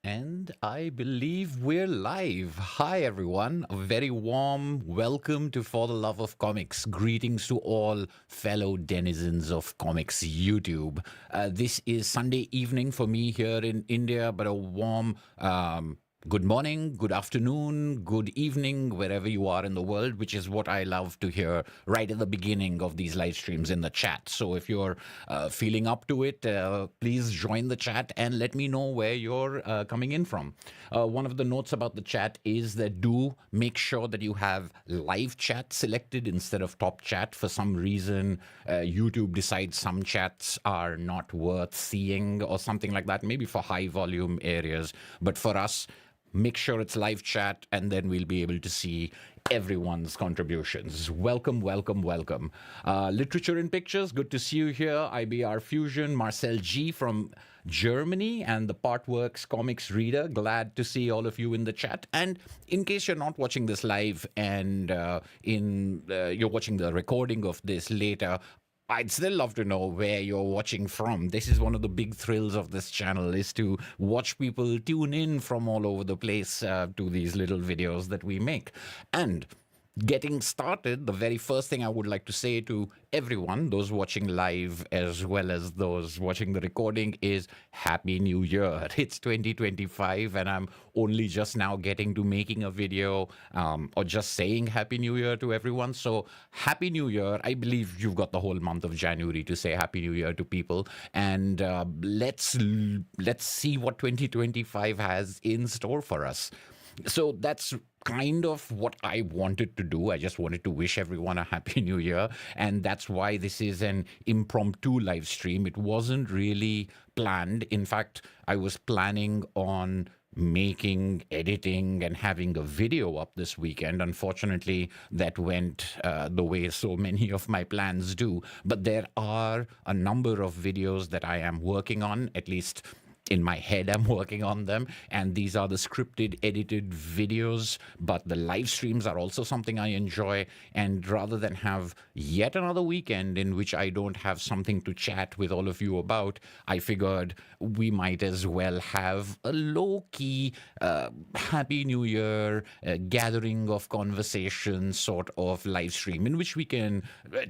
And I believe we're live. Hi, everyone. A very warm welcome to For the Love of Comics. Greetings to all fellow denizens of comics YouTube. This is Sunday evening for me here in India, but a warm good morning, good afternoon, good evening, wherever you are in the world, which is what I love to hear right at the beginning of these live streams in the chat. So if you're feeling up to it, please join the chat and let me know where you're coming in from. One of the notes about the chat is that do make sure that you have live chat selected instead of top chat. For some reason, YouTube decides some chats are not worth seeing or something like that, maybe for high volume areas. But for us, make sure it's live chat, and then we'll be able to see everyone's contributions. Welcome, welcome, welcome. Literature in Pictures, good to see you here. IBR Fusion, Marcel G from Germany, and the Partworks Comics Reader. Glad to see all of you in the chat. And in case you're not watching this live and you're watching the recording of this later, I'd still love to know where you're watching from. This is one of the big thrills of this channel, is to watch people tune in from all over the place to these little videos that we make. And getting started, the very first thing I would like to say to everyone, those watching live as well as those watching the recording, is Happy New Year. It's 2025 and I'm only just now getting to making a video or just saying Happy New Year to everyone. So Happy New Year. I believe you've got the whole month of January to say Happy New Year to people. And let's see what 2025 has in store for us. So that's kind of what I wanted to do. I just wanted to wish everyone a Happy New Year. And that's why this is an impromptu live stream. It wasn't really planned. In fact, I was planning on making, editing, and having a video up this weekend. Unfortunately, that went the way so many of my plans do. But there are a number of videos that I am working on, at least in my head, I'm working on them, and these are the scripted, edited videos, but the live streams are also something I enjoy. And rather than have yet another weekend in which I don't have something to chat with all of you about, I figured we might as well have a low-key Happy New Year gathering of conversation sort of live stream in which we can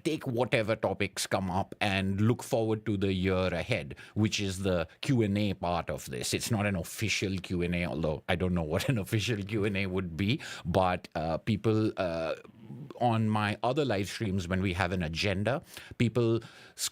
take whatever topics come up and look forward to the year ahead, which is the Q&A part of this. It's not an official Q&A, although I don't know what an official Q&A would be, but people on my other live streams, when we have an agenda, people's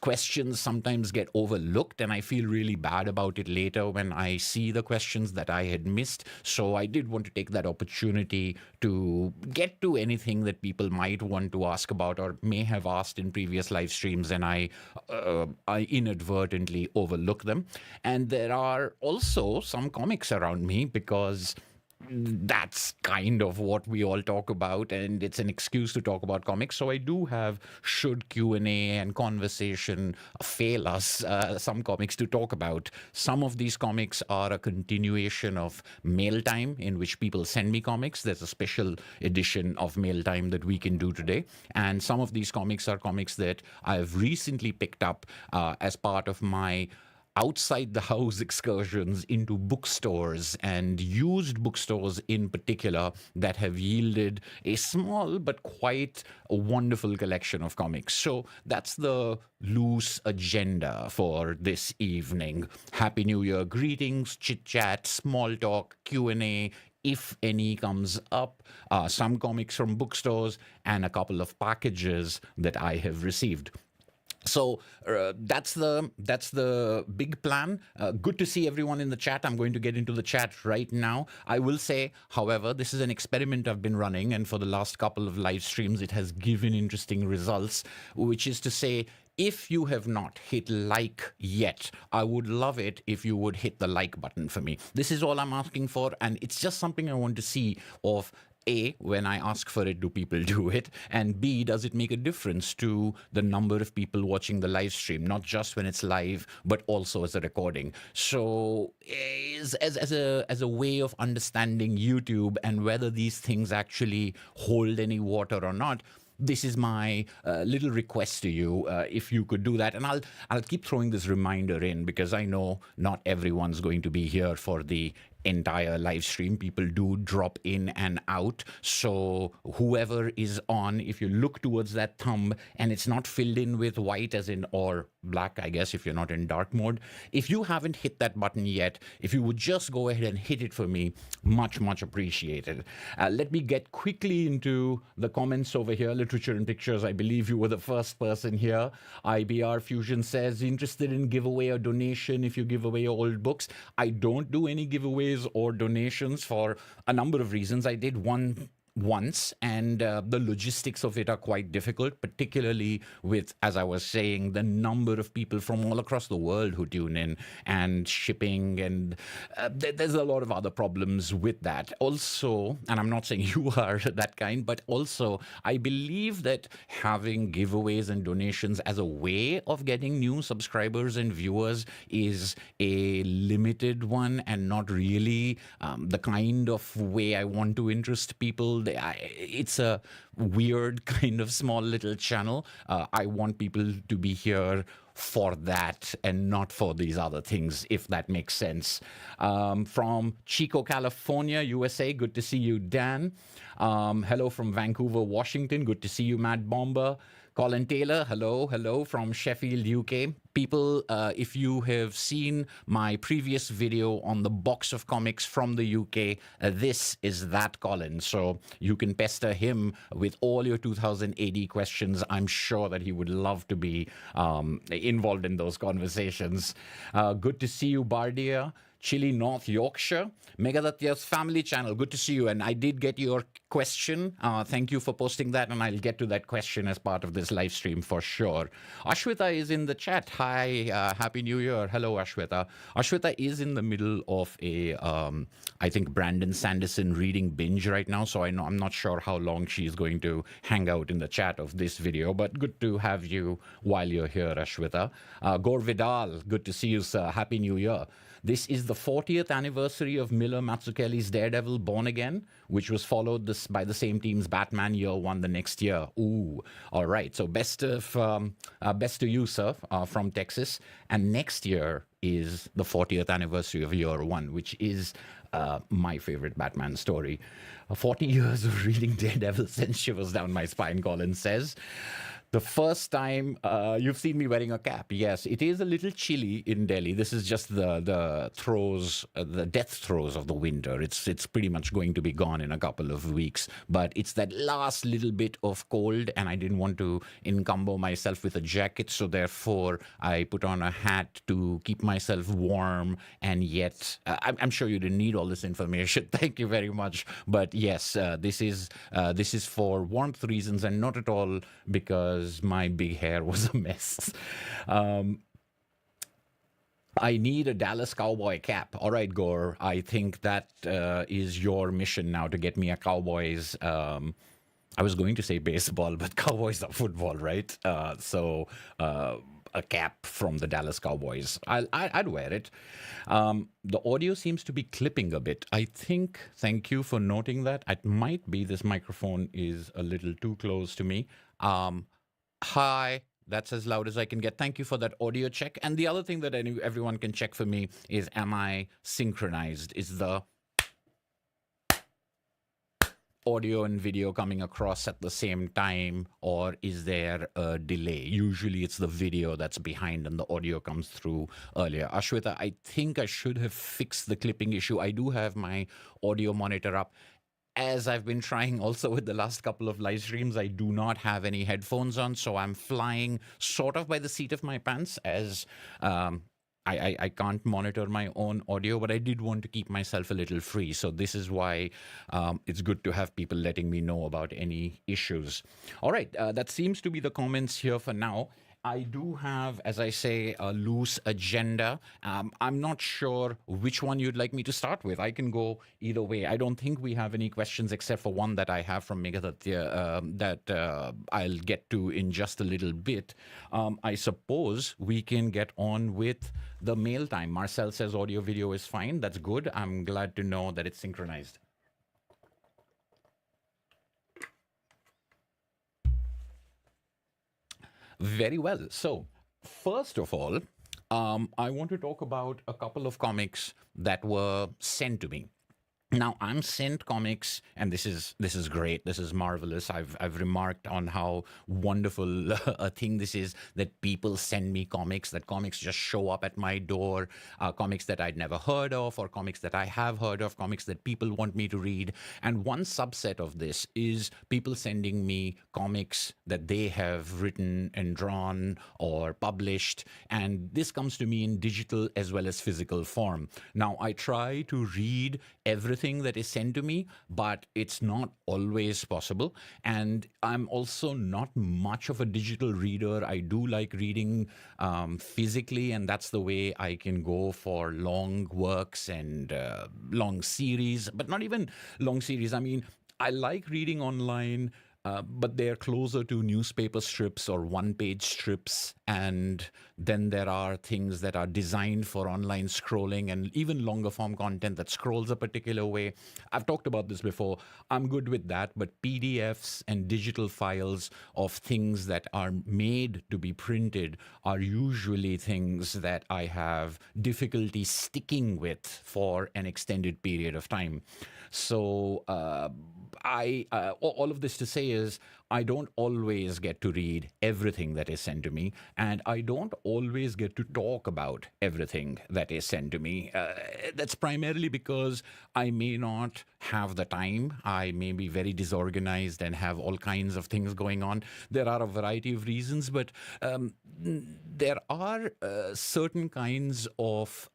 questions sometimes get overlooked, and I feel really bad about it later when I see the questions that I had missed. So I did want to take that opportunity to get to anything that people might want to ask about or may have asked in previous live streams, and I inadvertently overlook them. And there are also some comics around me, because that's kind of what we all talk about, and it's an excuse to talk about comics. So I do have, should Q&A and conversation fail us, some comics to talk about. Some of these comics are a continuation of Mail Time, in which people send me comics. There's a special edition of Mail Time that we can do today. And some of these comics are comics that I've recently picked up as part of my outside the house excursions into bookstores, and used bookstores in particular, that have yielded a small but quite a wonderful collection of comics. So that's the loose agenda for this evening. Happy New Year greetings, chit chat, small talk, Q&A, if any comes up, some comics from bookstores, and a couple of packages that I have received. So that's the big plan. Good to see everyone in the chat. I'm going to get into the chat right now. I will say, however, this is an experiment I've been running, and for the last couple of live streams, it has given interesting results, which is to say, if you have not hit like yet, I would love it if you would hit the like button for me. This is all I'm asking for, and it's just something I want to see of A, when I ask for it, do people do it? And B, does it make a difference to the number of people watching the live stream, not just when it's live, but also as a recording? So as a way of understanding YouTube and whether these things actually hold any water or not, this is my little request to you, if you could do that. And I'll keep throwing this reminder in, because I know not everyone's going to be here for the entire live stream. People do drop in and out. So whoever is on, if you look towards that thumb and it's not filled in with white as in, or black, I guess, if you're not in dark mode, if you haven't hit that button yet, if you would just go ahead and hit it for me, much, much appreciated. Let me get quickly into the comments over here. Literature and Pictures, I believe you were the first person here. IBR Fusion says, interested in giveaway or donation if you give away old books. I don't do any giveaways or donations for a number of reasons. I did one once, and the logistics of it are quite difficult, particularly with, as I was saying, the number of people from all across the world who tune in, and shipping, and there's a lot of other problems with that. Also, and I'm not saying you are that kind, but also I believe that having giveaways and donations as a way of getting new subscribers and viewers is a limited one, and not really the kind of way I want to interest people. It's a weird kind of small little channel. I want people to be here for that and not for these other things, if that makes sense. From Chico, California, USA, good to see you, Dan. Hello from Vancouver, Washington, good to see you, Mad Bomber. Colin Taylor, hello from Sheffield, UK. People, if you have seen my previous video on the box of comics from the UK, this is that Colin. So you can pester him with all your 2000 AD questions. I'm sure that he would love to be involved in those conversations. Good to see you, Bardia. Chile, North Yorkshire. Megadhatya's family channel, good to see you. And I did get your question. Thank you for posting that, and I'll get to that question as part of this live stream for sure. Ashwita is in the chat. Hi, Happy New Year. Hello, Ashwita. Ashwita is in the middle of a, I think, Brandon Sanderson reading binge right now, so I'm not sure how long she's going to hang out in the chat of this video, but good to have you while you're here, Ashwita. Gore Vidal, good to see you, sir. Happy New Year. This is the 40th anniversary of Miller Mazzucchelli's Daredevil Born Again, which was followed by the same team's Batman Year One the next year. Ooh, all right. So best to you, sir, from Texas. And next year is the 40th anniversary of Year One, which is my favorite Batman story. 40 years of reading Daredevil sends shivers down my spine, Colin says. The first time you've seen me wearing a cap, yes, it is a little chilly in Delhi. This is just the throes, the death throes of the winter. It's pretty much going to be gone in a couple of weeks, but it's that last little bit of cold, and I didn't want to encumber myself with a jacket, so therefore I put on a hat to keep myself warm. And yet, I'm sure you didn't need all this information. Thank you very much, but yes, this is for warmth reasons and not at all because my big hair was a mess. I need a Dallas Cowboy cap. All right, Gore. I think that is your mission now, to get me a Cowboys. I was going to say baseball, but Cowboys are football, right? So a cap from the Dallas Cowboys. I'd wear it. The audio seems to be clipping a bit. I think, thank you for noting that. It might be this microphone is a little too close to me. Hi, that's as loud as I can get. Thank you for that audio check. And the other thing that everyone can check for me is, am I synchronized? Is the audio and video coming across at the same time, or is there a delay? Usually it's the video that's behind and the audio comes through earlier. Ashwita, I think I should have fixed the clipping issue. I do have my audio monitor up. As I've been trying also with the last couple of live streams, I do not have any headphones on, so I'm flying sort of by the seat of my pants, as I can't monitor my own audio, but I did want to keep myself a little free. So this is why it's good to have people letting me know about any issues. All right, that seems to be the comments here for now. I do have, as I say, a loose agenda. I'm not sure which one you'd like me to start with. I can go either way. I don't think we have any questions except for one that I have from Megadhatya that I'll get to in just a little bit. I suppose we can get on with the mail time. Marcel says audio video is fine. That's good. I'm glad to know that it's synchronized. Very well. So, first of all, I want to talk about a couple of comics that were sent to me. Now I'm sent comics, and this is great. This is marvelous. I've remarked on how wonderful a thing this is, that people send me comics. That comics just show up at my door. Comics that I'd never heard of, or comics that I have heard of. Comics that people want me to read. And one subset of this is people sending me comics that they have written and drawn or published, and this comes to me in digital as well as physical form. Now I try to read everything that is sent to me, but it's not always possible. And I'm also not much of a digital reader. I do like reading physically, and that's the way I can go for long works and long series, but not even long series. I mean, I like reading online, but they're closer to newspaper strips or one-page strips. And then there are things that are designed for online scrolling and even longer form content that scrolls a particular way. I've talked about this before. I'm good with that, but PDFs and digital files of things that are made to be printed are usually things that I have difficulty sticking with for an extended period of time. So all of this to say is, I don't always get to read everything that is sent to me, and I don't always get to talk about everything that is sent to me. That's primarily because I may not have the time. I may be very disorganized and have all kinds of things going on. There are a variety of reasons, but there are certain kinds of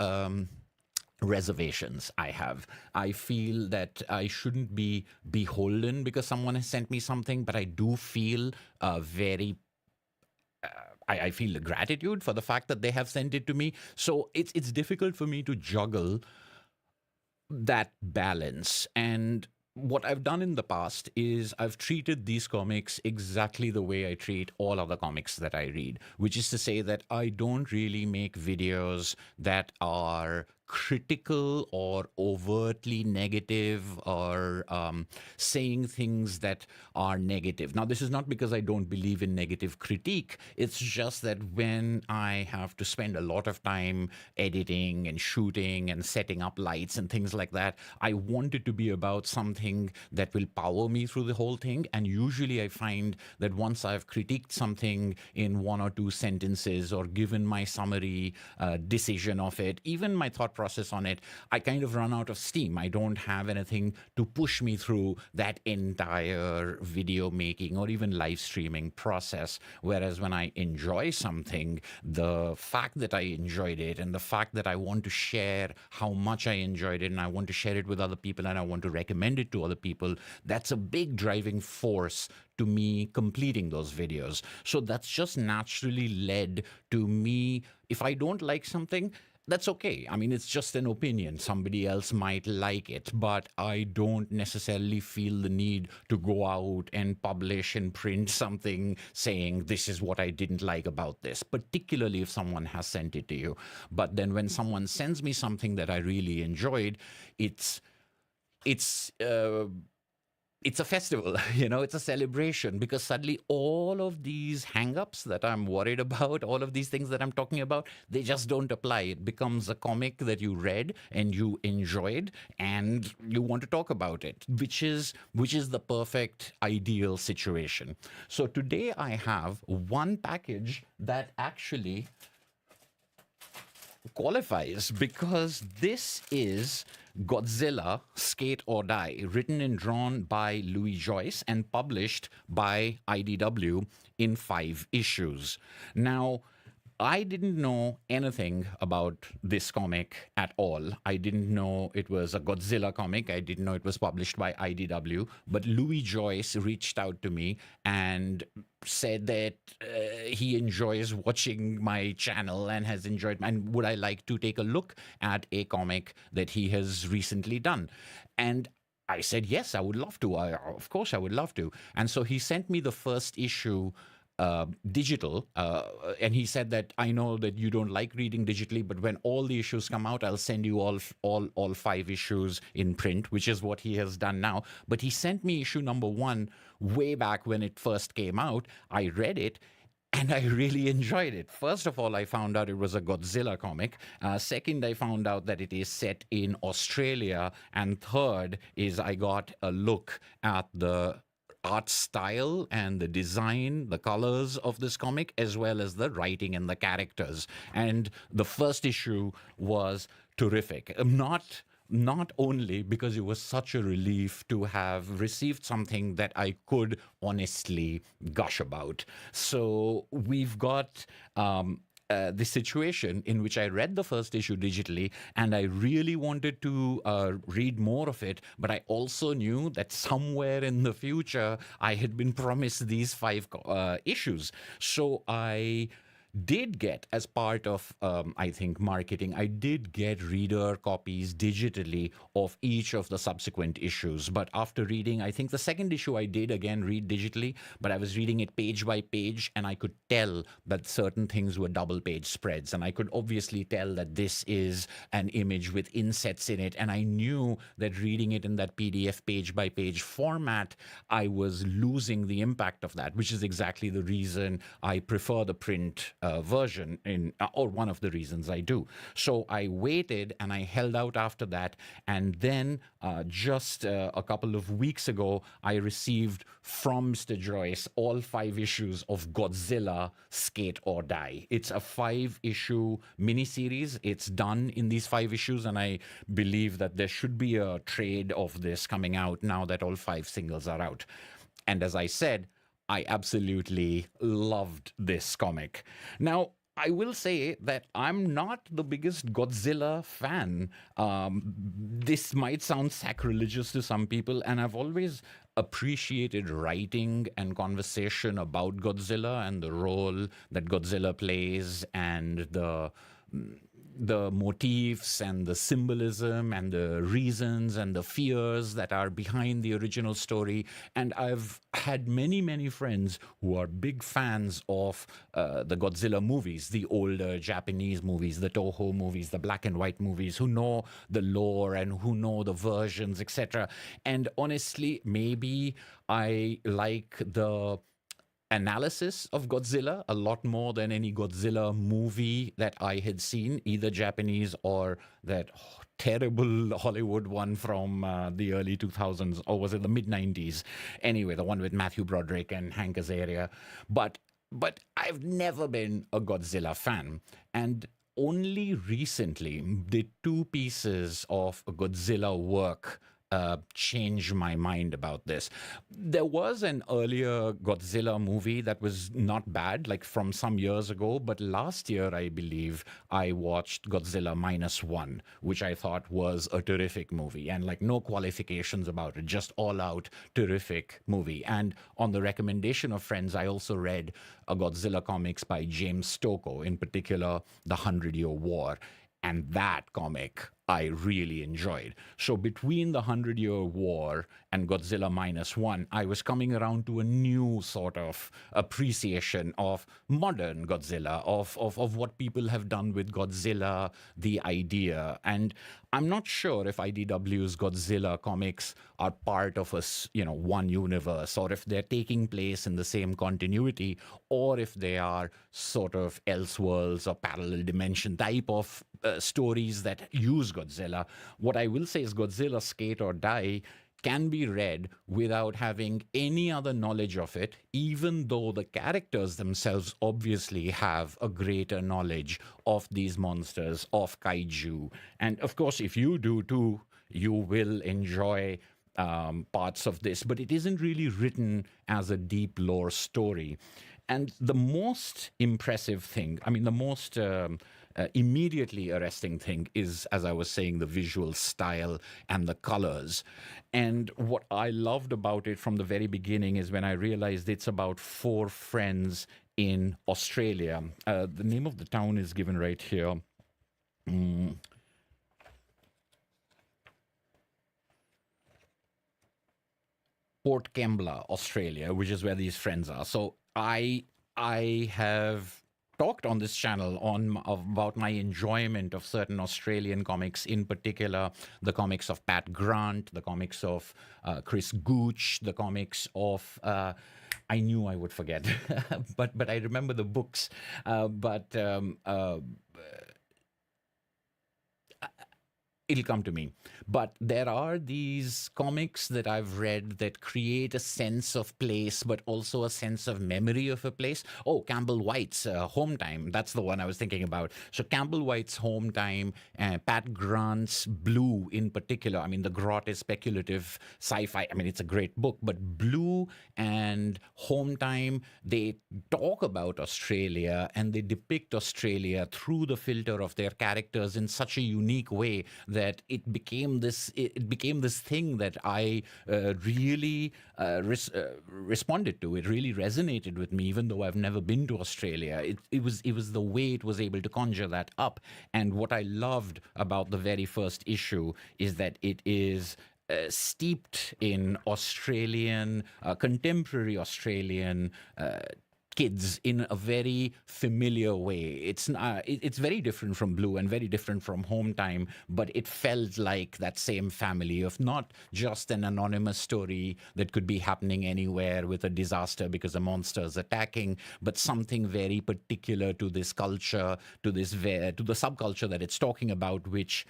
reservations I have. I feel that I shouldn't be beholden because someone has sent me something, but I do feel very I feel gratitude for the fact that they have sent it to me. So it's difficult for me to juggle that balance. And what I've done in the past is I've treated these comics exactly the way I treat all other comics that I read, which is to say that I don't really make videos that are critical or overtly negative or saying things that are negative. Now, this is not because I don't believe in negative critique. It's just that when I have to spend a lot of time editing and shooting and setting up lights and things like that, I want it to be about something that will power me through the whole thing. And usually I find that once I've critiqued something in one or two sentences or given my summary decision of it, even my thought process on it, I kind of run out of steam. I don't have anything to push me through that entire video making or even live streaming process. Whereas when I enjoy something, the fact that I enjoyed it and the fact that I want to share how much I enjoyed it and I want to share it with other people and I want to recommend it to other people, that's a big driving force to me completing those videos. So that's just naturally led to me. If I don't like something, that's okay. I mean, it's just an opinion. Somebody else might like it, but I don't necessarily feel the need to go out and publish and print something saying this is what I didn't like about this, particularly if someone has sent it to you. But then when someone sends me something that I really enjoyed, it's a festival, it's a celebration, because suddenly all of these hangups that I'm worried about, all of these things that I'm talking about, they just don't apply. It becomes a comic that you read and you enjoyed and you want to talk about it, which is the perfect ideal situation. So today I have one package that actually qualifies, because this is Godzilla, Skate or Die, written and drawn by Louis Joyce and published by IDW in 5 issues. Now, I didn't know anything about this comic at all. I didn't know it was a Godzilla comic. I didn't know it was published by IDW. But Louis Joyce reached out to me and said that he enjoys watching my channel and has enjoyed, and would I like to take a look at a comic that he has recently done. And I said, yes, I would love to. Of course, I would love to. And so he sent me the first issue digital, and he said that I know that you don't like reading digitally, but when all the issues come out, I'll send you all 5 issues in print, which is what he has done now. But he sent me issue number 1 way back when it first came out. I read it, and I really enjoyed it. First of all, I found out it was a Godzilla comic. Second, I found out that it is set in Australia. And third is I got a look at the art style and the design, the colors of this comic, as well as the writing and the characters. And the first issue was terrific. Not only because it was such a relief to have received something that I could honestly gush about. So we've got the situation in which I read the first issue digitally, and I really wanted to read more of it, but I also knew that somewhere in the future I had been promised these five issues. So I did get, as part of I think marketing, I did get reader copies digitally of each of the subsequent issues. But after reading, I think the second issue I did again read digitally, but I was reading it page by page, and I could tell that certain things were double page spreads, and I could obviously tell that this is an image with insets in it, and I knew that reading it in that PDF page by page format, I was losing the impact of that, which is exactly the reason I prefer the print version, or one of the reasons I do. So I waited and I held out after that, and then just a couple of weeks ago, I received from Mr. Joyce all 5 issues of Godzilla Skate or Die. It's a 5-issue miniseries. It's done in these 5 issues, and I believe that there should be a trade of this coming out now that all 5 singles are out. And as I said, I absolutely loved this comic. Now, I will say that I'm not the biggest Godzilla fan. This might sound sacrilegious to some people, and I've always appreciated writing and conversation about Godzilla and the role that Godzilla plays, and the motifs and the symbolism and the reasons and the fears that are behind the original story. And I've had many friends who are big fans of the Godzilla movies, the older Japanese movies, the Toho movies, the black and white movies, who know the lore and who know the versions, etc. And honestly, maybe I like the analysis of Godzilla a lot more than any Godzilla movie that I had seen, either Japanese or that terrible Hollywood one from the early 2000s, or was it the mid 90s? Anyway, the one with Matthew Broderick and Hank Azaria. But I've never been a Godzilla fan, and only recently did 2 pieces of Godzilla work change my mind about this. There was an earlier Godzilla movie that was not bad, like from some years ago, but last year, I believe, I watched Godzilla -1, which I thought was a terrific movie, and like no qualifications about it, just all out terrific movie. And on the recommendation of friends, I also read a Godzilla comics by James Stokoe, in particular, The 100-Year War. And that comic I really enjoyed. So between the 100-Year War and Godzilla -1, I was coming around to a new sort of appreciation of modern Godzilla, of what people have done with Godzilla, the idea. And I'm not sure if IDW's Godzilla comics are part of one universe, or if they're taking place in the same continuity, or if they are sort of elseworlds or parallel dimension type of stories that use Godzilla. What I will say is Godzilla Skate or Die can be read without having any other knowledge of it, even though the characters themselves obviously have a greater knowledge of these monsters, of kaiju. And of course, if you do too, you will enjoy parts of this, but it isn't really written as a deep lore story. And the most impressive thing, I mean, the most immediately arresting thing is, as I was saying, the visual style and the colors. And what I loved about it from the very beginning is when I realized it's about 4 friends in Australia. The name of the town is given right here. Port Kembla, Australia, which is where these friends are. So I have talked on this channel about my enjoyment of certain Australian comics, in particular the comics of Pat Grant, the comics of Chris Gooch, the comics of I knew I would forget, but I remember the books. But it'll come to me. But there are these comics that I've read that create a sense of place, but also a sense of memory of a place. Oh, Campbell White's Home Time. That's the one I was thinking about. So Campbell White's Home Time, Pat Grant's Blue in particular. I mean, the Grot is speculative sci-fi. I mean, it's a great book, but Blue and Home Time, they talk about Australia and they depict Australia through the filter of their characters in such a unique way that it became this thing that I really responded to. It really resonated with me, even though I've never been to Australia. It was the way it was able to conjure that up. And what I loved about the very first issue is that it is steeped in Australian, contemporary Australian kids in a very familiar way. It's very different from Blue and very different from Home Time, but it felt like that same family of not just an anonymous story that could be happening anywhere with a disaster because a monster is attacking, but something very particular to this culture, to the subculture that it's talking about, which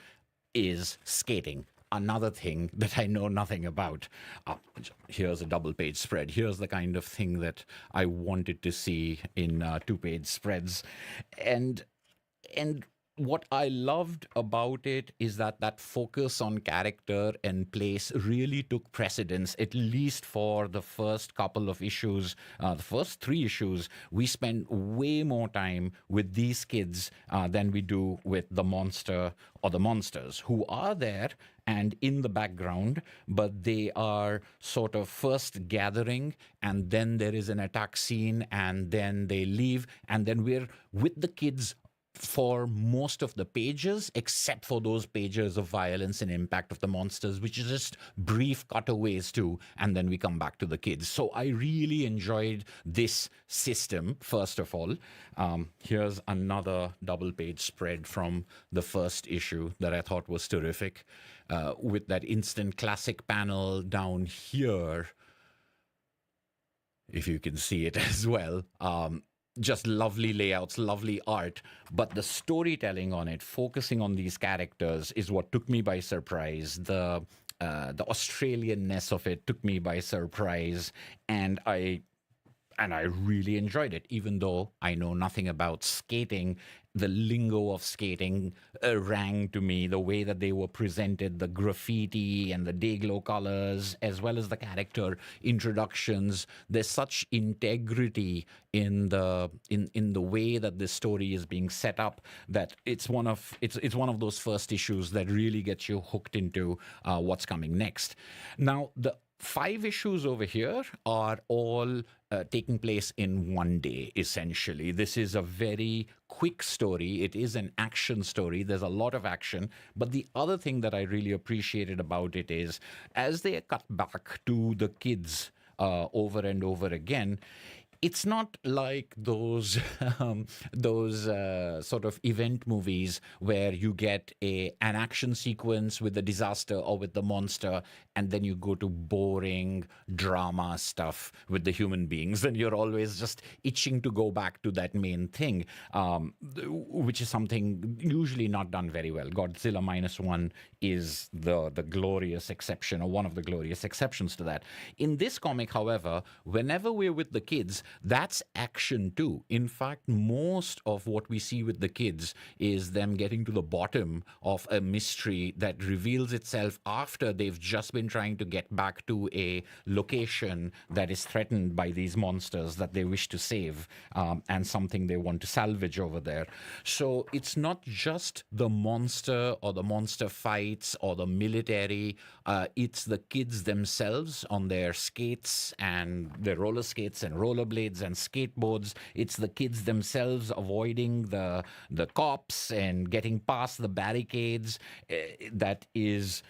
is skating. Another thing that I know nothing about. Here's a double-page spread. Here's the kind of thing that I wanted to see in two-page spreads. And what I loved about it is that focus on character and place really took precedence, at least for the first couple of issues. The first 3 issues, we spent way more time with these kids than we do with the monster or the monsters, who are there and in the background, but they are sort of first gathering, and then there is an attack scene, and then they leave, and then we're with the kids for most of the pages, except for those pages of violence and impact of the monsters, which is just brief cutaways too, and then we come back to the kids. So I really enjoyed this system, first of all. Here's another double-page spread from the first issue that I thought was terrific, with that instant classic panel down here, if you can see it as well. Just lovely layouts, lovely art, but the storytelling on it, focusing on these characters, is what took me by surprise. The Australianness of it took me by surprise, and I really enjoyed it, even though I know nothing about skating. The lingo of skating rang to me, the way that they were presented, the graffiti and the day-glow colors, as well as the character introductions. There's such integrity in the way that this story is being set up that it's one of those first issues that really gets you hooked into what's coming next. Now, the 5 issues over here are all taking place in one day, essentially. This is a very quick story. It is an action story. There's a lot of action. But the other thing that I really appreciated about it is, as they cut back to the kids over and over again, it's not like those sort of event movies where you get an action sequence with the disaster or with the monster, and then you go to boring drama stuff with the human beings, and you're always just itching to go back to that main thing, which is something usually not done very well. Godzilla -1 is the glorious exception, or one of the glorious exceptions to that. In this comic, however, whenever we're with the kids, that's action too. In fact, most of what we see with the kids is them getting to the bottom of a mystery that reveals itself after they've just been trying to get back to a location that is threatened by these monsters that they wish to save, and something they want to salvage over there. So it's not just the monster or the monster fights or the military. It's the kids themselves on their skates and their roller skates and rollerblades and skateboards. It's the kids themselves avoiding the cops and getting past the barricades. That is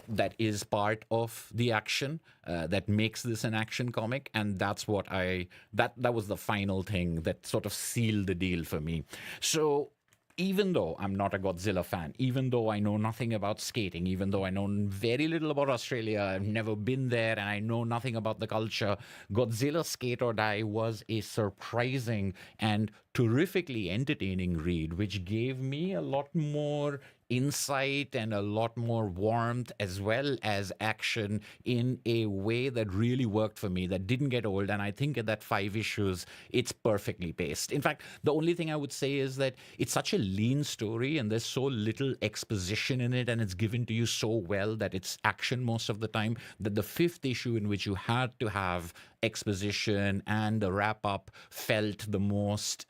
that is part of the action that makes this an action comic, and that's what that was the final thing that sort of sealed the deal for me. So even though I'm not a Godzilla fan, even though I know nothing about skating, even though I know very little about Australia, I've never been there, and I know nothing about the culture, Godzilla Skate or Die was a surprising and terrifically entertaining read, which gave me a lot more insight and a lot more warmth as well as action in a way that really worked for me, that didn't get old. And I think at that 5 issues, it's perfectly paced. In fact, the only thing I would say is that it's such a lean story and there's so little exposition in it, and it's given to you so well that it's action most of the time, that the 5th issue, in which you had to have exposition and the wrap up, felt the most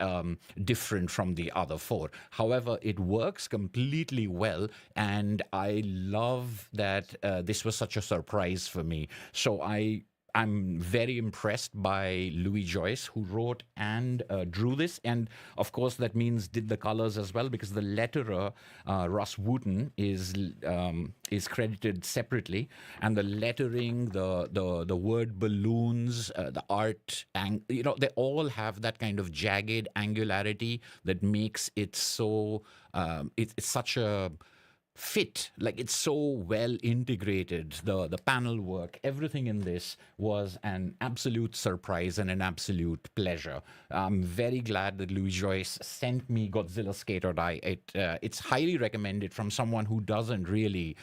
different from the other 4. However, it works completely well, and I love that this was such a surprise for me. So I'm very impressed by Louis Joyce, who wrote and drew this. And of course, that means did the colors as well, because the letterer, Russ Wooten, is credited separately. And the lettering, the word balloons, the art, they all have that kind of jagged angularity that makes it so, it's such a fit, like it's so well integrated. The panel work, everything in this was an absolute surprise and an absolute pleasure. I'm very glad that Louis Joyce sent me Godzilla Skate or Die. It's highly recommended from someone who doesn't really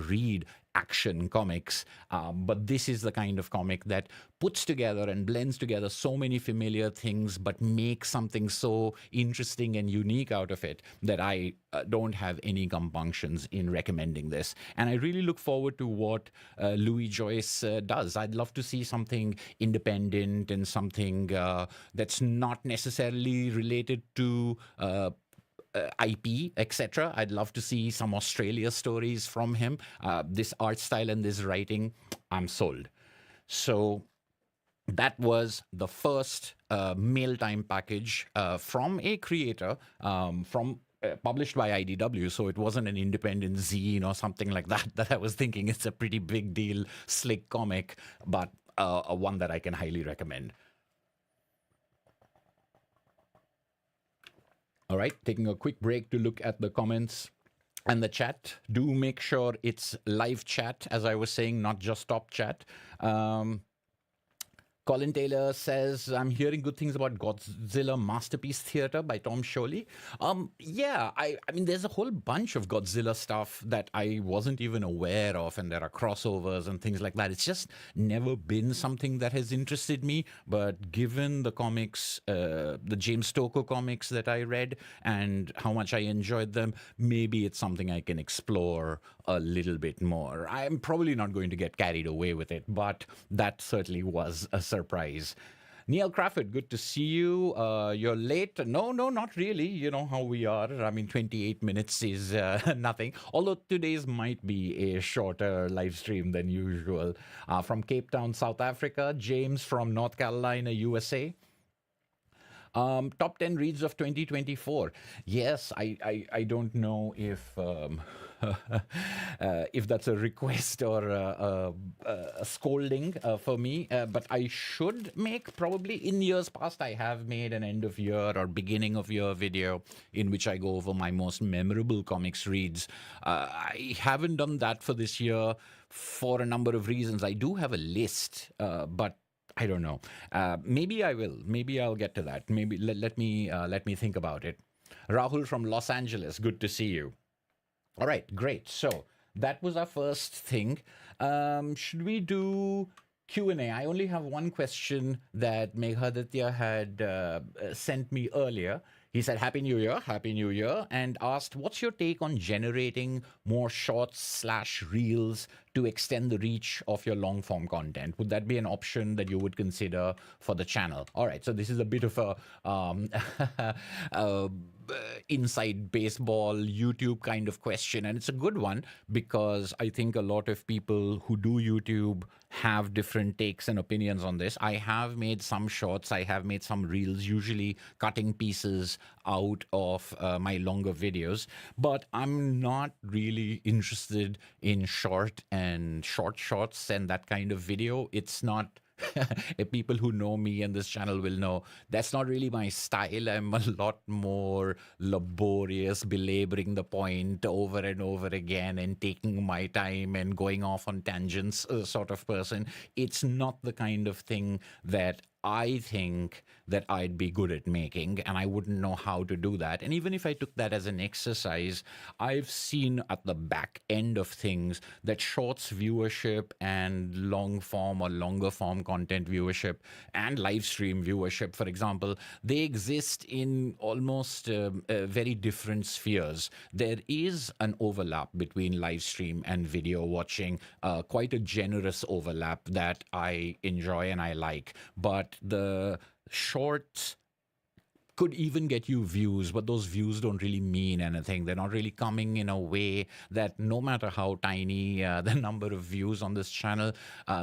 read action comics, but this is the kind of comic that puts together and blends together so many familiar things but makes something so interesting and unique out of it that I don't have any compunctions in recommending this. And I really look forward to what Louis Joyce does. I'd love to see something independent and something that's not necessarily related to IP, etc. I'd love to see some Australia stories from him. This art style and this writing, I'm sold. So that was the first mail time package from a creator, from published by IDW, so it wasn't an independent zine or something like that I was thinking. It's a pretty big deal, slick comic, but one that I can highly recommend. All right, taking a quick break to look at the comments and the chat. Do make sure it's live chat, as I was saying, not just top chat. Colin Taylor says, I'm hearing good things about Godzilla Masterpiece Theater by Tom Sholey. Yeah, I mean, there's a whole bunch of Godzilla stuff that I wasn't even aware of, and there are crossovers and things like that. It's just never been something that has interested me, but given the comics, the James Stokoe comics that I read and how much I enjoyed them, maybe it's something I can explore a little bit more. I'm probably not going to get carried away with it, but that certainly was a surprise. Neil Crawford, good to see you. You're late. No, not really. You know how we are. I mean, 28 minutes is nothing. Although today's might be a shorter live stream than usual. From Cape Town, South Africa. James from North Carolina, USA. Top 10 reads of 2024. Yes, I don't know if that's a request or a scolding for me, but I should make, probably in years past, I have made an end of year or beginning of year video in which I go over my most memorable comics reads. I haven't done that for this year for a number of reasons. I do have a list, but I don't know. Maybe I will. Maybe I'll get to that. Maybe let me think about it. Rahul from Los Angeles, good to see you. All right, great. So that was our first thing. Should we do Q&A? I only have one question that Meghaditya had sent me earlier. He said, Happy New Year, and asked, what's your take on generating more shorts / reels to extend the reach of your long form content? Would that be an option that you would consider for the channel? All right, so this is a bit of a inside baseball YouTube kind of question, and it's a good one because I think a lot of people who do YouTube have different takes and opinions on this. I have made some shorts, I have made some reels, usually cutting pieces out of my longer videos, but I'm not really interested in short shorts and that kind of video. It's not. If people who know me and this channel will know that's not really my style. I'm a lot more laborious, belaboring the point over and over again and taking my time and going off on tangents sort of person. It's not the kind of thing that I think that I'd be good at making, and I wouldn't know how to do that. And even if I took that as an exercise, I've seen at the back end of things that shorts viewership and long form or longer form content viewership and live stream viewership, for example, they exist in almost very different spheres. There is an overlap between live stream and video watching, quite a generous overlap that I enjoy and I like. But the shorts could even get you views, but those views don't really mean anything. They're not really coming in a way that, no matter how tiny the number of views on this channel,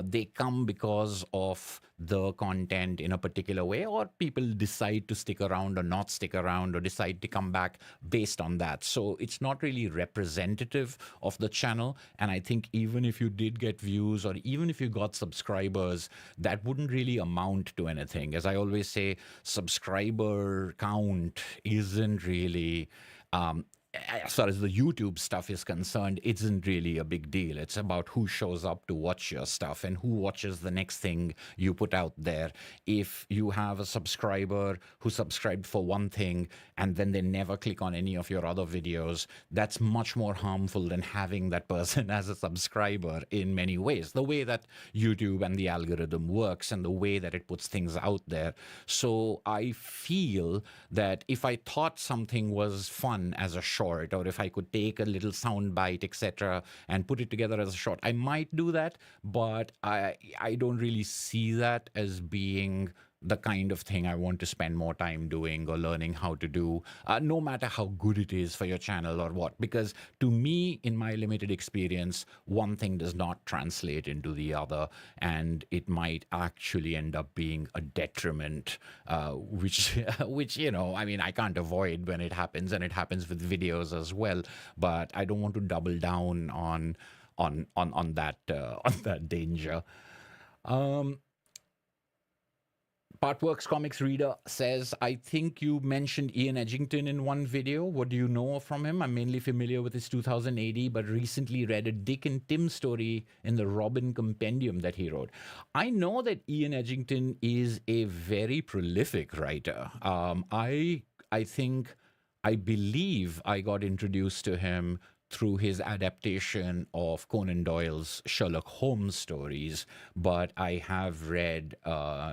they come because of the content in a particular way, or people decide to stick around or not stick around or decide to come back based on that. So it's not really representative of the channel. And I think even if you did get views or even if you got subscribers, that wouldn't really amount to anything. As I always say, subscriber count isn't really as far as the YouTube stuff is concerned, it isn't really a big deal. It's about who shows up to watch your stuff and who watches the next thing you put out there. If you have a subscriber who subscribed for one thing and then they never click on any of your other videos, that's much more harmful than having that person as a subscriber in many ways. The way that YouTube and the algorithm works and the way that it puts things out there. So I feel that if I thought something was fun as a short, or if I could take a little sound bite, etc., and put it together as a short, I might do that, but I don't really see that as being the kind of thing I want to spend more time doing or learning how to do, no matter how good it is for your channel or what. Because to me, in my limited experience, one thing does not translate into the other, and it might actually end up being a detriment, which you know, I mean, I can't avoid when it happens, and it happens with videos as well. But I don't want to double down on that on that danger. Partworks Comics Reader says, I think you mentioned Ian Edgington in one video. What do you know from him? I'm mainly familiar with his 2000 AD, but recently read a Dick and Tim story in the Robin Compendium that he wrote. I know that Ian Edgington is a very prolific writer. I believe I got introduced to him through his adaptation of Conan Doyle's Sherlock Holmes stories, but I have read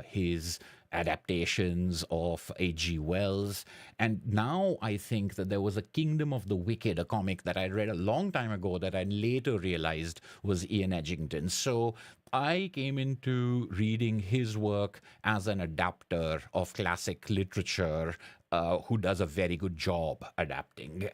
his adaptations of H.G. Wells. And now I think that there was a Kingdom of the Wicked, a comic that I read a long time ago that I later realized was Ian Edgington. So I came into reading his work as an adapter of classic literature, who does a very good job adapting,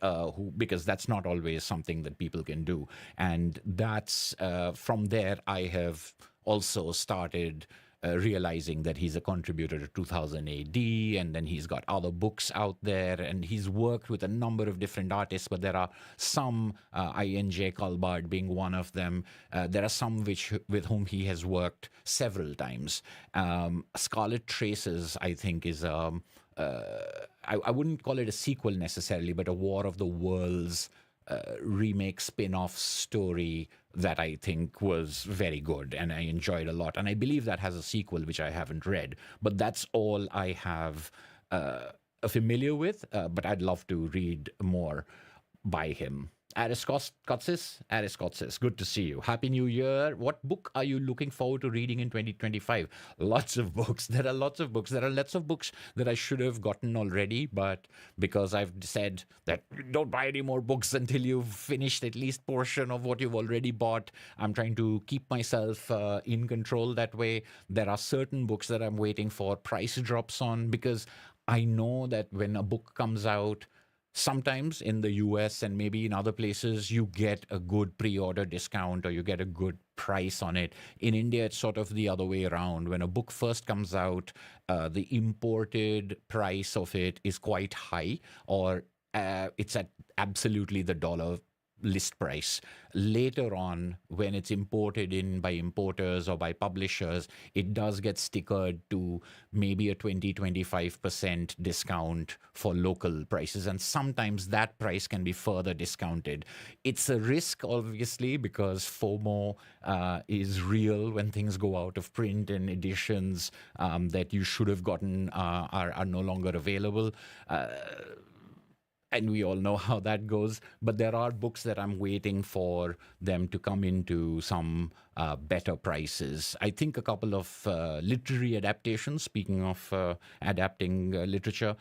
because that's not always something that people can do. And that's from there I have also started realizing that he's a contributor to 2000 AD, and then he's got other books out there, and he's worked with a number of different artists, but there are some, I.N.J. Culbard being one of them, there are some with whom he has worked several times. Scarlet Traces, I think, is I wouldn't call it a sequel necessarily, but a War of the Worlds remake spin-off story that I think was very good and I enjoyed a lot. And I believe that has a sequel, which I haven't read. But that's all I have familiar with, but I'd love to read more by him. Aris Kotsis, good to see you. Happy New Year. What book are you looking forward to reading in 2025? Lots of books. There are lots of books. There are lots of books that I should have gotten already, but because I've said that don't buy any more books until you've finished at least portion of what you've already bought, I'm trying to keep myself in control that way. There are certain books that I'm waiting for price drops on, because I know that when a book comes out, sometimes in the US and maybe in other places, you get a good pre order discount or you get a good price on it. In India, it's sort of the other way around. When a book first comes out, the imported price of it is quite high, or it's at absolutely the dollar list price. Later on, when it's imported in by importers or by publishers, it does get stickered to maybe a 20-25% discount for local prices. And sometimes that price can be further discounted. It's a risk, obviously, because FOMO is real when things go out of print and editions that you should have gotten are no longer available. And we all know how that goes. But there are books that I'm waiting for them to come into some better prices. I think a couple of literary adaptations, speaking of adapting literature,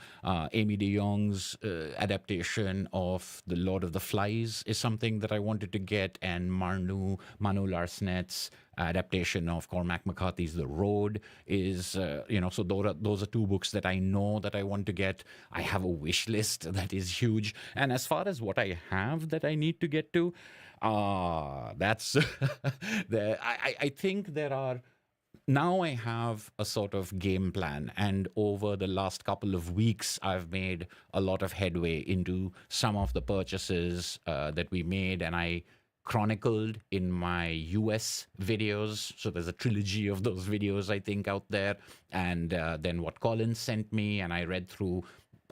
Amy de Jong's adaptation of The Lord of the Flies is something that I wanted to get, and Manu Larsenet's adaptation of Cormac McCarthy's The Road is, so those are two books that I know that I want to get. I have a wish list that is huge. And as far as what I have that I need to get to, that's I think there are. Now I have a sort of game plan, and over the last couple of weeks, I've made a lot of headway into some of the purchases that we made, and I chronicled in my US videos. So there's a trilogy of those videos, I think, out there. And then what Colin sent me, and I read through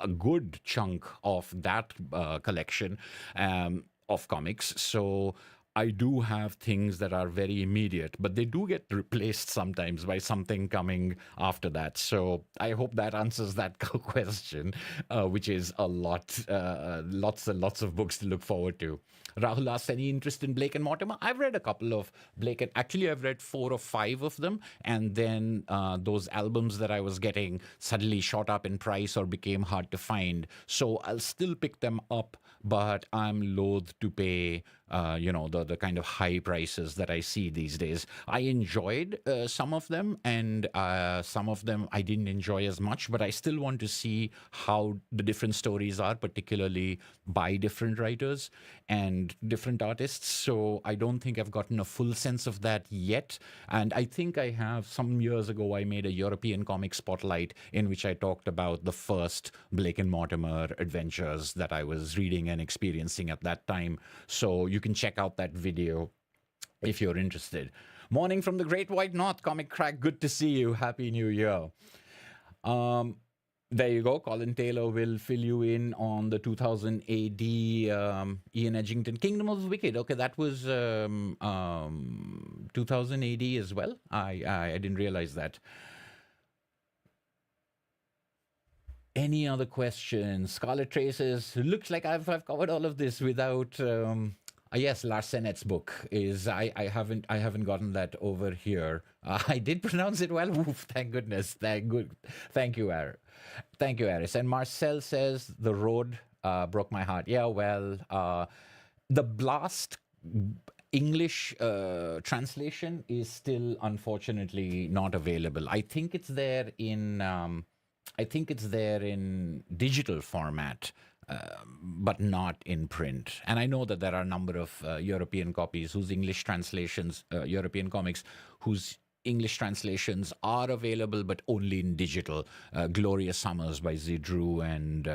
a good chunk of that collection of comics. So I do have things that are very immediate, but they do get replaced sometimes by something coming after that. So I hope that answers that question, which is a lot, lots and lots of books to look forward to. Rahul asks, any interest in Blake and Mortimer? I've read a couple of Blake and actually I've read 4 or 5 of them. And then those albums that I was getting suddenly shot up in price or became hard to find. So I'll still pick them up, but I'm loath to pay, the kind of high prices that I see these days. I enjoyed some of them, and some of them I didn't enjoy as much, but I still want to see how the different stories are, particularly by different writers and different artists. So I don't think I've gotten a full sense of that yet. And I think I have, some years ago, I made a European comic spotlight in which I talked about the first Blake and Mortimer adventures that I was reading and experiencing at that time. So you can check out that video if you're interested. Morning from the Great White North, Comic Crack. Good to see you. Happy New Year. There you go. Colin Taylor will fill you in on the 2000 AD Ian Edgington Kingdom of the Wicked. Okay, that was 2000 AD as well. I didn't realize that. Any other questions? Scarlet Traces. Looks like I've covered all of this without. Yes, Larsenet's book is. I haven't gotten that over here. I did pronounce it well. Oof, thank goodness. Thank you, Aris. And Marcel says The Road broke my heart. Yeah, well, the Blast English translation is still unfortunately not available. I think it's there in. Digital format, but not in print. And I know that there are a number of European copies whose English translations, European comics, whose English translations are available, but only in digital. Glorious Summers by Zidru and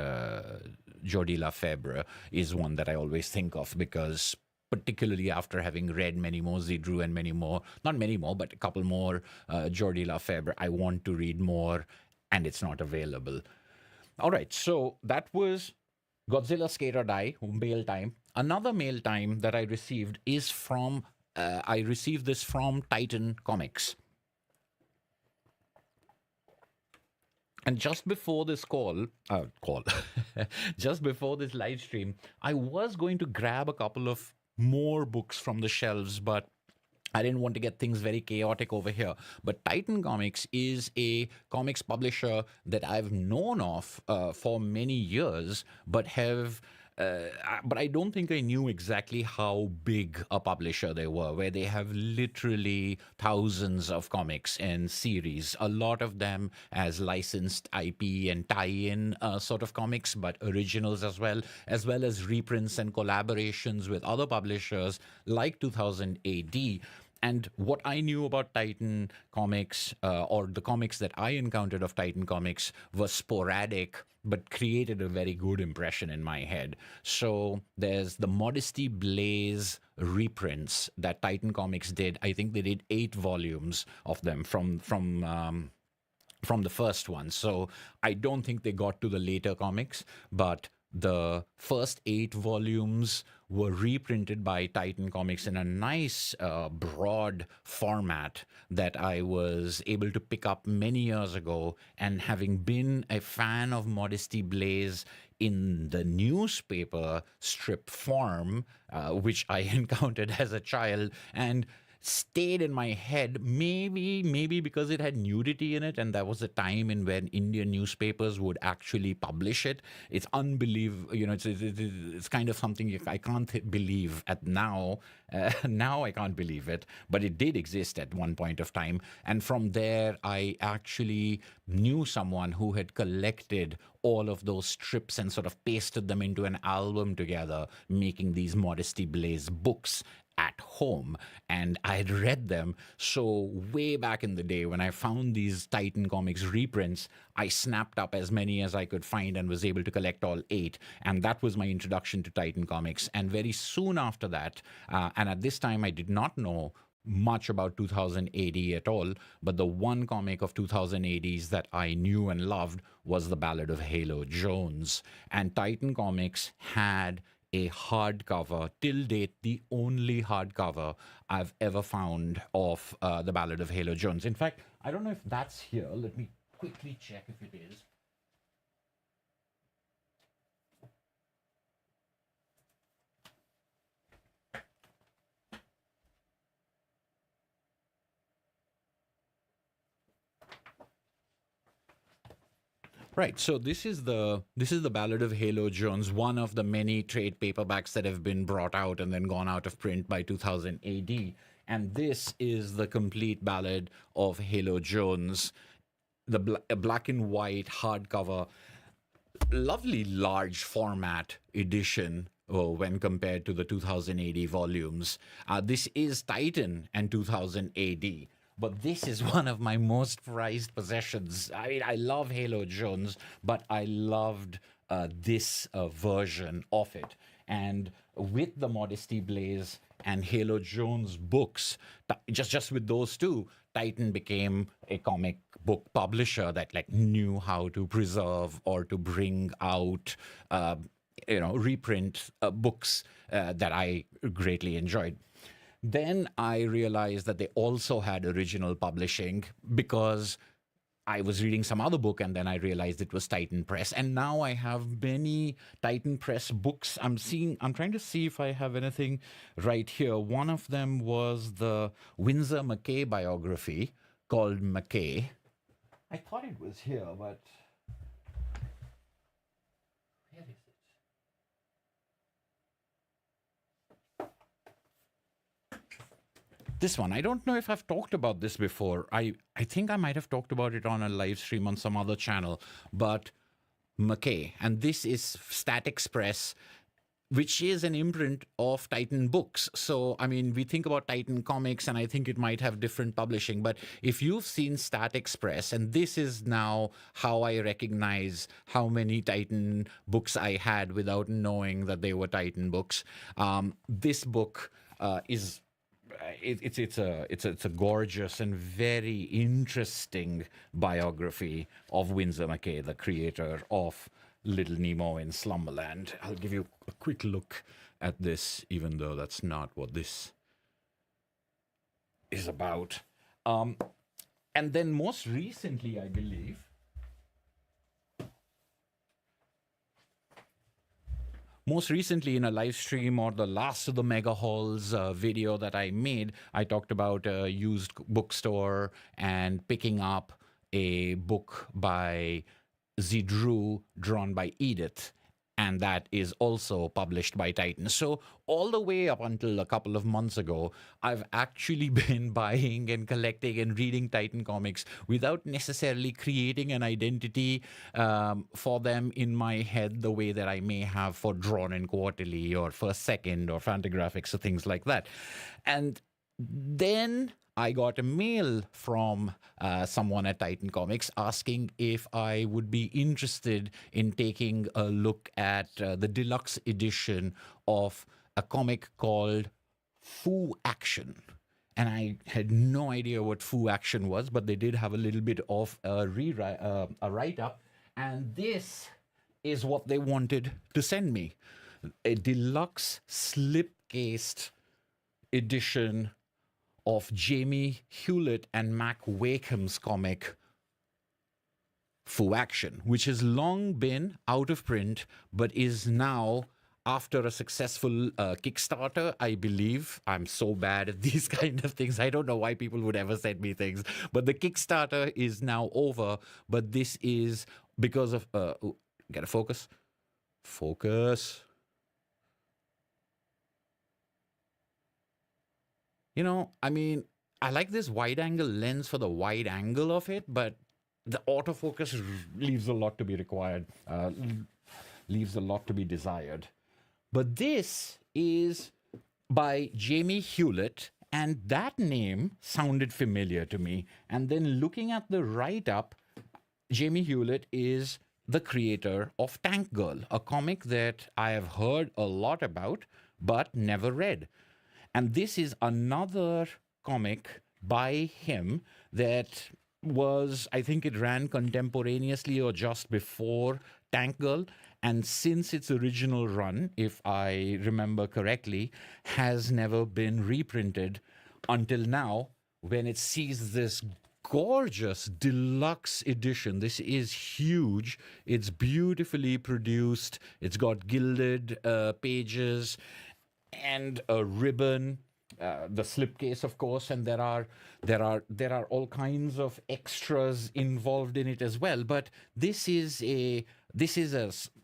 Jordi Lafebre is one that I always think of, because particularly after having read many more Zidru and many more, not many more, but a couple more Jordi Lafebre, I want to read more, and it's not available. All right, so that was Godzilla Skate or Die, mail time. Another mail time that I received is from, I received this from Titan Comics. And just before this just before this live stream, I was going to grab a couple of more books from the shelves, but I didn't want to get things very chaotic over here. But Titan Comics is a comics publisher that I've known of for many years, but have but I don't think I knew exactly how big a publisher they were, where they have literally thousands of comics and series, a lot of them as licensed IP and tie-in sort of comics, but originals as well as reprints and collaborations with other publishers like 2000 AD. And what I knew about Titan Comics, or the comics that I encountered of Titan Comics, was sporadic, but created a very good impression in my head. So there's the Modesty Blaze reprints that Titan Comics did. I think they did 8 volumes of them from the first one. So I don't think they got to the later comics, but the first 8 volumes were reprinted by Titan Comics in a nice broad format that I was able to pick up many years ago. And having been a fan of Modesty Blaze in the newspaper strip form, which I encountered as a child, and stayed in my head, maybe because it had nudity in it, and that was a time in when Indian newspapers would actually publish it. It's unbelievable, it's kind of something I can't believe at now. Now I can't believe it, but it did exist at one point of time. And from there, I actually knew someone who had collected all of those strips and sort of pasted them into an album together, making these Modesty Blaze books at home. And I had read them. So way back in the day when I found these Titan Comics reprints, I snapped up as many as I could find and was able to collect all 8. And that was my introduction to Titan Comics. And very soon after that, and at this time I did not know much about 2000 AD at all, but the one comic of 2000 ADs that I knew and loved was The Ballad of Halo Jones. And Titan Comics had a hardcover, till date, the only hardcover I've ever found of The Ballad of Halo Jones. In fact, I don't know if that's here. Let me quickly check if it is. Right. So this is the Ballad of Halo Jones, one of the many trade paperbacks that have been brought out and then gone out of print by 2000 AD. And this is the complete Ballad of Halo Jones, the black and white hardcover, lovely large format edition. When compared to the 2000 AD volumes. This is Titan and 2000 AD. But this is one of my most prized possessions. I mean, I love Halo Jones, but I loved this version of it. And with the Modesty Blaze and Halo Jones books, just with those two, Titan became a comic book publisher that knew how to preserve or to bring out reprint books that I greatly enjoyed. Then I realized that they also had original publishing because I was reading some other book and then I realized it was Titan Press. And now I have many Titan Press books. I'm trying to see if I have anything right here. One of them was the Winsor McCay biography called McCay. I thought it was here, but where is it? This one, I don't know if I've talked about this before. I think I might have talked about it on a live stream on some other channel, but McCay. And this is Stat Express, which is an imprint of Titan Books. So, I mean, we think about Titan Comics, and I think it might have different publishing. But if you've seen Stat Express, and this is now how I recognize how many Titan books I had without knowing that they were Titan books. This book is... It's a gorgeous and very interesting biography of Winsor McCay, the creator of Little Nemo in Slumberland. I'll give you a quick look at this, even though that's not what this is about. And then most recently, I believe, in a live stream or the last of the Mega Halls video that I made, I talked about a used bookstore and picking up a book by Zidru drawn by Edith. and that is also published by Titan. So, all the way up until a couple of months ago, I've actually been buying and collecting and reading Titan comics without necessarily creating an identity for them in my head the way that I may have for Drawn and Quarterly or First Second or Fantagraphics or things like that. And then I got a mail from someone at Titan Comics asking if I would be interested in taking a look at the deluxe edition of a comic called Fu Action. And I had no idea what Fu Action was, but they did have a little bit of a write up. And this is what they wanted to send me: a deluxe slip-cased edition of Jamie Hewlett and Mac Wakeham's comic Fu Action, which has long been out of print, but is now, after a successful Kickstarter, I believe. I'm so bad at these kind of things. I don't know why people would ever send me things. But the Kickstarter is now over. But this is because of... get a focus. Focus. You know, I mean, I like this wide angle lens for the wide angle of it, but the autofocus leaves a lot to be required, leaves a lot to be desired. But this is by Jamie Hewlett, and that name sounded familiar to me. And then looking at the write-up, Jamie Hewlett is the creator of Tank Girl, a comic that I have heard a lot about, but never read. And this is another comic by him that was, I think it ran contemporaneously or just before Tank Girl. And since its original run, if I remember correctly, has never been reprinted until now, when it sees this gorgeous deluxe edition. This is huge. It's beautifully produced. It's got gilded pages and a ribbon, the slipcase, of course, and there are all kinds of extras involved in it as well. But this is a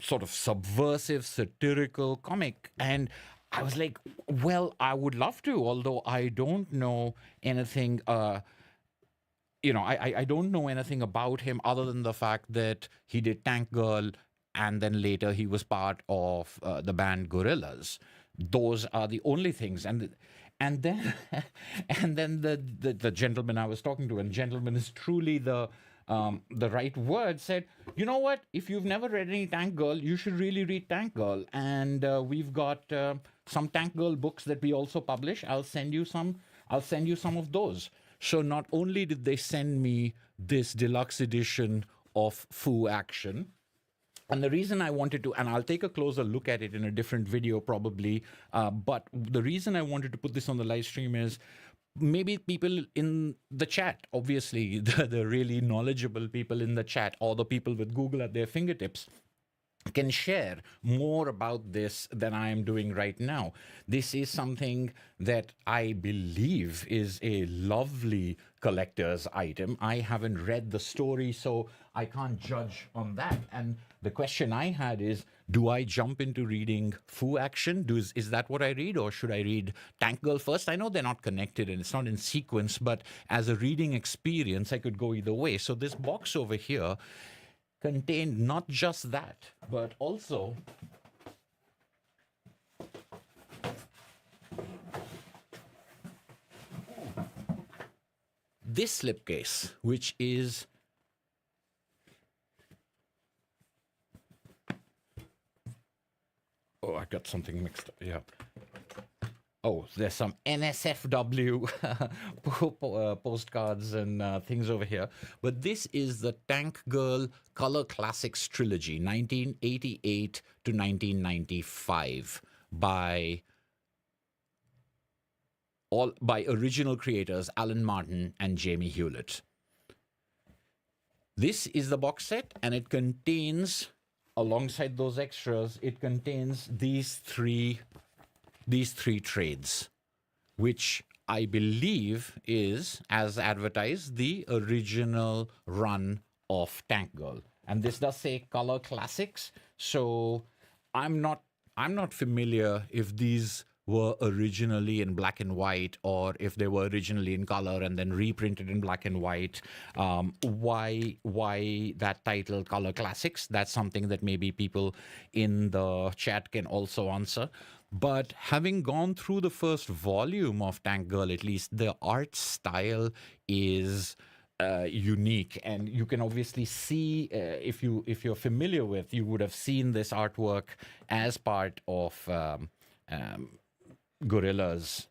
sort of subversive, satirical comic, and I was like, well, I would love to, although I don't know anything. I don't know anything about him other than the fact that he did Tank Girl, and then later he was part of the band Gorillaz. Those are the only things, and then the gentleman I was talking to, and gentleman is truly the right word, said, you know what? If you've never read any Tank Girl, you should really read Tank Girl, and we've got some Tank Girl books that we also publish. I'll send you some of those. So not only did they send me this deluxe edition of Fu Action, and the reason I wanted to, and I'll take a closer look at it in a different video probably, but the reason I wanted to put this on the live stream is maybe people in the chat, obviously, the really knowledgeable people in the chat, or the people with Google at their fingertips, can share more about this than I am doing right now. This is something that I believe is a lovely collector's item. I haven't read the story, so I can't judge on that. And the question I had is, do I jump into reading Fu Action? Is that what I read, or should I read Tank Girl first? I know they're not connected and it's not in sequence, but as a reading experience, I could go either way. So this box over here contained not just that, but also this slipcase, which is I got something mixed up. Yeah. Oh, there's some NSFW postcards and things over here. But this is the Tank Girl Color Classics Trilogy, 1988 to 1995, by original creators Alan Martin and Jamie Hewlett. This is the box set, and it contains, alongside those extras, it contains these three trades, which I believe is, as advertised, the original run of Tank Girl. And this does say Color Classics, so I'm not I'm not familiar if these were originally in black and white or if they were originally in color and then reprinted in black and white. Why that title, Color Classics? That's something that maybe people in the chat can also answer. But having gone through the first volume of Tank Girl, at least the art style is unique, and you can obviously see if you're familiar with, you would have seen this artwork as part of Gorilla's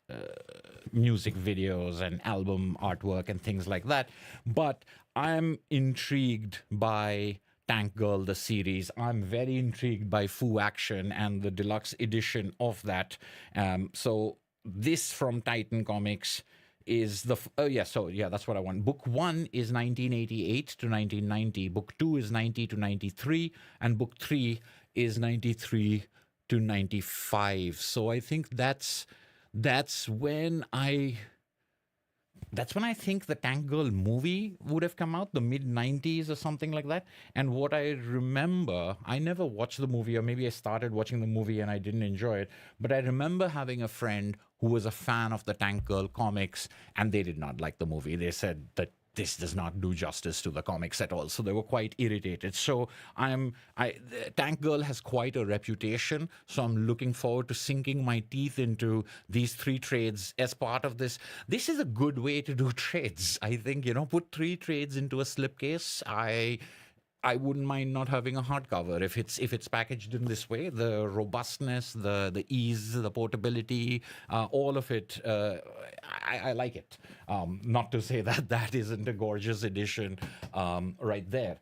music videos and album artwork and things like that. But I'm intrigued by Tank Girl, the series. I'm very intrigued by Fu Action and the deluxe edition of that. So this from Titan Comics is the that's what I want. Book 1 is 1988 to 1990, book 2 is 90 to 93, and book 3 is 93 to 95. So I think that's when I think the Tank Girl movie would have come out, the mid 90s or something like that. And what I remember, I never watched the movie, or maybe I started watching the movie and I didn't enjoy it, but I remember having a friend who was a fan of the Tank Girl comics, and they did not like the movie. They said that this does not do justice to the comics at all. So they were quite irritated. So Tank Girl has quite a reputation. So I'm looking forward to sinking my teeth into these 3 trades as part of this. This is a good way to do trades. I think, put 3 trades into a slipcase. I wouldn't mind not having a hardcover if it's packaged in this way. The robustness, the ease, the portability, all of it, I like it. Not to say that isn't a gorgeous edition right there,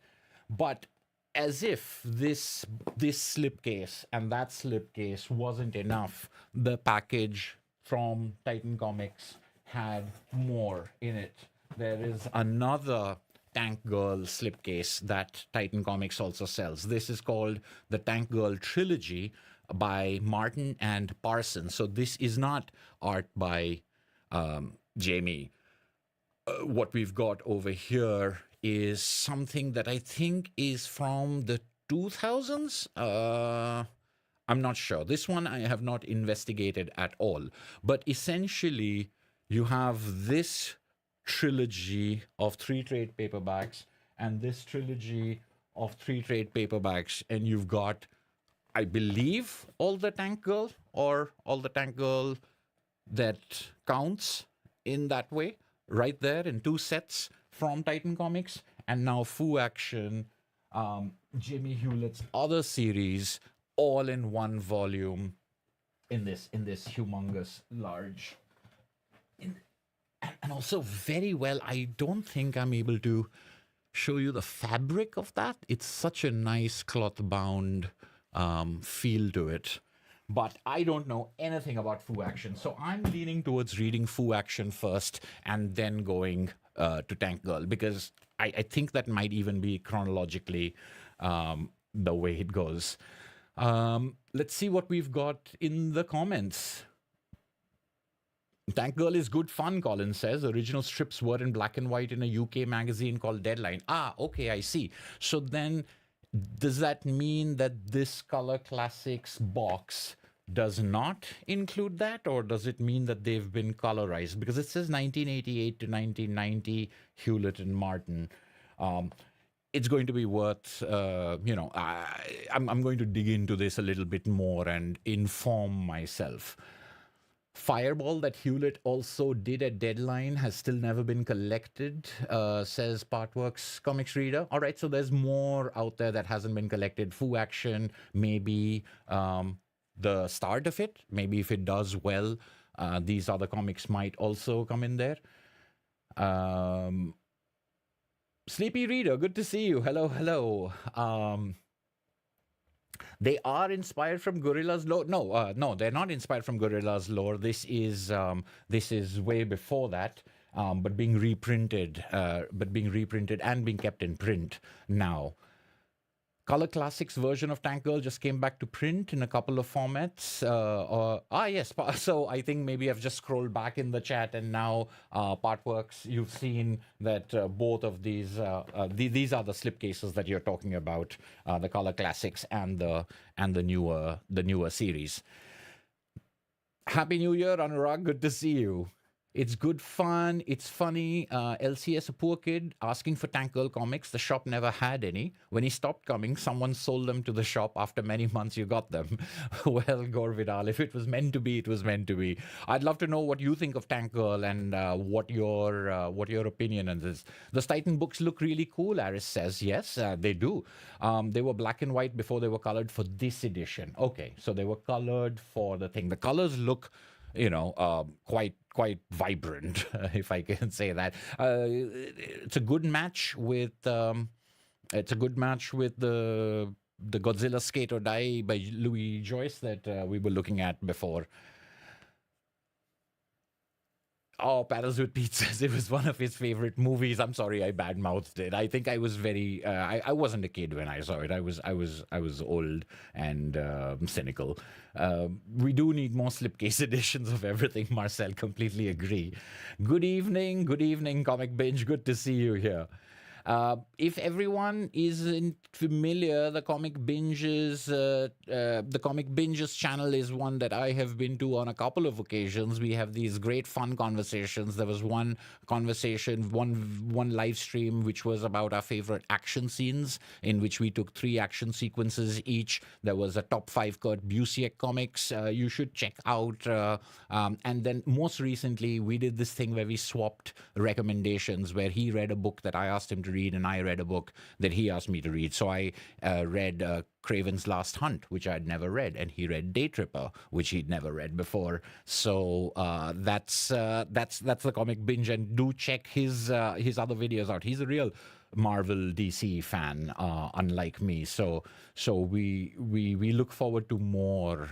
but as if this slipcase and that slipcase wasn't enough, the package from Titan Comics had more in it. There is another Tank Girl slipcase that Titan Comics also sells. This is called the Tank Girl Trilogy by Martin and Parsons. So this is not art by Jamie. What we've got over here is something that I think is from the 2000s. I'm not sure. This one I have not investigated at all. But essentially, you have this trilogy of 3 trade paperbacks and this trilogy of 3 trade paperbacks, and you've got, I believe, all the Tank Girl, or all the Tank Girl that counts in that way, right there in 2 sets from Titan Comics, and now Fu Action, Jimmy Hewlett's other series, all in 1 volume in this humongous large. And also very well, I don't think I'm able to show you the fabric of that. It's such a nice cloth-bound feel to it. But I don't know anything about Fu Action, so I'm leaning towards reading Fu Action first and then going to Tank Girl, because I think that might even be chronologically the way it goes. Let's see what we've got in the comments. Tank Girl is good fun, Colin says. Original strips were in black and white in a UK magazine called Deadline. Okay, I see. So then, does that mean that this Color Classics box does not include that? Or does it mean that they've been colorized? Because it says 1988 to 1990, Hewlett and Martin. It's going to be worth, I'm going to dig into this a little bit more and inform myself. Fireball that Hewlett also did at Deadline has still never been collected, says Partworks Comics Reader. All right, so there's more out there that hasn't been collected. Fu Action, maybe the start of it. Maybe if it does well, these other comics might also come in there. Sleepy Reader, good to see you. Hello, hello. They are inspired from Gorilla's lore. No, they're not inspired from Gorilla's lore. This is way before that, but being reprinted and being kept in print now. Color Classics version of Tank Girl just came back to print in a couple of formats. Yes. So I think maybe I've just scrolled back in the chat, and now Partworks, you've seen that both of these these are the slipcases that you're talking about, the Color Classics and the newer series. Happy New Year, Anurag. Good to see you. It's good fun. It's funny. LCS, a poor kid, asking for Tank Girl comics. The shop never had any. When he stopped coming, someone sold them to the shop. After many months, you got them. Well, Gorvidal, if it was meant to be, it was meant to be. I'd love to know what you think of Tank Girl and what your opinion on this. The Titan books look really cool, Aris says. Yes, they do. They were black and white before they were colored for this edition. Okay, so they were colored for the thing. The colors look, quite vibrant, if I can say that. It's a good match with the Godzilla Skate or Die by Louis Joyce that we were looking at before. Oh, Paddles with Pete says it was one of his favorite movies. I'm sorry, I badmouthed it. I think I was very. I wasn't a kid when I saw it. I was old and cynical. We do need more slipcase editions of everything. Marcel, completely agree. Good evening, Comic Binge. Good to see you here. If everyone isn't familiar, the Comic Binges channel is one that I have been to on a couple of occasions. We have these great fun conversations. There was one conversation, one live stream, which was about our favorite action scenes, in which we took 3 action sequences each. There was a top 5 Kurt Busiek comics you should check out. And then most recently, we did this thing where we swapped recommendations, where he read a book that I asked him to read, and I read a book that he asked me to read. So I read Craven's Last Hunt, which I'd never read, and he read Day Tripper, which he'd never read before. So that's the Comic Binge, and do check his other videos out. He's a real Marvel DC fan, unlike me. So we look forward to more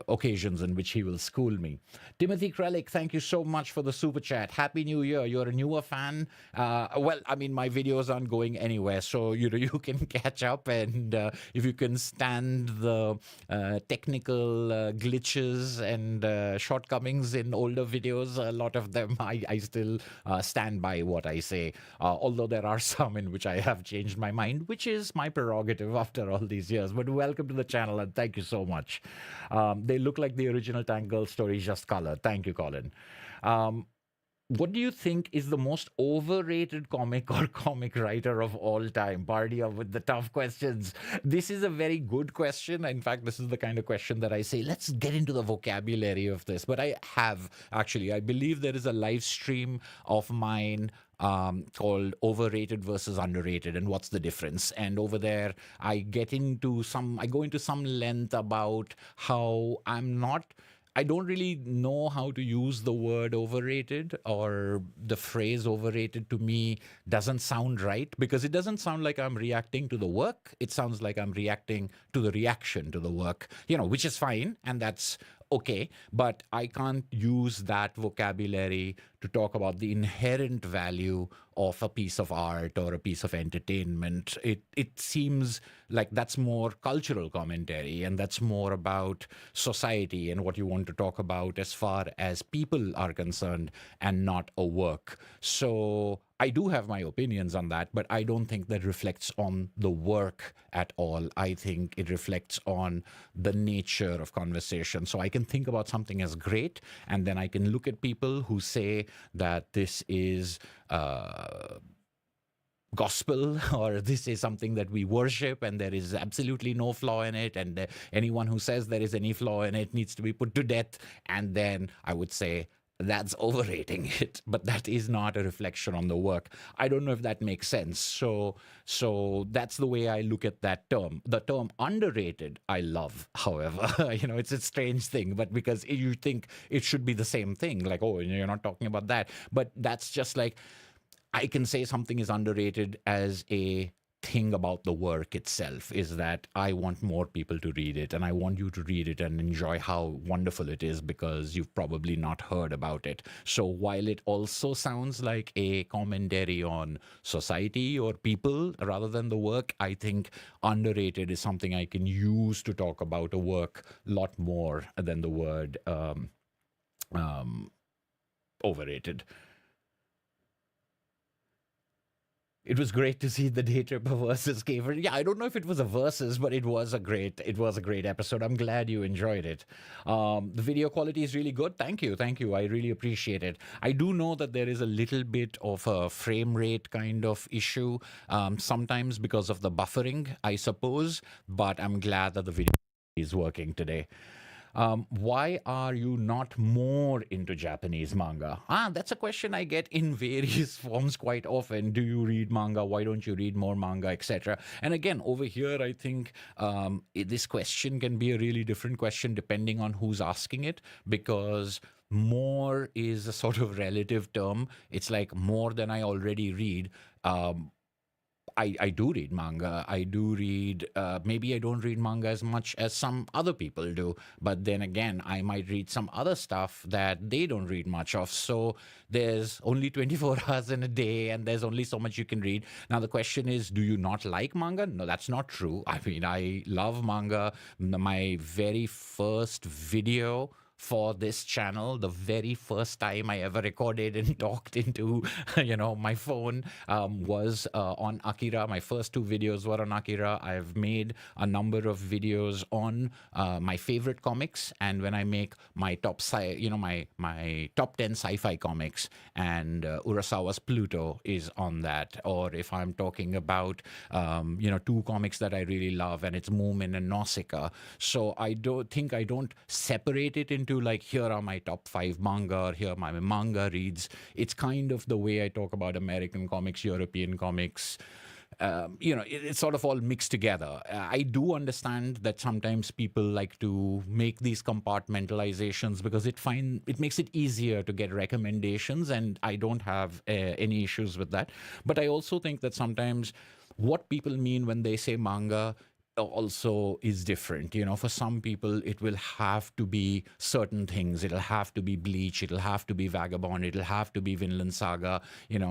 occasions in which he will school me. Timothy Krellick, thank you so much for the super chat. Happy New Year. You're a newer fan. Well, I mean, my videos aren't going anywhere, so you can catch up, and if you can stand the technical glitches and shortcomings in older videos, a lot of them I still stand by what I say, although there are some in which I have changed my mind, which is my prerogative after all these years. But welcome to the channel, and thank you so much. They look like the original Tank Girl story, just colored. Thank you, Colin. What do you think is the most overrated comic or comic writer of all time? Bardia with the tough questions. This is a very good question. In fact, this is the kind of question that I say, let's get into the vocabulary of this. But I believe there is a live stream of mine called Overrated versus Underrated, and what's the difference. And over there, I go into some length about how I don't really know how to use the word overrated, or the phrase overrated to me doesn't sound right, because it doesn't sound like I'm reacting to the work. It sounds like I'm reacting to the reaction to the work, which is fine, and that's okay. But I can't use that vocabulary to talk about the inherent value of a piece of art or a piece of entertainment. It seems like that's more cultural commentary, and that's more about society and what you want to talk about as far as people are concerned, and not a work. So I do have my opinions on that, but I don't think that reflects on the work at all. I think it reflects on the nature of conversation. So I can think about something as great, and then I can look at people who say that this is gospel, or this is something that we worship and there is absolutely no flaw in it, and anyone who says there is any flaw in it needs to be put to death. And then I would say, that's overrating it, but that is not a reflection on the work. I don't know if that makes sense. So that's the way I look at that term. The term underrated, I love, however. It's a strange thing, but because you think it should be the same thing, like, oh, you're not talking about that. But that's just like, I can say something is underrated as a thing about the work itself is that I want more people to read it, and I want you to read it and enjoy how wonderful it is, because you've probably not heard about it. So while it also sounds like a commentary on society or people rather than the work, I think underrated is something I can use to talk about a work a lot more than the word overrated. It was great to see the Day Tripper versus Caver. Yeah, I don't know if it was a versus, but it was a great episode. I'm glad you enjoyed it. The video quality is really good. Thank you, I really appreciate it. I do know that there is a little bit of a frame rate kind of issue, sometimes because of the buffering, I suppose. But I'm glad that the video is working today. Why are you not more into Japanese manga? That's a question I get in various forms quite often. Do you read manga? Why don't you read more manga, etc.? And again, over here, I think this question can be a really different question depending on who's asking it, because more is a sort of relative term. It's like more than I already read. I do read manga. I do read, maybe I don't read manga as much as some other people do. But then again, I might read some other stuff that they don't read much of. So there's only 24 hours in a day, and there's only so much you can read. Now, the question is, do you not like manga? No, that's not true. I mean, I love manga. My very first video for this channel, the very first time I ever recorded and talked into, my phone, was on Akira. My first two videos were on Akira. I've made a number of videos on my favorite comics, and when I make my top my top 10 sci-fi comics, and Urasawa's Pluto is on that. Or if I'm talking about two comics that I really love, and it's Moomin and Nausicaa. So I don't separate it into like, here are my top 5 manga, or here are my manga reads. It's kind of the way I talk about American comics, European comics. It's sort of all mixed together. I do understand that sometimes people like to make these compartmentalizations because it makes it easier to get recommendations, and I don't have any issues with that. But I also think that sometimes what people mean when they say manga also is different. For some people it will have to be certain things. It'll have to be Bleach, it'll have to be Vagabond, it'll have to be Vinland Saga.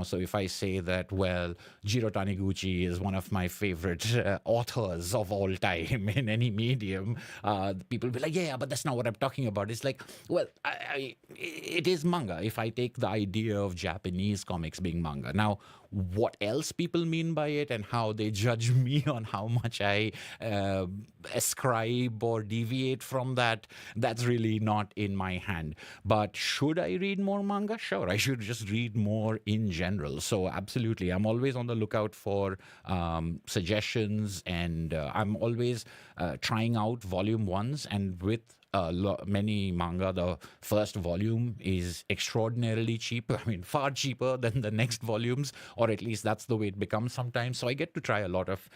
So if I say that, well, Jiro Taniguchi is one of my favorite authors of all time in any medium, people will be like, yeah, but that's not what I'm talking about. It's like, well, it is manga if I take the idea of Japanese comics being manga. Now, what else people mean by it and how they judge me on how much I ascribe or deviate from that, that's really not in my hand. But should I read more manga? Sure, I should just read more in general. So absolutely, I'm always on the lookout for suggestions, and I'm always trying out volume ones. And with many manga, the first volume is extraordinarily cheap. I mean, far cheaper than the next volumes, or at least that's the way it becomes sometimes. So I get to try a lot of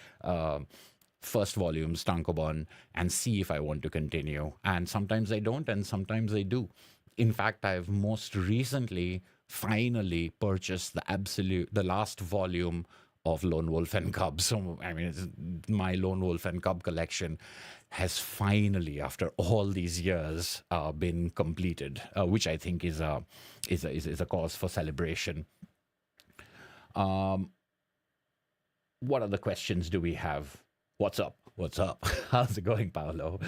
first volumes, tankobon, and see if I want to continue. And sometimes I don't, and sometimes I do. In fact, I've most recently finally purchased the last volume of Lone Wolf and Cub. So, I mean, my Lone Wolf and Cub collection has finally, after all these years, been completed, which I think is a cause for celebration. What other questions do we have? What's up? How's it going, Paolo?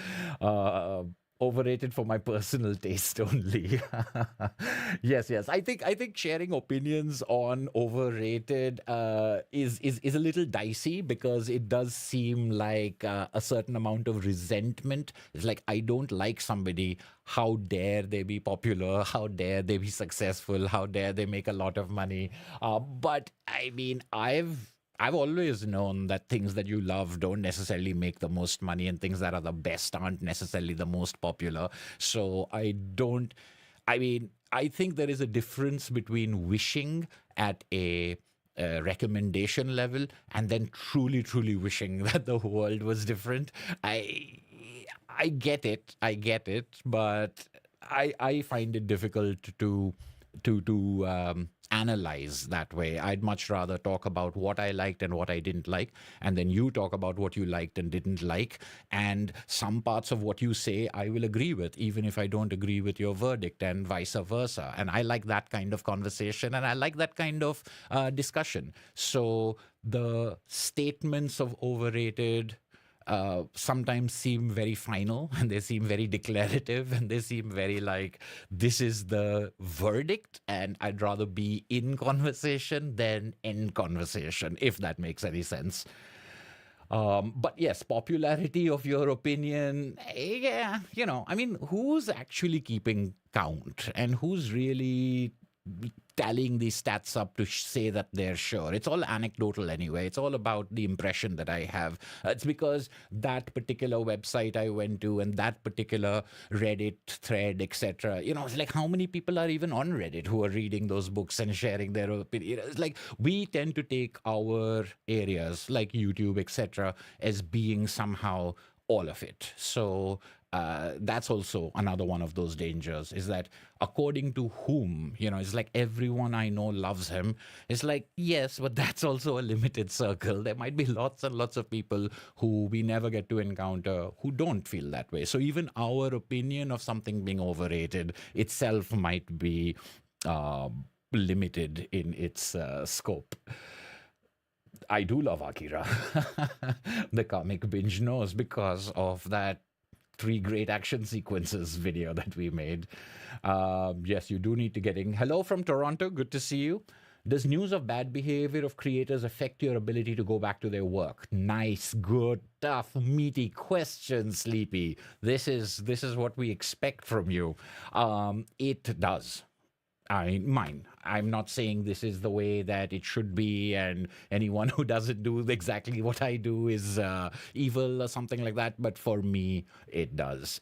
Overrated for my personal taste only. Yes. I think sharing opinions on overrated is a little dicey, because it does seem like a certain amount of resentment. It's like, I don't like somebody. How dare they be popular? How dare they be successful? How dare they make a lot of money? But I mean, I've always known that things that you love don't necessarily make the most money, and things that are the best aren't necessarily the most popular. So I think there is a difference between wishing at a recommendation level and then truly, truly wishing that the world was different. I get it, but I find it difficult to analyze that way. I'd much rather talk about what I liked and what I didn't like, and then you talk about what you liked and didn't like. And some parts of what you say I will agree with, even if I don't agree with your verdict, and vice versa. And I like that kind of conversation, and I like that kind of discussion. So the statements of overrated sometimes seem very final, and they seem very declarative, and they seem very like, this is the verdict, and I'd rather be in conversation than in conversation, if that makes any sense. But yes, popularity of your opinion, yeah, I mean, who's actually keeping count and who's really tallying these stats up to say that they're sure? It's all anecdotal anyway. It's all about the impression that I have. It's because that particular website I went to and that particular Reddit thread, etc. It's like, how many people are even on Reddit who are reading those books and sharing their opinion? It's like we tend to take our areas like YouTube, etc., as being somehow all of it. So that's also another one of those dangers, is that according to whom, it's like everyone I know loves him. It's like, yes, but that's also a limited circle. There might be lots and lots of people who we never get to encounter who don't feel that way. So even our opinion of something being overrated itself might be limited in its scope. I do love Akira. The comic binge knows, because of that 3 great action sequences video that we made. Yes, you do need to get in. Hello from Toronto. Good to see you. Does news of bad behavior of creators affect your ability to go back to their work? Nice, good, tough, meaty question, Sleepy. This is what we expect from you. It does. I'm not saying this is the way that it should be, and anyone who doesn't do exactly what I do is evil or something like that. But for me, it does.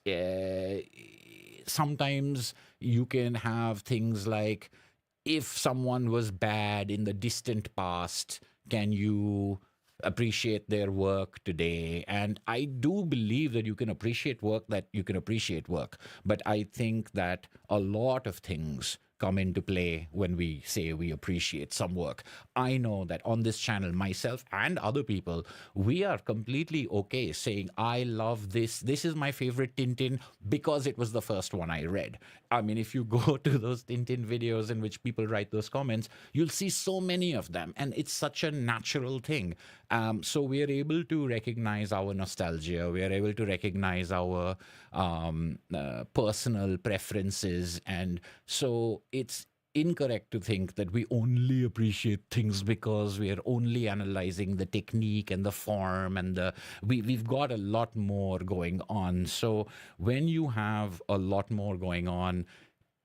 Sometimes you can have things like, if someone was bad in the distant past, can you appreciate their work today? And I do believe that you can appreciate work, but I think that a lot of things come into play when we say we appreciate some work. I know that on this channel, myself and other people, we are completely okay saying, I love this. This is my favorite Tintin because it was the first one I read. I mean, if you go to those Tintin videos in which people write those comments, you'll see so many of them. And it's such a natural thing. So we are able to recognize our nostalgia. We are able to recognize our personal preferences. And so it's incorrect to think that we only appreciate things because we are only analyzing the technique and the form, and we've got a lot more going on. So when you have a lot more going on,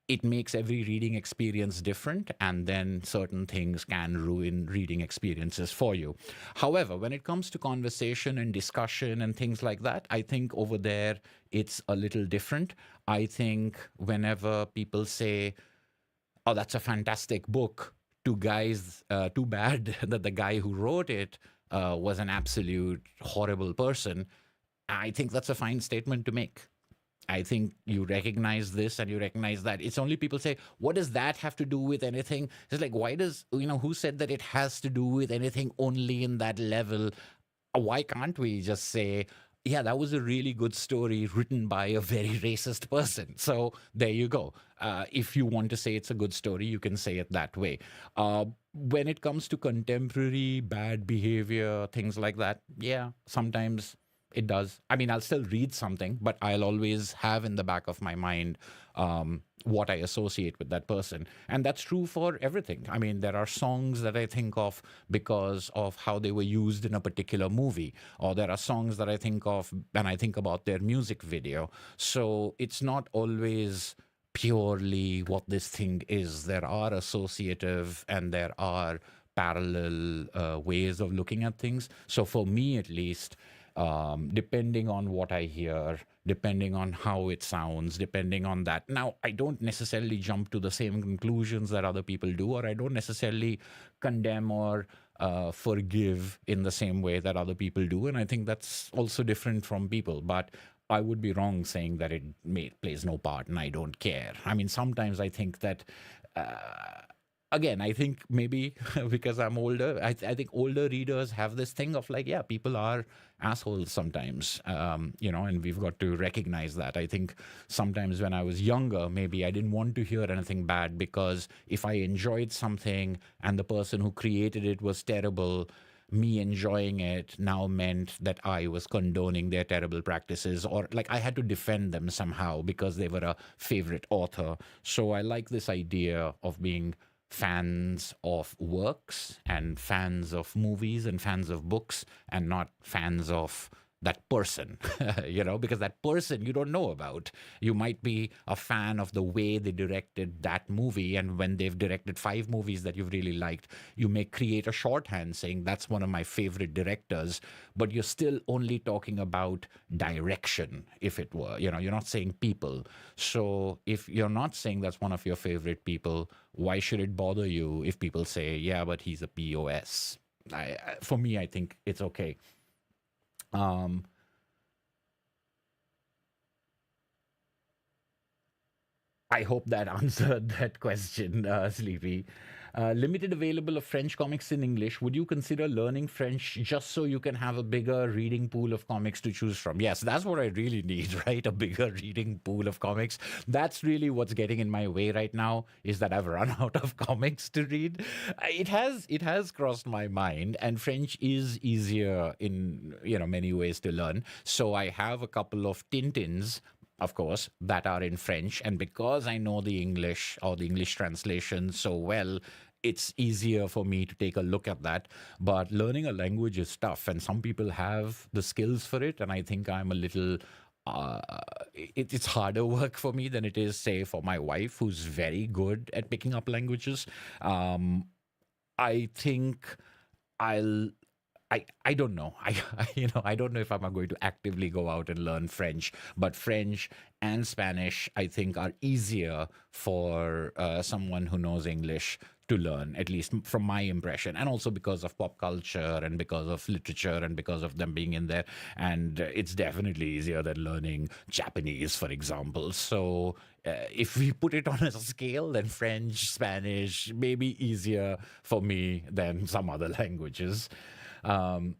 it makes every reading experience different, and then certain things can ruin reading experiences for you. However, when it comes to conversation and discussion and things like that, I think over there it's a little different. I think whenever people say, oh, that's a fantastic book, too bad that the guy who wrote it was an absolute horrible person, I think that's a fine statement to make. I think you recognize this and you recognize that. It's only people say, what does that have to do with anything? It's like, why does, who said that it has to do with anything only in that level? Why can't we just say, yeah, that was a really good story written by a very racist person. So there you go. If you want to say it's a good story, you can say it that way. When it comes to contemporary bad behavior, things like that, yeah, sometimes it does. I mean, I'll still read something, but I'll always have in the back of my mind what I associate with that person. And that's true for everything. I mean, there are songs that I think of because of how they were used in a particular movie, or there are songs that I think of when I think about their music video. So it's not always purely what this thing is. There are associative and there are parallel ways of looking at things. So for me, at least, depending on what I hear, depending on how it sounds, depending on that. Now, I don't necessarily jump to the same conclusions that other people do, or I don't necessarily condemn or forgive in the same way that other people do. And I think that's also different from people. But I would be wrong saying that it plays no part and I don't care. I mean, sometimes I think that again, I think maybe because I'm older, I think older readers have this thing of like, yeah, people are assholes sometimes, and we've got to recognize that. I think sometimes when I was younger, maybe I didn't want to hear anything bad because if I enjoyed something and the person who created it was terrible, me enjoying it now meant that I was condoning their terrible practices, or like I had to defend them somehow because they were a favorite author. So I like this idea of being fans of works and fans of movies and fans of books and not fans of that person, because that person you don't know about. You might be a fan of the way they directed that movie. And when they've directed 5 movies that you've really liked, you may create a shorthand saying that's one of my favorite directors, but you're still only talking about direction, if it were. You're not saying people. So if you're not saying that's one of your favorite people, why should it bother you if people say, yeah, but he's a POS? For me, I think it's okay. Um, I hope that answered that question, Sleepy. Limited available of French comics in English. Would you consider learning French just so you can have a bigger reading pool of comics to choose from? Yes, that's what I really need, right? A bigger reading pool of comics. That's really what's getting in my way right now, is that I've run out of comics to read. It has crossed my mind, and French is easier in many ways to learn. So I have a couple of Tintins, of course, that are in French. And because I know the English or the English translation so well, it's easier for me to take a look at that. But learning a language is tough, and some people have the skills for it. And I think I'm a little. Uh, it's harder work for me than it is, say, for my wife, who's very good at picking up languages. Um, I think I'll I don't know. I don't know if I'm going to actively go out and learn French, but French and Spanish I think are easier for someone who knows English to learn, at least from my impression, and also because of pop culture and because of literature and because of them being in there. And it's definitely easier than learning Japanese, for example. So if we put it on a scale, then French, Spanish, maybe easier for me than some other languages. Um,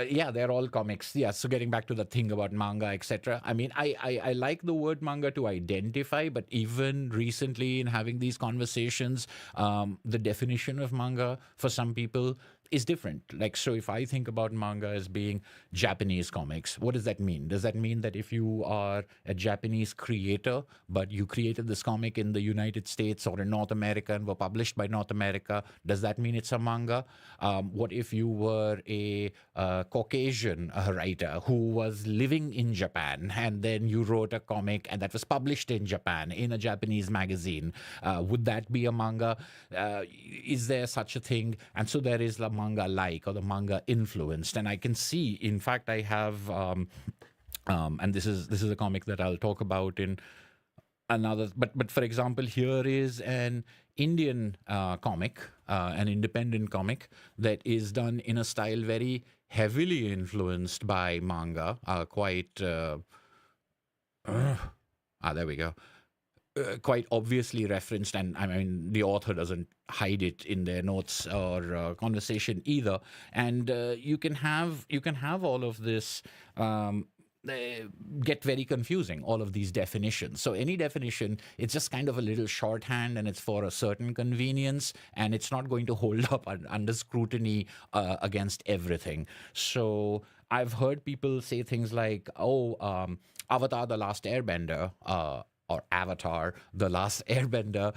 yeah, they're all comics. Yeah, so getting back to the thing about manga, etc. I mean, I like the word manga to identify, but even recently in having these conversations, the definition of manga for some people is different. Like, so if I think about manga as being Japanese comics, what does that mean? Does that mean that if you are a Japanese creator, but you created this comic in the United States or in North America and were published by North America, does that mean it's a manga? What if you were a Caucasian writer who was living in Japan and then you wrote a comic and that was published in Japan in a Japanese magazine? Would that be a manga? Is there such a thing? And so there is the manga like or the manga influenced. And I can see, in fact, I have, and this is a comic that I'll talk about in another. But for example, here is an Indian comic, an independent comic that is done in a style very heavily influenced by manga, quite. There we go. Quite obviously referenced, and I mean the author doesn't hide it in their notes or conversation either. And you can have all of this. Get very confusing, all of these definitions. So any definition, it's just kind of a little shorthand, and it's for a certain convenience, and it's not going to hold up under scrutiny against everything. So I've heard people say things like, "Oh, Avatar: The Last Airbender." Or Avatar: The Last Airbender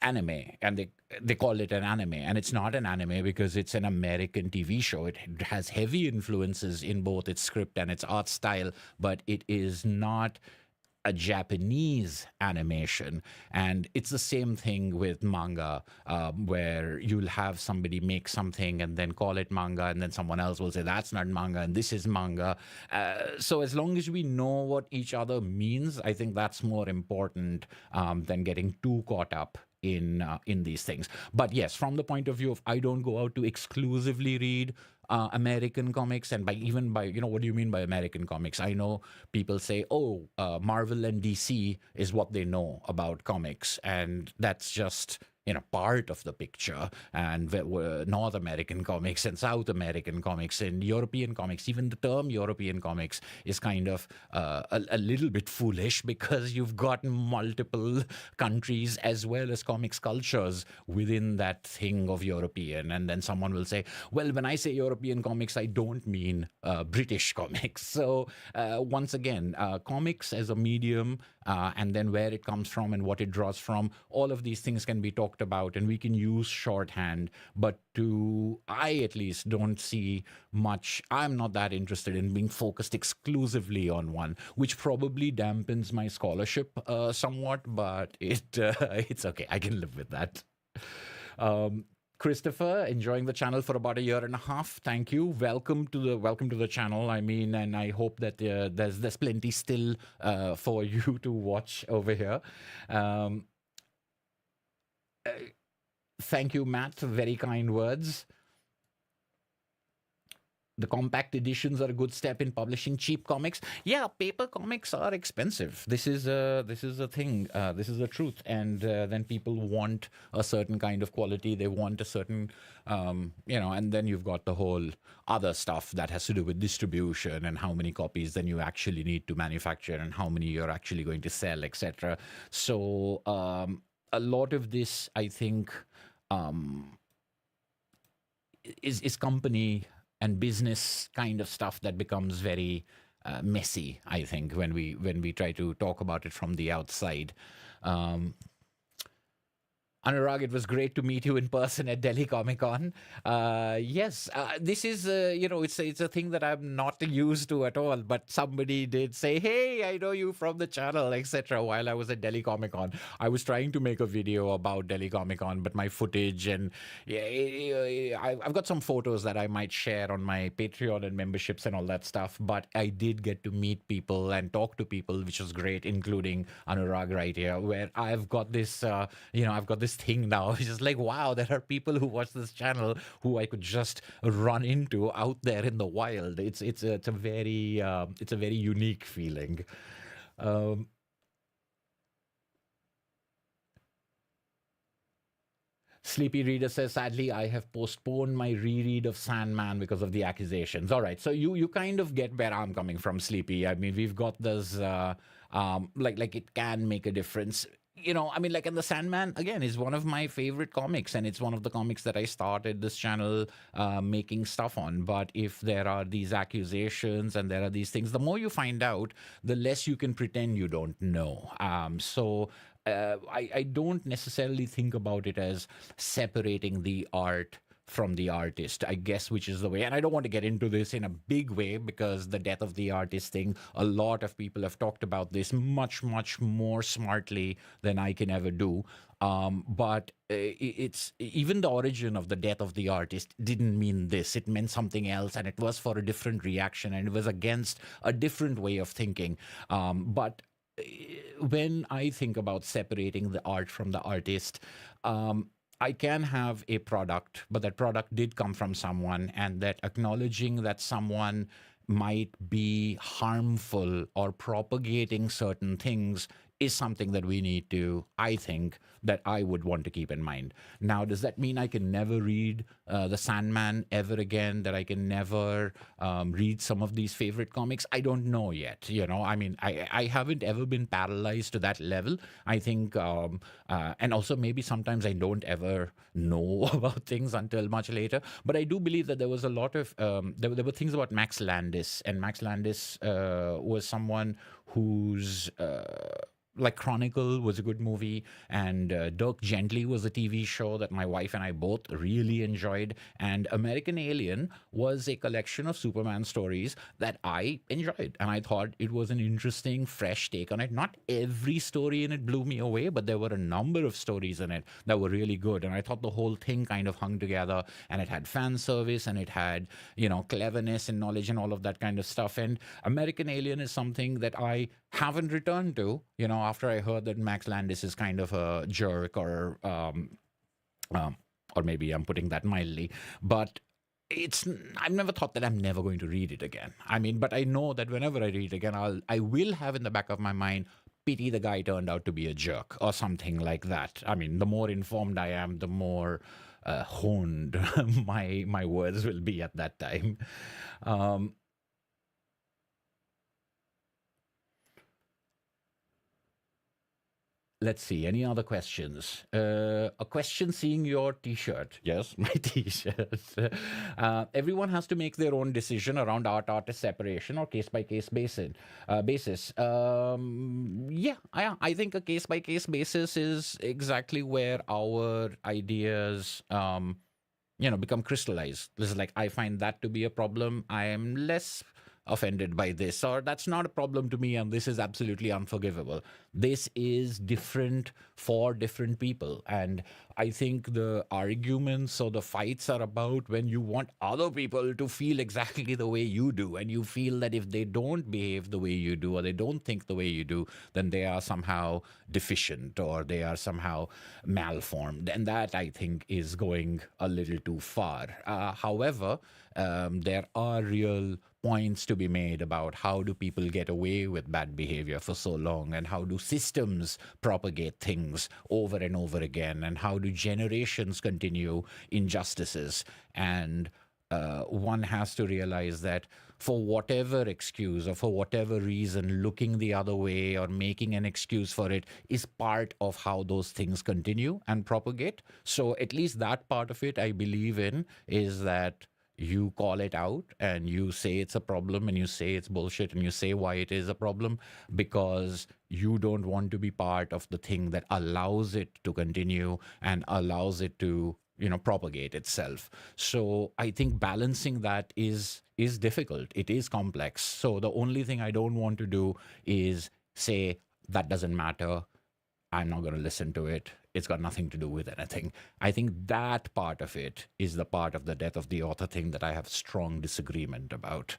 anime, and they call it an anime, and it's not an anime because it's an American TV show. It has heavy influences in both its script and its art style, but it is not a Japanese animation. And it's the same thing with manga, where you'll have somebody make something and then call it manga, and then someone else will say that's not manga and this is manga. So as long as we know what each other means, I think that's more important than getting too caught up in these things. But yes, from the point of view of I don't go out to exclusively read American comics, and by even by, what do you mean by American comics? I know people say, oh, Marvel and DC is what they know about comics, and that's just part of the picture. And North American comics and South American comics and European comics, even the term European comics is kind of a little bit foolish, because you've got multiple countries as well as comics cultures within that thing of European. And then someone will say, well, when I say European comics, I don't mean British comics. So once again, comics as a medium, and then where it comes from and what it draws from, all of these things can be talked about, and we can use shorthand. But I at least don't see much. I'm not that interested in being focused exclusively on one, which probably dampens my scholarship somewhat, but it's okay. I can live with that. Christopher, enjoying the channel for about a year and a half. Thank you. Welcome to the channel. I mean, and I hope that there's plenty still for you to watch over here. Thank you, Matt. Very kind words. The compact editions are a good step in publishing cheap comics. Yeah, paper comics are expensive. This is a thing. This is the truth. And then people want a certain kind of quality. They want a certain, and then you've got the whole other stuff that has to do with distribution and how many copies then you actually need to manufacture and how many you're actually going to sell, etc. So a lot of this, I think, is company and business kind of stuff that becomes very messy, I think, when we try to talk about it from the outside. Anurag, it was great to meet you in person at Delhi Comic Con. Yes, this is, it's a thing that I'm not used to at all, but somebody did say, hey, I know you from the channel, etc. while I was at Delhi Comic Con. I was trying to make a video about Delhi Comic Con, but my footage and I've got some photos that I might share on my Patreon and memberships and all that stuff, but I did get to meet people and talk to people, which was great, including Anurag right here, where I've got this, I've got this thing now. It's just like, wow, there are people who watch this channel who I could just run into out there in the wild. It's a very unique feeling. Sleepy Reader says, sadly, I have postponed my reread of Sandman because of the accusations. All right, so you kind of get where I'm coming from, Sleepy. I mean, we've got this, like it can make a difference. And the Sandman, again, is one of my favorite comics, and it's one of the comics that I started this channel making stuff on. But if there are these accusations and there are these things, the more you find out, the less you can pretend you don't know. I don't necessarily think about it as separating the art from the artist, I guess, which is the way. And I don't want to get into this in a big way, because the death of the artist thing, a lot of people have talked about this much, much more smartly than I can ever do. But it's even the origin of the death of the artist didn't mean this. It meant something else, and it was for a different reaction, and it was against a different way of thinking. But when I think about separating the art from the artist, I can have a product, but that product did come from someone, and that acknowledging that someone might be harmful or propagating certain things is something that we need to, I think, that I would want to keep in mind. Now, does that mean I can never read The Sandman ever again, that I can never read some of these favorite comics? I don't know yet. I haven't ever been paralyzed to that level. I think, and also maybe sometimes I don't ever know about things until much later. But I do believe that there was a lot of, there were things about Max Landis, and Max Landis was someone who's, like Chronicle was a good movie, and Dirk Gently was a TV show that my wife and I both really enjoyed, and American Alien was a collection of Superman stories that I enjoyed, and I thought it was an interesting, fresh take on it. Not every story in it blew me away, but there were a number of stories in it that were really good, and I thought the whole thing kind of hung together, and it had fan service, and it had, cleverness and knowledge and all of that kind of stuff. And American Alien is something that I haven't returned to, after I heard that Max Landis is kind of a jerk, or maybe I'm putting that mildly, but I've never thought that I'm never going to read it again. I mean, but I know that whenever I read it again, I will have in the back of my mind, pity the guy turned out to be a jerk or something like that. I mean, the more informed I am, the more honed my words will be at that time. Um, Let's see. Any other questions? A question seeing your T-shirt. Yes, my T-shirt. Everyone has to make their own decision around art-artist separation or case-by-case basis. Yeah, I think a case-by-case basis is exactly where our ideas, become crystallized. This is like, I find that to be a problem. I am less offended by this, or that's not a problem to me, and this is absolutely unforgivable. This is different for different people. And I think the arguments or the fights are about when you want other people to feel exactly the way you do, and you feel that if they don't behave the way you do, or they don't think the way you do, then they are somehow deficient or they are somehow malformed. And that, I think, is going a little too far. However, there are real points to be made about how do people get away with bad behavior for so long, and how do systems propagate things over and over again, and how do generations continue injustices. And one has to realize that for whatever excuse or for whatever reason, looking the other way or making an excuse for it is part of how those things continue and propagate. So at least that part of it I believe in, is that you call it out and you say it's a problem and you say it's bullshit and you say why it is a problem, because you don't want to be part of the thing that allows it to continue and allows it to propagate itself. So I think balancing that is difficult. It is complex. So the only thing I don't want to do is say that doesn't matter, I'm not going to listen to it, it's got nothing to do with anything. I think that part of it is the part of the death of the author thing that I have strong disagreement about.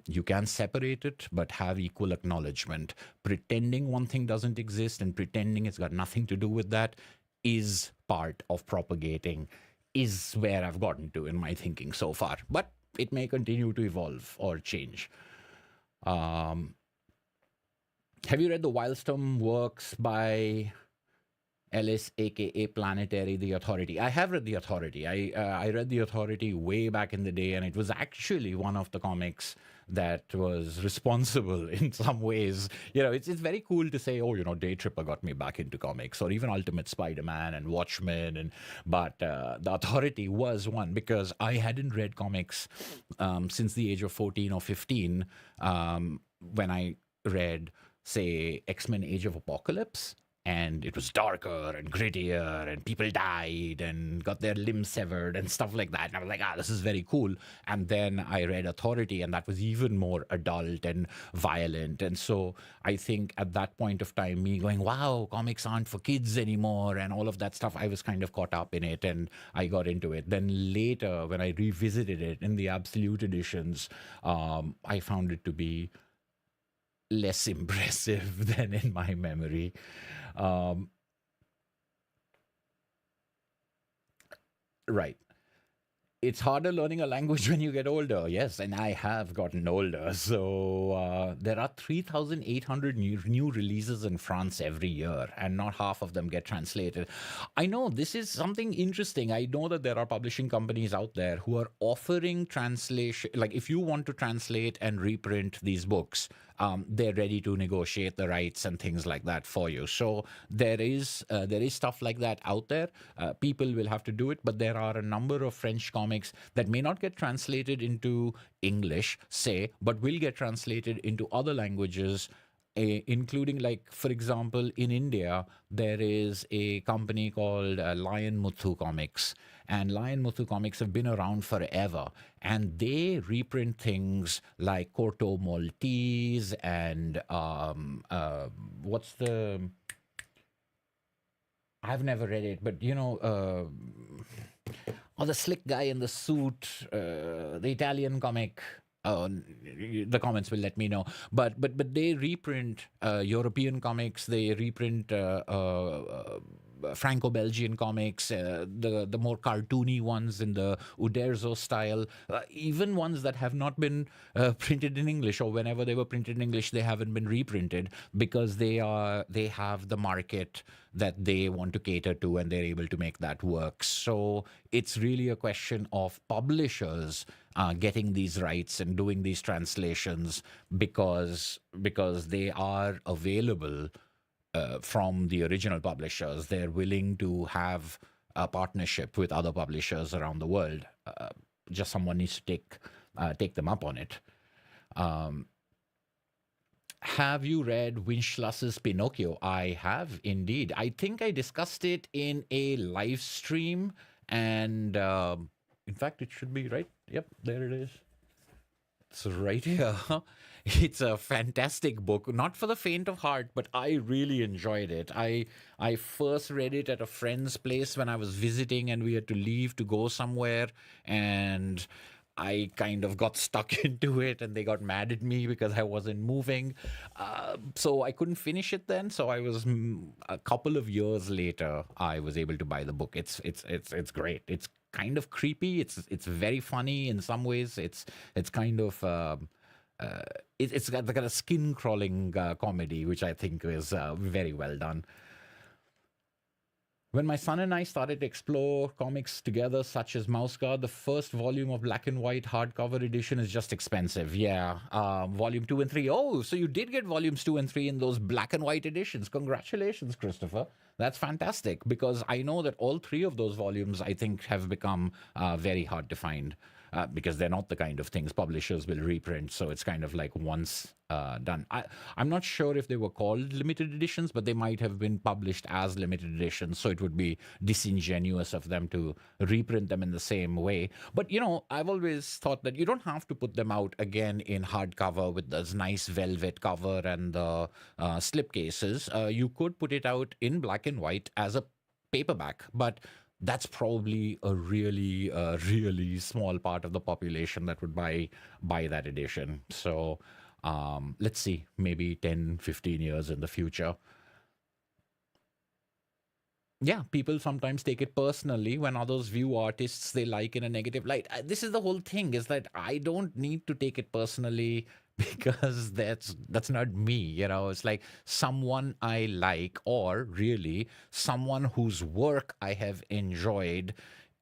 You can separate it, but have equal acknowledgement. Pretending one thing doesn't exist and pretending it's got nothing to do with that is part of propagating, is where I've gotten to in my thinking so far. But it may continue to evolve or change. Have you read the Wildstorm works by Ellis, aka Planetary, The Authority? I have read The Authority. I read The Authority way back in the day, and it was actually one of the comics that was responsible in some ways. It's very cool to say, Day Tripper got me back into comics, or even Ultimate Spider-Man and Watchmen. But The Authority was one, because I hadn't read comics since the age of 14 or 15, when I read, say, X-Men Age of Apocalypse. And it was darker and grittier, and people died and got their limbs severed and stuff like that. And I was like, this is very cool. And then I read Authority, and that was even more adult and violent. And so I think at that point of time, me going, wow, comics aren't for kids anymore, and all of that stuff, I was kind of caught up in it, and I got into it. Then later, when I revisited it in the Absolute editions, I found it to be less impressive than in my memory. Right. It's harder learning a language when you get older. Yes, and I have gotten older. So there are 3,800 new releases in France every year, and not half of them get translated. I know this is something interesting. I know that there are publishing companies out there who are offering translation. Like, if you want to translate and reprint these books, they're ready to negotiate the rights and things like that for you. So there is stuff like that out there. People will have to do it, but there are a number of French comics that may not get translated into English, say, but will get translated into other languages, including, like, for example, in India, there is a company called Lion Muthu Comics. And Lion Muthu Comics have been around forever. And they reprint things like Corto Maltese and what's the... I've never read it, but, the slick guy in the suit, the Italian comic... the comments will let me know. But they reprint European comics. They reprint Franco-Belgian comics, the more cartoony ones in the Uderzo style, even ones that have not been printed in English, or whenever they were printed in English, they haven't been reprinted because they have the market that they want to cater to, and they're able to make that work. So it's really a question of publishers getting these rights and doing these translations because they are available from the original publishers. They're willing to have a partnership with other publishers around the world. Just someone needs to take them up on it. Have you read Winchluss's Pinocchio? I have indeed. I think I discussed it in a live stream, and in fact, it should be right. Yep, there it is. It's right here. It's a fantastic book, not for the faint of heart, but I really enjoyed it. I first read it at a friend's place when I was visiting, and we had to leave to go somewhere, and I kind of got stuck into it, and they got mad at me because I wasn't moving. So I couldn't finish it then. So I was a couple of years later, I was able to buy the book. It's great. It's kind of creepy. It's very funny in some ways. It's kind of it's got the kind of skin crawling comedy, which I think is very well done. When my son and I started to explore comics together, such as Mouse Guard, the first volume of black and white hardcover edition is just expensive. Yeah, volume 2 and 3. Oh, so you did get volumes 2 and 3 in those black and white editions. Congratulations, Christopher. That's fantastic, because I know that all 3 of those volumes, I think, have become very hard to find. Because they're not the kind of things publishers will reprint. So it's kind of like once done. I'm not sure if they were called limited editions, but they might have been published as limited editions. So it would be disingenuous of them to reprint them in the same way. But, you know, I've always thought that you don't have to put them out again in hardcover with this nice velvet cover and the slip cases. You could put it out in black and white as a paperback, but that's probably a really small part of the population that would buy that edition. So let's see, maybe 10, 15 years in the future. Yeah, people sometimes take it personally when others view artists they like in a negative light. This is the whole thing, is that I don't need to take it personally because that's not me, you know. It's like someone I like, or really someone whose work I have enjoyed,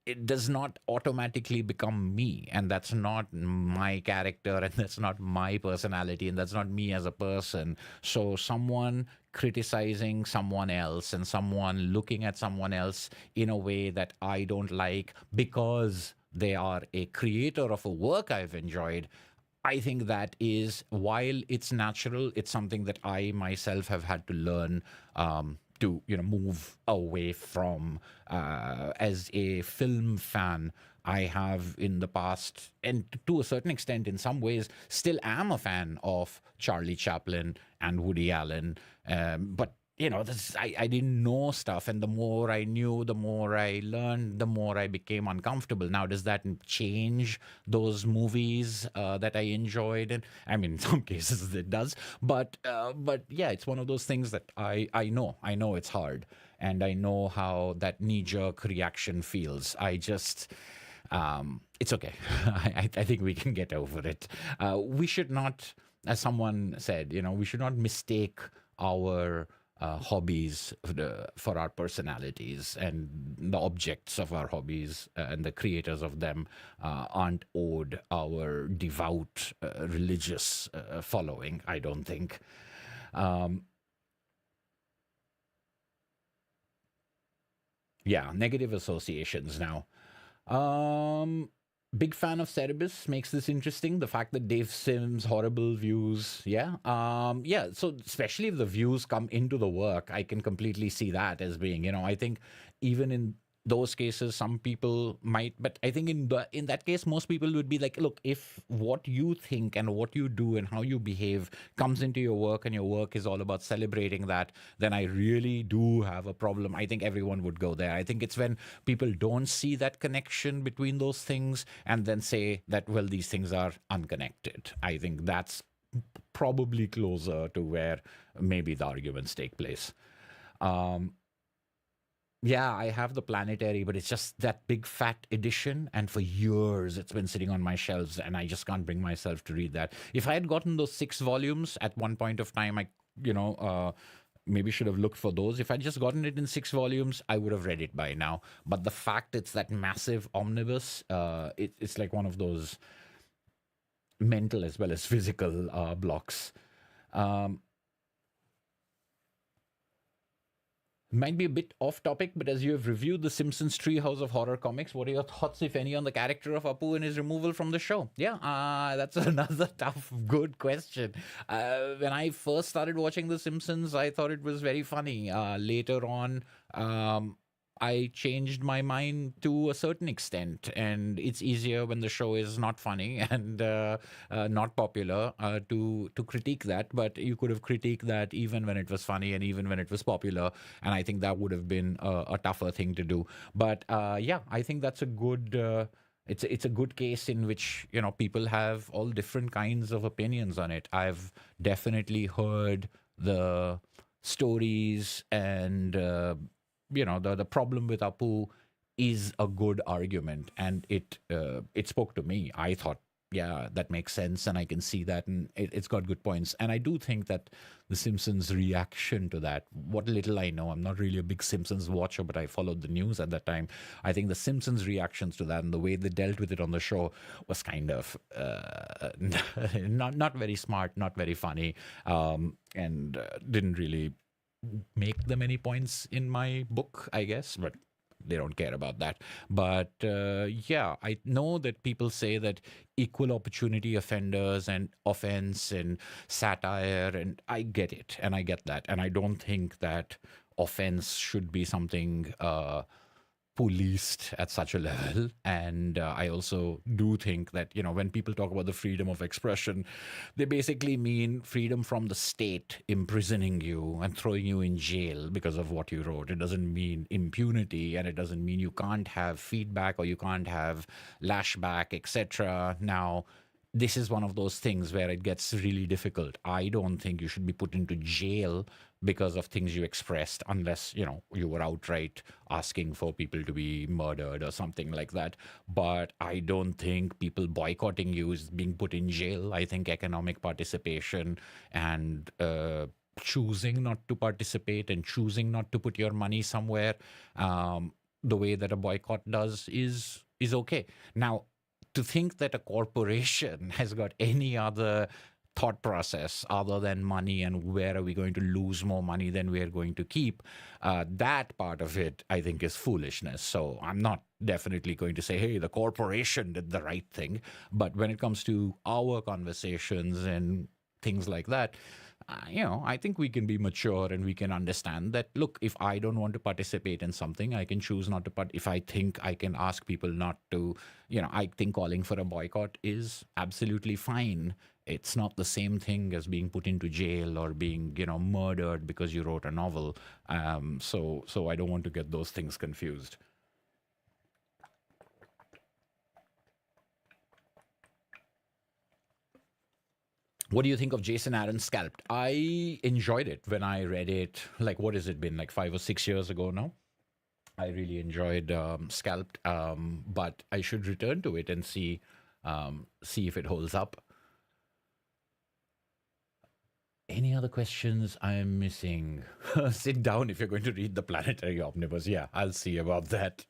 it does not automatically become me, and that's not my character, and that's not my personality, and that's not me as a person. So someone criticizing someone else and someone looking at someone else in a way that I don't like because they are a creator of a work I've enjoyed, I think that is, while it's natural, it's something that I myself have had to learn to, you know, move away from. As a film fan, I have in the past, and to a certain extent in some ways, still am a fan of Charlie Chaplin and Woody Allen. But you know, I didn't know stuff, and the more I knew, the more I learned, the more I became uncomfortable. Now, does that change those movies that I enjoyed? And I mean, in some cases it does, but yeah, it's one of those things that I know it's hard, and I know how that knee-jerk reaction feels. I just. It's okay. I think we can get over it. We should not, as someone said, you know, we should not mistake our hobbies for our personalities, and the objects of our hobbies and the creators of them aren't owed our devout religious following, I don't think. Yeah, negative associations now. Big fan of Cerebus, makes this interesting. The fact that Dave Sims' horrible views, yeah. Yeah, so especially if the views come into the work, I can completely see that as being, you know, I think even in those cases, some people might, but I think in that case, most people would be like, look, if what you think and what you do and how you behave comes into your work, and your work is all about celebrating that, then I really do have a problem. I think everyone would go there. I think it's when people don't see that connection between those things and then say that, well, these things are unconnected. I think that's probably closer to where maybe the arguments take place. Yeah, I have the planetary, but it's just that big fat edition. And for years, it's been sitting on my shelves, and I just can't bring myself to read that. If I had gotten those 6 volumes at one point of time, you know, maybe should have looked for those. If I'd just gotten it in 6 volumes, I would have read it by now. But the fact it's that massive omnibus, it's like one of those mental as well as physical blocks. Um, Might be a bit off topic, but as you have reviewed the Simpsons Treehouse of Horror comics, what are your thoughts, if any, on the character of Apu and his removal from the show? Yeah, that's another tough, good question. When I first started watching The Simpsons, I thought it was very funny. Later on, I changed my mind to a certain extent, and it's easier when the show is not funny and not popular to critique that. But you could have critiqued that even when it was funny and even when it was popular, and I think that would have been a tougher thing to do. But yeah, I think that's a good. It's a good case in which people have all different kinds of opinions on it. I've definitely heard the stories and the problem with Apu is a good argument, and it spoke to me. I thought, yeah, that makes sense, and I can see that, and it's got good points. And I do think that the Simpsons' reaction to that, what little I know, I'm not really a big Simpsons watcher, but I followed the news at that time. I think the Simpsons' reactions to that and the way they dealt with it on the show was kind of not very smart, not very funny, and didn't really make them any points in my book, I guess, but they don't care about that. But yeah, I know that people say that equal opportunity offenders and offense and satire, and I get it, and I get that. And I don't think that offense should be something policed at such a level. And I also do think that, when people talk about the freedom of expression, they basically mean freedom from the state imprisoning you and throwing you in jail because of what you wrote. It doesn't mean impunity, and it doesn't mean you can't have feedback or you can't have lashback, etc. Now, this is one of those things where it gets really difficult. I don't think you should be put into jail because of things you expressed, unless you were outright asking for people to be murdered or something like that. But I don't think people boycotting you is being put in jail. I think economic participation and choosing not to participate and choosing not to put your money somewhere, the way that a boycott does, is okay. Now, to think that a corporation has got any other thought process other than money and where are we going to lose more money than we're going to keep, that part of it, I think, is foolishness. So I'm not definitely going to say, hey, the corporation did the right thing. But when it comes to our conversations and things like that, I think we can be mature and we can understand that, look, if I don't want to participate in something, I can choose not to. If I think I can ask people not to, I think calling for a boycott is absolutely fine. It's not the same thing as being put into jail or being, murdered because you wrote a novel. So I don't want to get those things confused. What do you think of Jason Aaron's Scalped? I enjoyed it when I read it. Like, what has it been? Like 5 or 6 years ago now? I really enjoyed Scalped, but I should return to it and see if it holds up. Any other questions I'm missing? Sit down if you're going to read the Planetary Omnibus. Yeah, I'll see about that.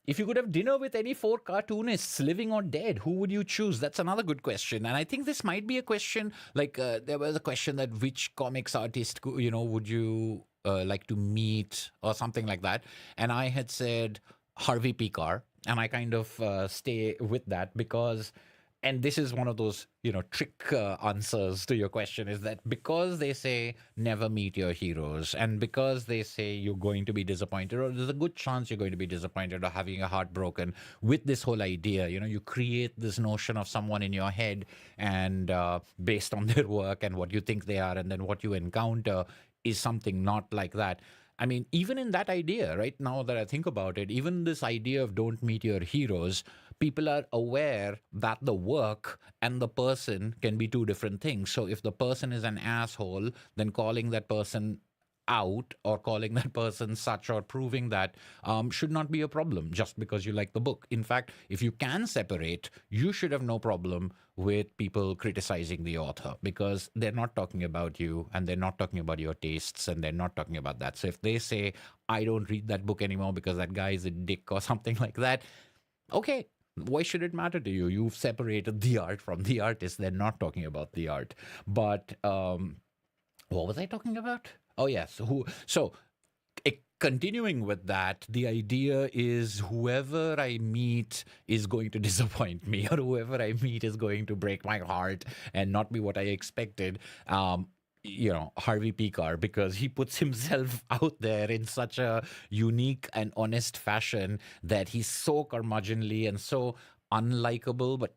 If you could have dinner with any 4 cartoonists, living or dead, who would you choose? That's another good question. And I think this might be a question, like there was a question that which comics artist, would you like to meet or something like that. And I had said Harvey Pekar. And I kind of stay with that because... And this is one of those, trick answers to your question, is that because they say never meet your heroes, and because they say you're going to be disappointed, or there's a good chance you're going to be disappointed or having your heart broken with this whole idea, you create this notion of someone in your head, and based on their work and what you think they are, and then what you encounter is something not like that. I mean, even in that idea, right now that I think about it, even this idea of don't meet your heroes, people are aware that the work and the person can be two different things. So if the person is an asshole, then calling that person out or calling that person such or proving that should not be a problem just because you like the book. In fact, if you can separate, you should have no problem with people criticizing the author because they're not talking about you and they're not talking about your tastes and they're not talking about that. So if they say, I don't read that book anymore because that guy is a dick or something like that, okay, why should it matter to you? You've separated the art from the artist. They're not talking about the art. But what was I talking about? Oh, yes. So continuing with that, the idea is whoever I meet is going to disappoint me, or whoever I meet is going to break my heart and not be what I expected. Harvey Pekar, because he puts himself out there in such a unique and honest fashion that he's so curmudgeonly and so unlikable, but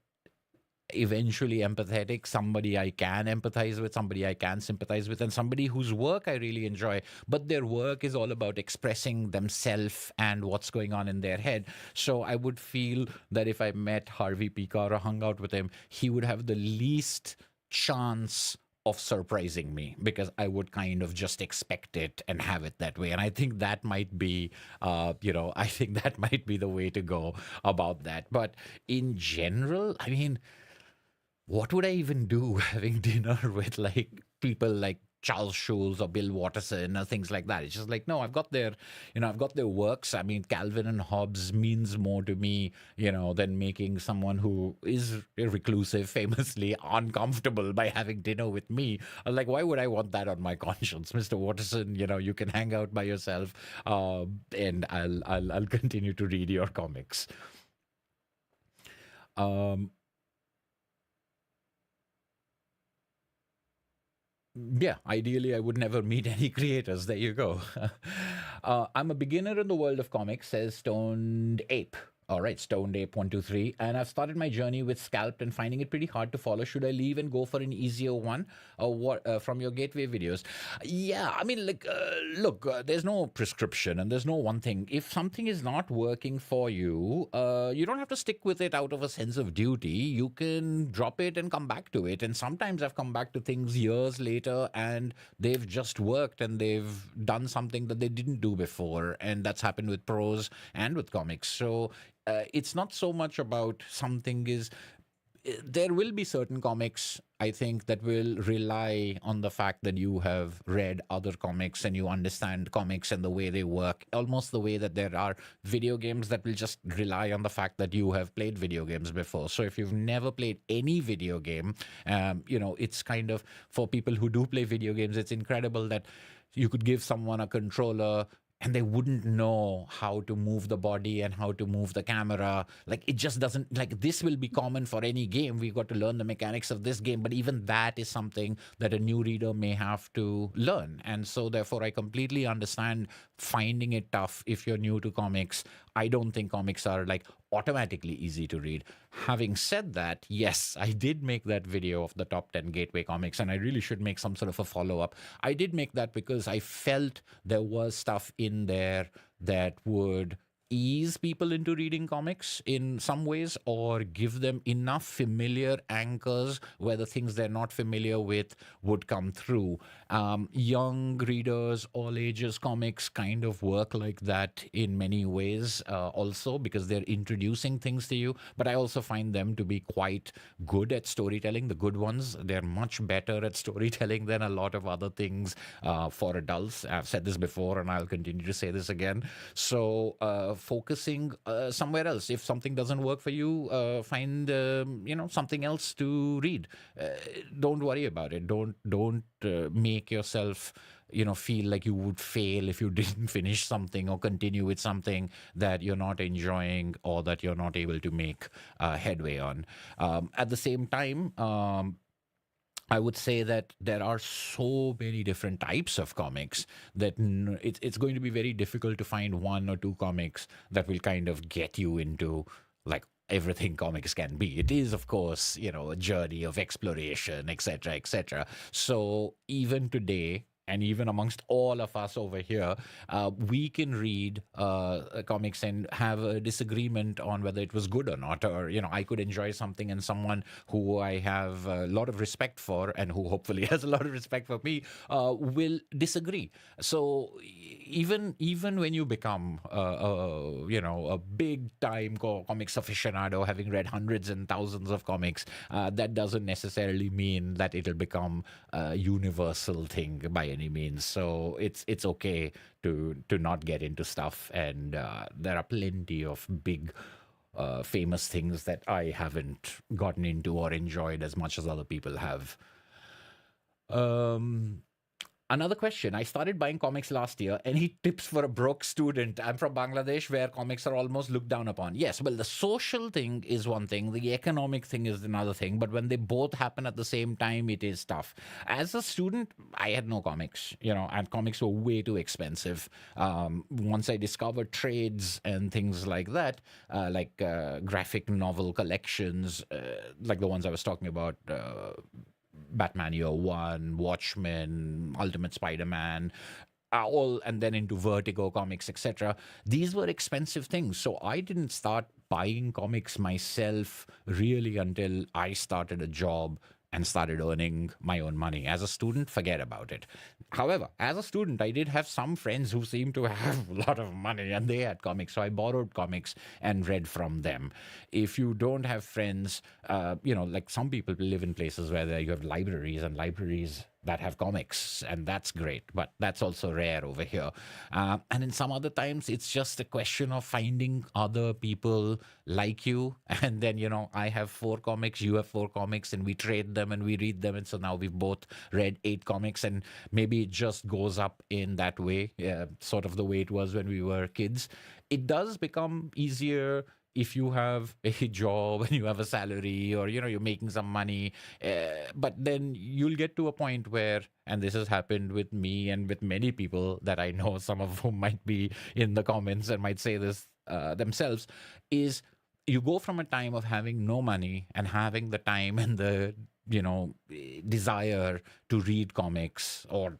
eventually empathetic, somebody I can empathize with, somebody I can sympathize with, and somebody whose work I really enjoy. But their work is all about expressing themselves and what's going on in their head. So I would feel that if I met Harvey Pekar or hung out with him, he would have the least chance of surprising me because I would kind of just expect it and have it that way. And I think that might be, I think that might be the way to go about that. But in general, I mean, what would I even do having dinner with like people like Charles Schulz or Bill Watterson or things like that? It's just like, no, I've got their works. I mean, Calvin and Hobbes means more to me, than making someone who is reclusive famously uncomfortable by having dinner with me. Like, why would I want that on my conscience, Mr. Watterson? You can hang out by yourself, and I'll continue to read your comics. Yeah, ideally, I would never meet any creators. There you go. I'm a beginner in the world of comics, says Stoned Ape. All right, Stoned Ape 123, and I've started my journey with Scalped and finding it pretty hard to follow. Should I leave and go for an easier one, or what? From your gateway videos? Yeah, I mean, look, there's no prescription and there's no one thing. If something is not working for you, you don't have to stick with it out of a sense of duty. You can drop it and come back to it. And sometimes I've come back to things years later and they've just worked and they've done something that they didn't do before, and that's happened with prose and with comics. So it's not so much about something is. There will be certain comics, I think, that will rely on the fact that you have read other comics and you understand comics and the way they work, almost the way that there are video games that will just rely on the fact that you have played video games before. So if you've never played any video game, it's kind of, for people who do play video games, it's incredible that you could give someone a controller and they wouldn't know how to move the body and how to move the camera. Like, it just doesn't, like, this will be common for any game. We've got to learn the mechanics of this game, but even that is something that a new reader may have to learn. And so therefore I completely understand finding it tough if you're new to comics. I don't think comics are like automatically easy to read. Having said that, yes, I did make that video of the top 10 gateway comics, and I really should make some sort of a follow-up. I did make that because I felt there was stuff in there that would ease people into reading comics in some ways, or give them enough familiar anchors where the things they're not familiar with would come through. Young readers, all ages comics kind of work like that in many ways also, because they're introducing things to you. But I also find them to be quite good at storytelling. The good ones, they're much better at storytelling than a lot of other things for adults. I've said this before and I'll continue to say this again. So focusing somewhere else. If something doesn't work for you, find something else to read. Don't worry about it. Don't make yourself feel like you would fail if you didn't finish something or continue with something that you're not enjoying or that you're not able to make headway on. At the same time, I would say that there are so many different types of comics that it's going to be very difficult to find one or two comics that will kind of get you into like everything comics can be. It is, of course, a journey of exploration, etc., etc. So even today, and even amongst all of us over here, we can read comics and have a disagreement on whether it was good or not. Or, I could enjoy something and someone who I have a lot of respect for and who hopefully has a lot of respect for me will disagree. So even when you become, a big time comics aficionado, having read hundreds and thousands of comics, that doesn't necessarily mean that it'll become a universal thing by any means. So it's okay to not get into stuff, and there are plenty of big famous things that I haven't gotten into or enjoyed as much as other people have. um Another question. I started buying comics last year. Any tips for a broke student? I'm from Bangladesh, where comics are almost looked down upon. Yes, well, the social thing is one thing, the economic thing is another thing. But when they both happen at the same time, it is tough. As a student, I had no comics, and comics were way too expensive. Once I discovered trades and things like that, like graphic novel collections, like the ones I was talking about. Batman Year One, Watchmen, Ultimate Spider-Man, all, and then into Vertigo comics, etc. These were expensive things, so I didn't start buying comics myself really until I started a job and started earning my own money. As a student, forget about it. However, as a student, I did have some friends who seemed to have a lot of money and they had comics. So I borrowed comics and read from them. If you don't have friends, like some people live in places where you have libraries, and libraries that have comics, and that's great, but that's also rare over here. And in some other times, it's just a question of finding other people like you. And then, I have 4 comics, you have 4 comics, and we trade them and we read them. And so now we've both read 8 comics, and maybe it just goes up in that way, sort of the way it was when we were kids. It does become easier if you have a job and you have a salary, or you're making some money. But then you'll get to a point where, and this has happened with me and with many people that I know, some of whom might be in the comments and might say this themselves, is you go from a time of having no money and having the time and the desire to read comics or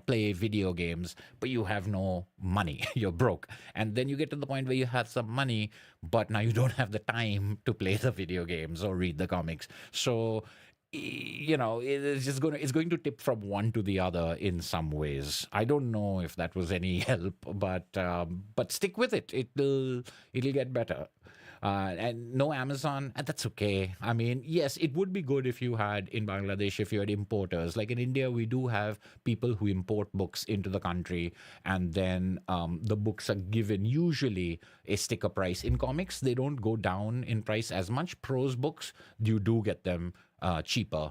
play video games, but you have no money. You're broke. And then you get to the point where you have some money, but now you don't have the time to play the video games or read the comics. So it's going to tip from one to the other in some ways. I don't know if that was any help, but stick with it. It'll get better. And no Amazon, and that's okay. I mean, yes, it would be good if you had, in Bangladesh, if you had importers. Like in India, we do have people who import books into the country, and then the books are given usually a sticker price. In comics, they don't go down in price as much. Prose books, you do get them cheaper.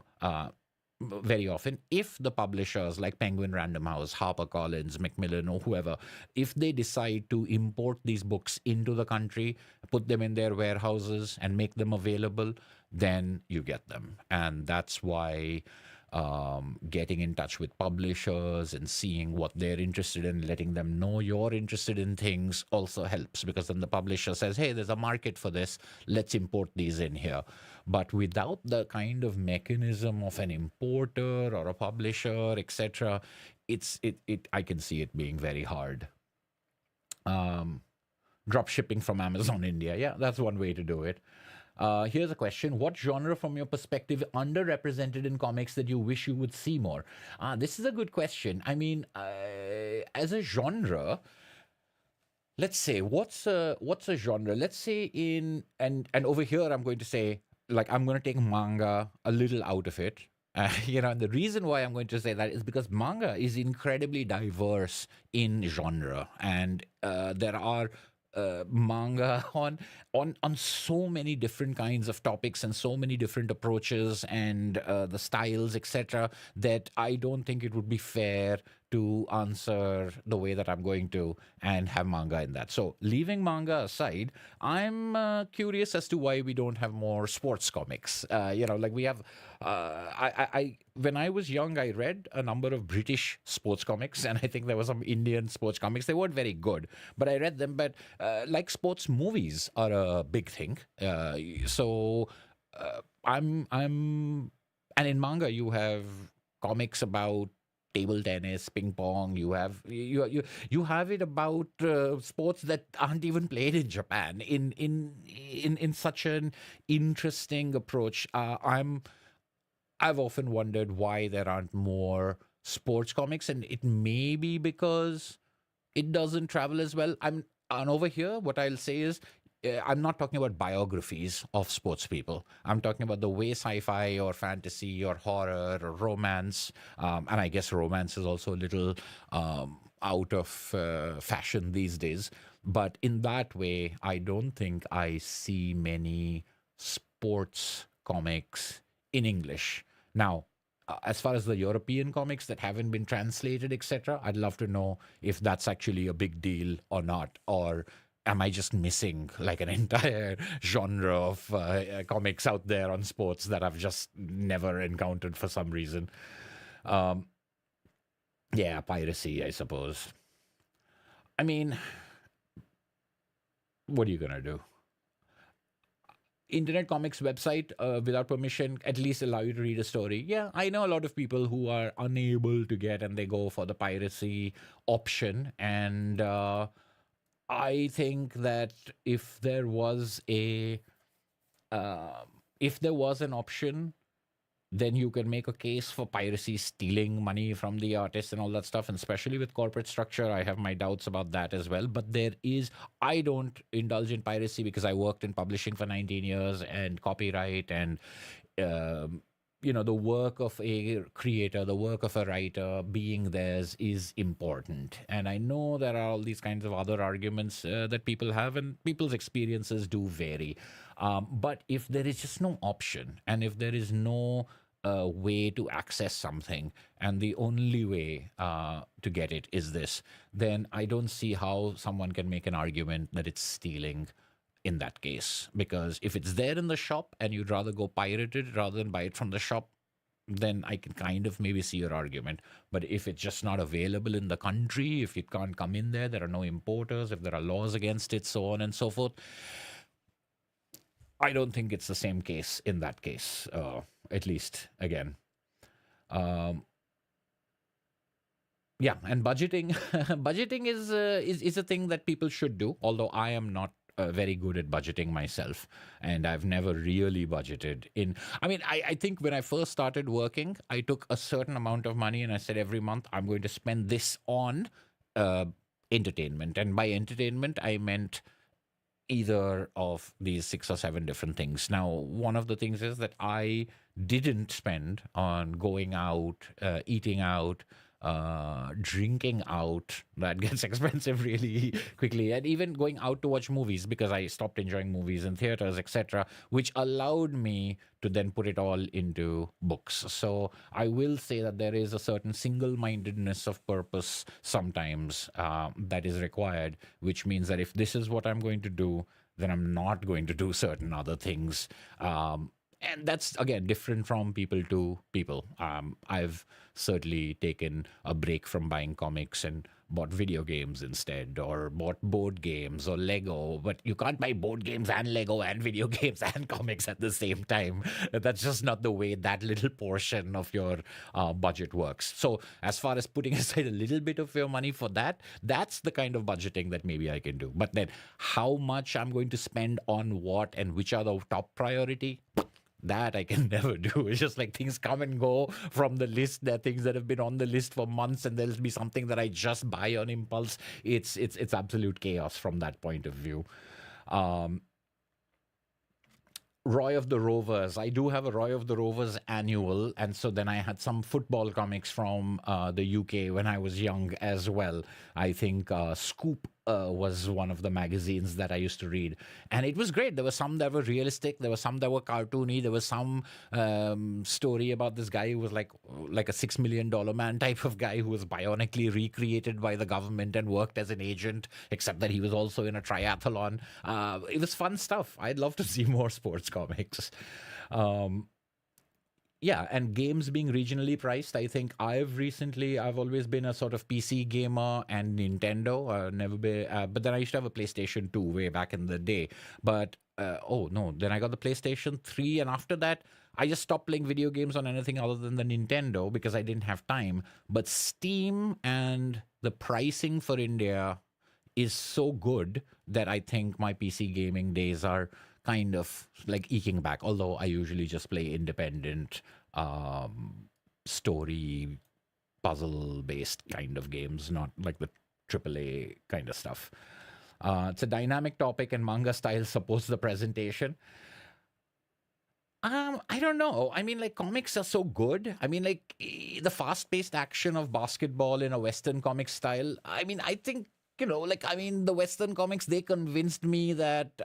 Very often, if the publishers like Penguin Random House, HarperCollins, Macmillan, or whoever, if they decide to import these books into the country, put them in their warehouses and make them available, then you get them. And that's why getting in touch with publishers and seeing what they're interested in, letting them know you're interested in things also helps, because then the publisher says, hey, there's a market for this, let's import these in here. But without the kind of mechanism of an importer or a publisher, etc., I can see it being very hard. Drop shipping from Amazon India, yeah, that's one way to do it. Here's a question. What genre, from your perspective, underrepresented in comics that you wish you would see more? This is a good question. I mean, as a genre, let's say, what's a genre? Let's say and over here, I'm going to say, like, I'm going to take manga a little out of it. And the reason why I'm going to say that is because manga is incredibly diverse in genre, and there are manga on so many different kinds of topics and so many different approaches and the styles, etc., that I don't think it would be fair to answer the way that I'm going to and have manga in that. So leaving manga aside, I'm curious as to why we don't have more sports comics. Like we have. I when I was young, I read a number of British sports comics, and I think there were some Indian sports comics. They weren't very good, but I read them. But like sports movies are a big thing. I'm and in manga you have comics about table tennis, ping pong. You have it about sports that aren't even played in Japan in such an interesting approach. I've often wondered why there aren't more sports comics, and it may be because it doesn't travel as well. And over here, what I'll say is, I'm not talking about biographies of sports people. I'm talking about the way sci-fi or fantasy or horror or romance, and I guess romance is also a little out of fashion these days. But in that way, I don't think I see many sports comics in English. Now, as far as the European comics that haven't been translated, etc., I'd love to know if that's actually a big deal or not, or am I just missing like an entire genre of comics out there on sports that I've just never encountered for some reason? Um, yeah, piracy, I suppose. I mean, what are you gonna do? Internet comics website without permission at least allow you to read a story. Yeah, I know a lot of people who are unable to get and they go for the piracy option. And I think that if there was a if there was an option, then you can make a case for piracy stealing money from the artists and all that stuff. And especially with corporate structure, I have my doubts about that as well. But I don't indulge in piracy because I worked in publishing for 19 years and copyright and, the work of a creator, the work of a writer being theirs is important. And I know there are all these kinds of other arguments that people have, and people's experiences do vary. But if there is just no option, and if there is no way to access something, and the only way to get it is this, then I don't see how someone can make an argument that it's stealing in that case. Because if it's there in the shop and you'd rather go pirate it rather than buy it from the shop, then I can kind of maybe see your argument. But if it's just not available in the country, if it can't come in there are no importers, if there are laws against it, so on and so forth, I don't think it's the same case in that case, at least again. Um, yeah, and budgeting, budgeting is a thing that people should do. Although I am not very good at budgeting myself, and I've never really budgeted in. I mean, I think when I first started working, I took a certain amount of money and I said every month I'm going to spend this on entertainment, and by entertainment I meant either of these 6 or 7 different things. Now, one of the things is that I didn't spend on going out, eating out, drinking out. That gets expensive really quickly, and even going out to watch movies, because I stopped enjoying movies in theaters, etc., which allowed me to then put it all into books. So I will say that there is a certain single-mindedness of purpose sometimes that is required, which means that if this is what I'm going to do, then I'm not going to do certain other things. And that's again different from people to people. I've certainly taken a break from buying comics and bought video games instead, or bought board games or Lego. But you can't buy board games and Lego and video games and comics at the same time. That's just not the way that little portion of your budget works. So as far as putting aside a little bit of your money for that, that's the kind of budgeting that maybe I can do. But then how much I'm going to spend on what and which are the top priority, that I can never do. It's just like things come and go from the list. There are things that have been on the list for months, and there'll be something that I just buy on impulse. It's absolute chaos from that point of view. Roy of the Rovers. I do have a Roy of the Rovers annual, and so then I had some football comics from the UK when I was young as well. I think Scoop was one of the magazines that I used to read, and it was great. There were some that were realistic, there were some that were cartoony, there was some story about this guy who was like a $6 million man type of guy who was bionically recreated by the government and worked as an agent, except that he was also in a triathlon. It was fun stuff. I'd love to see more sports comics. Yeah, and games being regionally priced. I think I've always been a sort of PC gamer and Nintendo. Never been, but then I used to have a PlayStation 2 way back in the day. But oh no, then I got the PlayStation 3, and after that, I just stopped playing video games on anything other than the Nintendo because I didn't have time. But Steam and the pricing for India is so good that I think my PC gaming days are kind of like eking back. Although I usually just play independent story puzzle based kind of games, not like the AAA kind of stuff. It's a dynamic topic and manga style supports the presentation. I don't know. I mean, like comics are so good. I mean, like the fast-paced action of basketball in a Western comic style. I mean, I think like I mean, the Western comics they convinced me that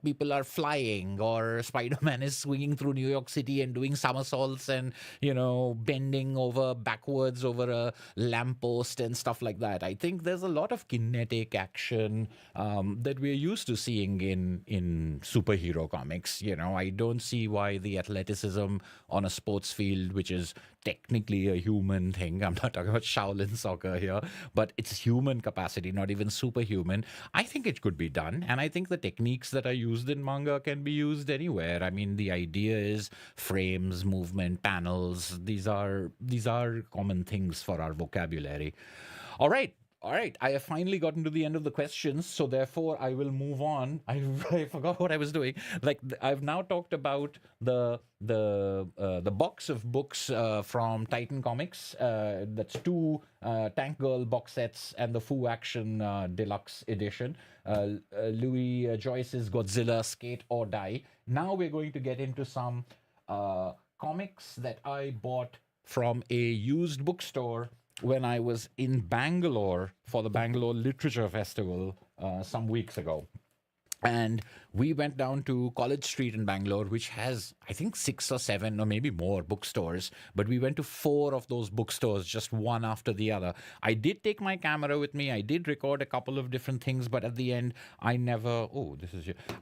people are flying or Spider-Man is swinging through New York City and doing somersaults and bending over backwards over a lamppost and stuff like that. I think there's a lot of kinetic action that we're used to seeing in superhero comics. I don't see why the athleticism on a sports field, which is technically a human thing. I'm not talking about Shaolin soccer here, but it's human capacity, not even superhuman. I think it could be done. And I think the techniques that are used in manga can be used anywhere. I mean, the idea is frames, movement, panels. These are common things for our vocabulary. All right. I have finally gotten to the end of the questions, so therefore I will move on. I forgot what I was doing. Like I've now talked about the box of books from Titan Comics. That's two Tank Girl box sets and the Fu Action Deluxe Edition. Louis Joyce's Godzilla, Skate or Die. Now we're going to get into some comics that I bought from a used bookstore when I was in Bangalore for the Bangalore Literature Festival some weeks ago. And we went down to College Street in Bangalore, which has, I think, 6 or 7 or maybe more bookstores. But we went to 4 of those bookstores, just one after the other. I did take my camera with me. I did record a couple of different things. But at the end, I never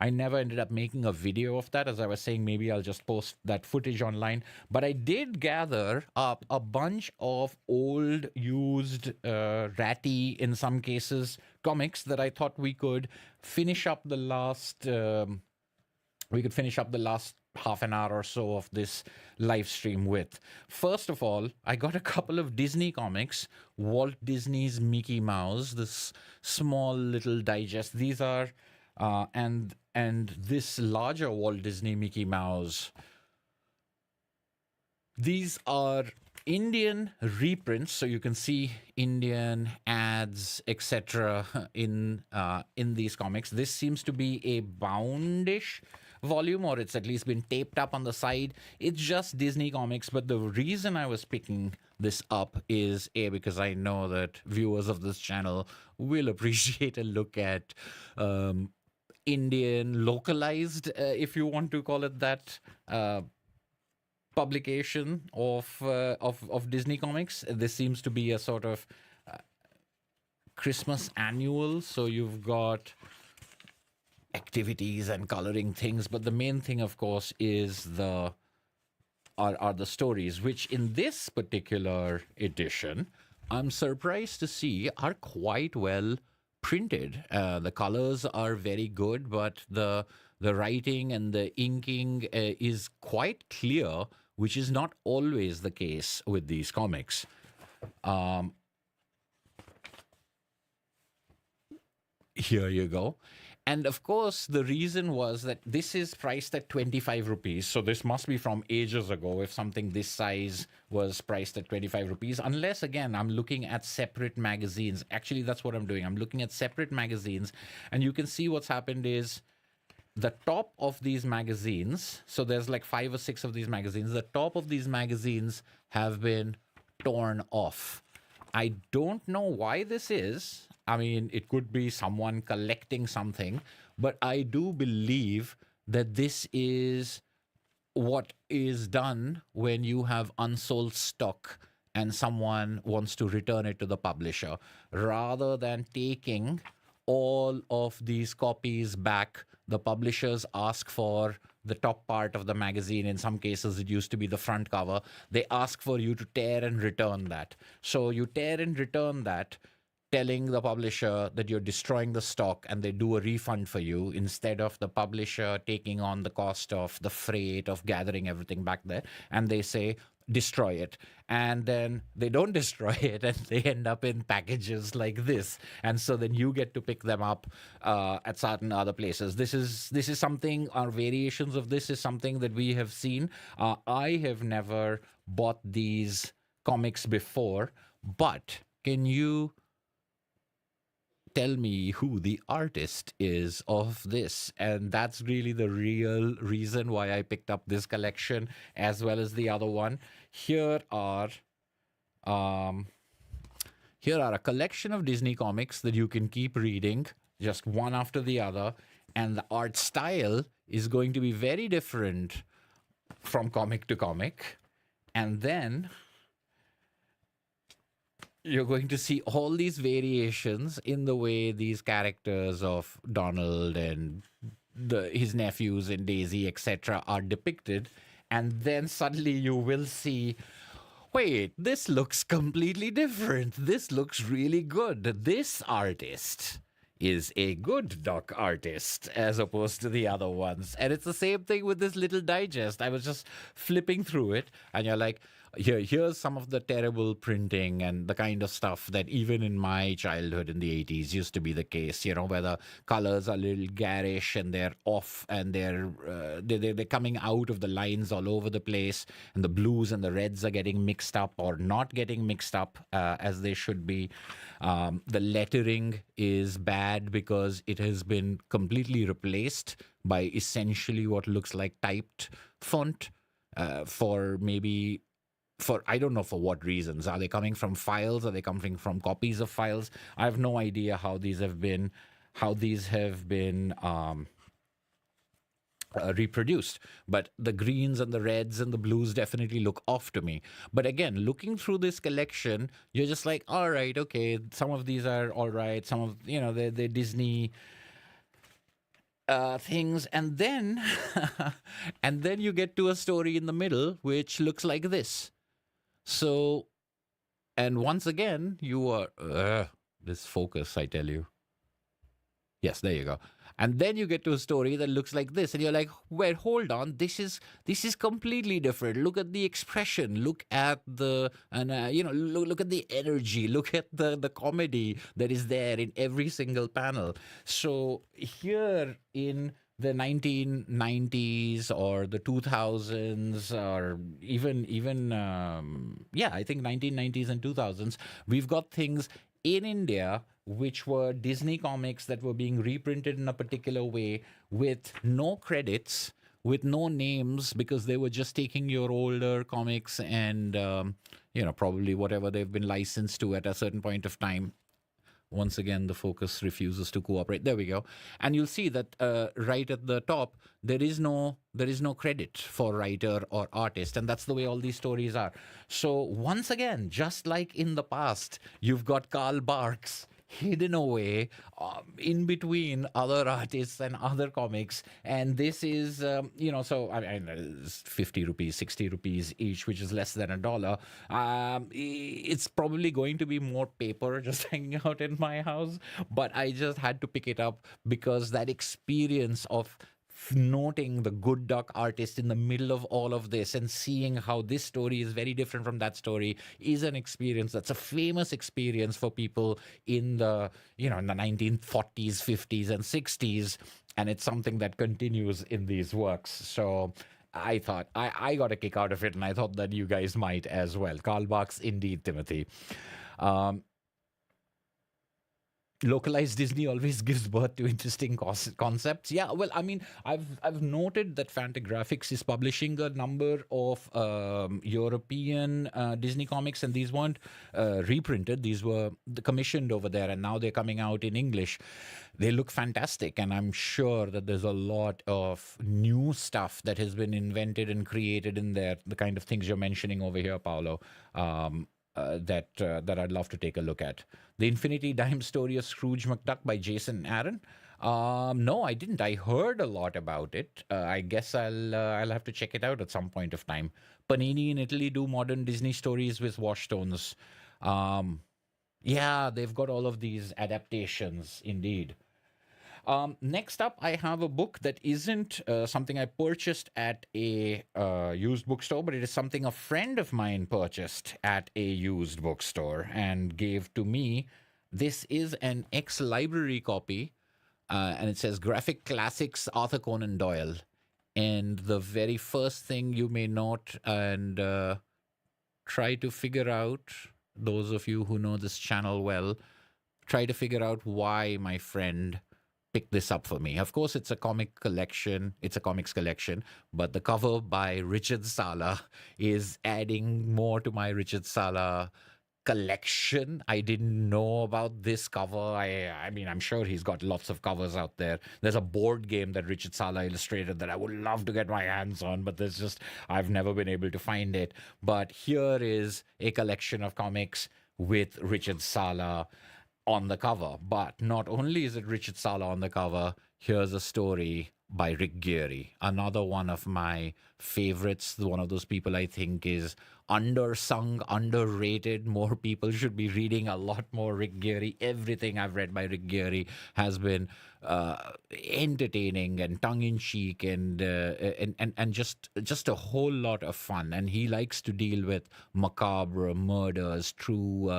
ended up making a video of that. As I was saying, maybe I'll just post that footage online. But I did gather up a bunch of old, used, ratty, in some cases, comics that I thought we could finish up the last half an hour or so of this live stream with. First of all, I got a couple of Disney comics, Walt Disney's Mickey Mouse, this small little digest. These are and this larger Walt Disney Mickey Mouse. These are Indian reprints, so you can see Indian ads, etc. in these comics. This seems to be a boundish volume, or it's at least been taped up on the side. It's just Disney comics, but the reason I was picking this up is because I know that viewers of this channel will appreciate a look at Indian localized, if you want to call it that, publication of Disney comics. This seems to be a sort of Christmas annual, so you've got activities and coloring things, but the main thing, of course, is are the stories, which in this particular edition, I'm surprised to see are quite well printed. The colors are very good, but the writing and the inking is quite clear, which is not always the case with these comics. Here you go. And of course, the reason was that this is priced at 25 rupees. So this must be from ages ago if something this size was priced at 25 rupees. Unless, again, I'm looking at separate magazines. Actually, that's what I'm doing. I'm looking at separate magazines. And you can see what's happened is the top of these magazines, so there's like 5 or 6 of these magazines, the top of these magazines have been torn off. I don't know why this is. I mean, it could be someone collecting something, but I do believe that this is what is done when you have unsold stock and someone wants to return it to the publisher. Rather than taking all of these copies back, the publishers ask for the top part of the magazine. In some cases, it used to be the front cover. They ask for you to tear and return that. So you tear and return that. telling the publisher that you're destroying the stock and they do a refund for you instead of the publisher taking on the cost of the freight of gathering everything back there, and they say destroy it, and then they don't destroy it and they end up in packages like this, and so then you get to pick them up at certain other places. This is something, our variations of this is something that we have seen. I have never bought these comics before, but can you tell me who the artist is of this? And that's really the real reason why I picked up this collection as well as the other one. Here are a collection of Disney comics that you can keep reading just one after the other, and the art style is going to be very different from comic to comic. And then you're going to see all these variations in the way these characters of Donald and his nephews and Daisy, etc., are depicted. And then suddenly you will see, wait, this looks completely different. This looks really good. This artist is a good duck artist as opposed to the other ones. And it's the same thing with this little digest. I was just flipping through it, and you're like, here's some of the terrible printing and the kind of stuff that even in my childhood in the 80s used to be the case, where the colors are a little garish and they're off and they're coming out of the lines all over the place, and the blues and the reds are getting mixed up or not getting mixed up as they should be. The lettering is bad because it has been completely replaced by essentially what looks like typed font for I don't know for what reasons. Are they coming from files? Are they coming from copies of files? I have no idea how these have been reproduced. But the greens and the reds and the blues definitely look off to me. But again, looking through this collection, you're just like, all right, okay, some of these are all right. Some of they're Disney things, and then and then you get to a story in the middle which looks like this. So, and once again, you are this focus, I tell you. Yes, there you go. And then you get to a story that looks like this, and you're like, "Wait, hold on, this is completely different. Look at the expression. Look at the look at the energy. Look at the comedy that is there in every single panel." So here in the 1990s or the 2000s, or even I think 1990s and 2000s, we've got things in India which were Disney comics that were being reprinted in a particular way with no credits, with no names, because they were just taking your older comics and probably whatever they've been licensed to at a certain point of time. Once again, the focus refuses to cooperate. There we go. And you'll see that right at the top, there is no credit for writer or artist. And that's the way all these stories are. So once again, just like in the past, you've got Karl Barks hidden away in between other artists and other comics. And this is, so I mean, it's 50 rupees, 60 rupees each, which is less than $1. It's probably going to be more paper just hanging out in my house, but I just had to pick it up because that experience of noting the good duck artist in the middle of all of this and seeing how this story is very different from that story is an experience that's a famous experience for people in the in the 1940s, 50s and 60s, and it's something that continues in these works. So I thought I got a kick out of it, and I thought that you guys might as well. Karl Barks indeed, Timothy. Localized Disney always gives birth to interesting concepts. Yeah, well, I mean, I've noted that Fantagraphics is publishing a number of European Disney comics, and these weren't reprinted. These were commissioned over there, and now they're coming out in English. They look fantastic, and I'm sure that there's a lot of new stuff that has been invented and created in there, the kind of things you're mentioning over here, Paolo. That I'd love to take a look at. The Infinity Dime Story of Scrooge McDuck by Jason Aaron. No, I didn't. I heard a lot about it. I guess I'll have to check it out at some point of time. Panini in Italy do modern Disney stories with washstones. Yeah, they've got all of these adaptations, indeed. Next up, I have a book that isn't something I purchased at a used bookstore, but it is something a friend of mine purchased at a used bookstore and gave to me. This is an ex library copy, and it says Graphic Classics Arthur Conan Doyle. And the very first thing you may note and try to figure out, those of you who know this channel well, try to figure out why my friend picked this up for me. Of course, it's a comic collection. It's a comics collection, but the cover by Richard Sala is adding more to my Richard Sala collection. I didn't know about this cover. I mean, I'm sure he's got lots of covers out there. There's a board game that Richard Sala illustrated that I would love to get my hands on, but there's just, I've never been able to find it. But here is a collection of comics with Richard Sala on the cover. But not only is it Richard Sala on the cover, here's a story by Rick Geary, another one of my favorites. One of those people I think is undersung, underrated. More people should be reading a lot more Rick Geary. Everything I've read by Rick Geary has been entertaining and tongue-in-cheek and just a whole lot of fun. And he likes to deal with macabre murders, true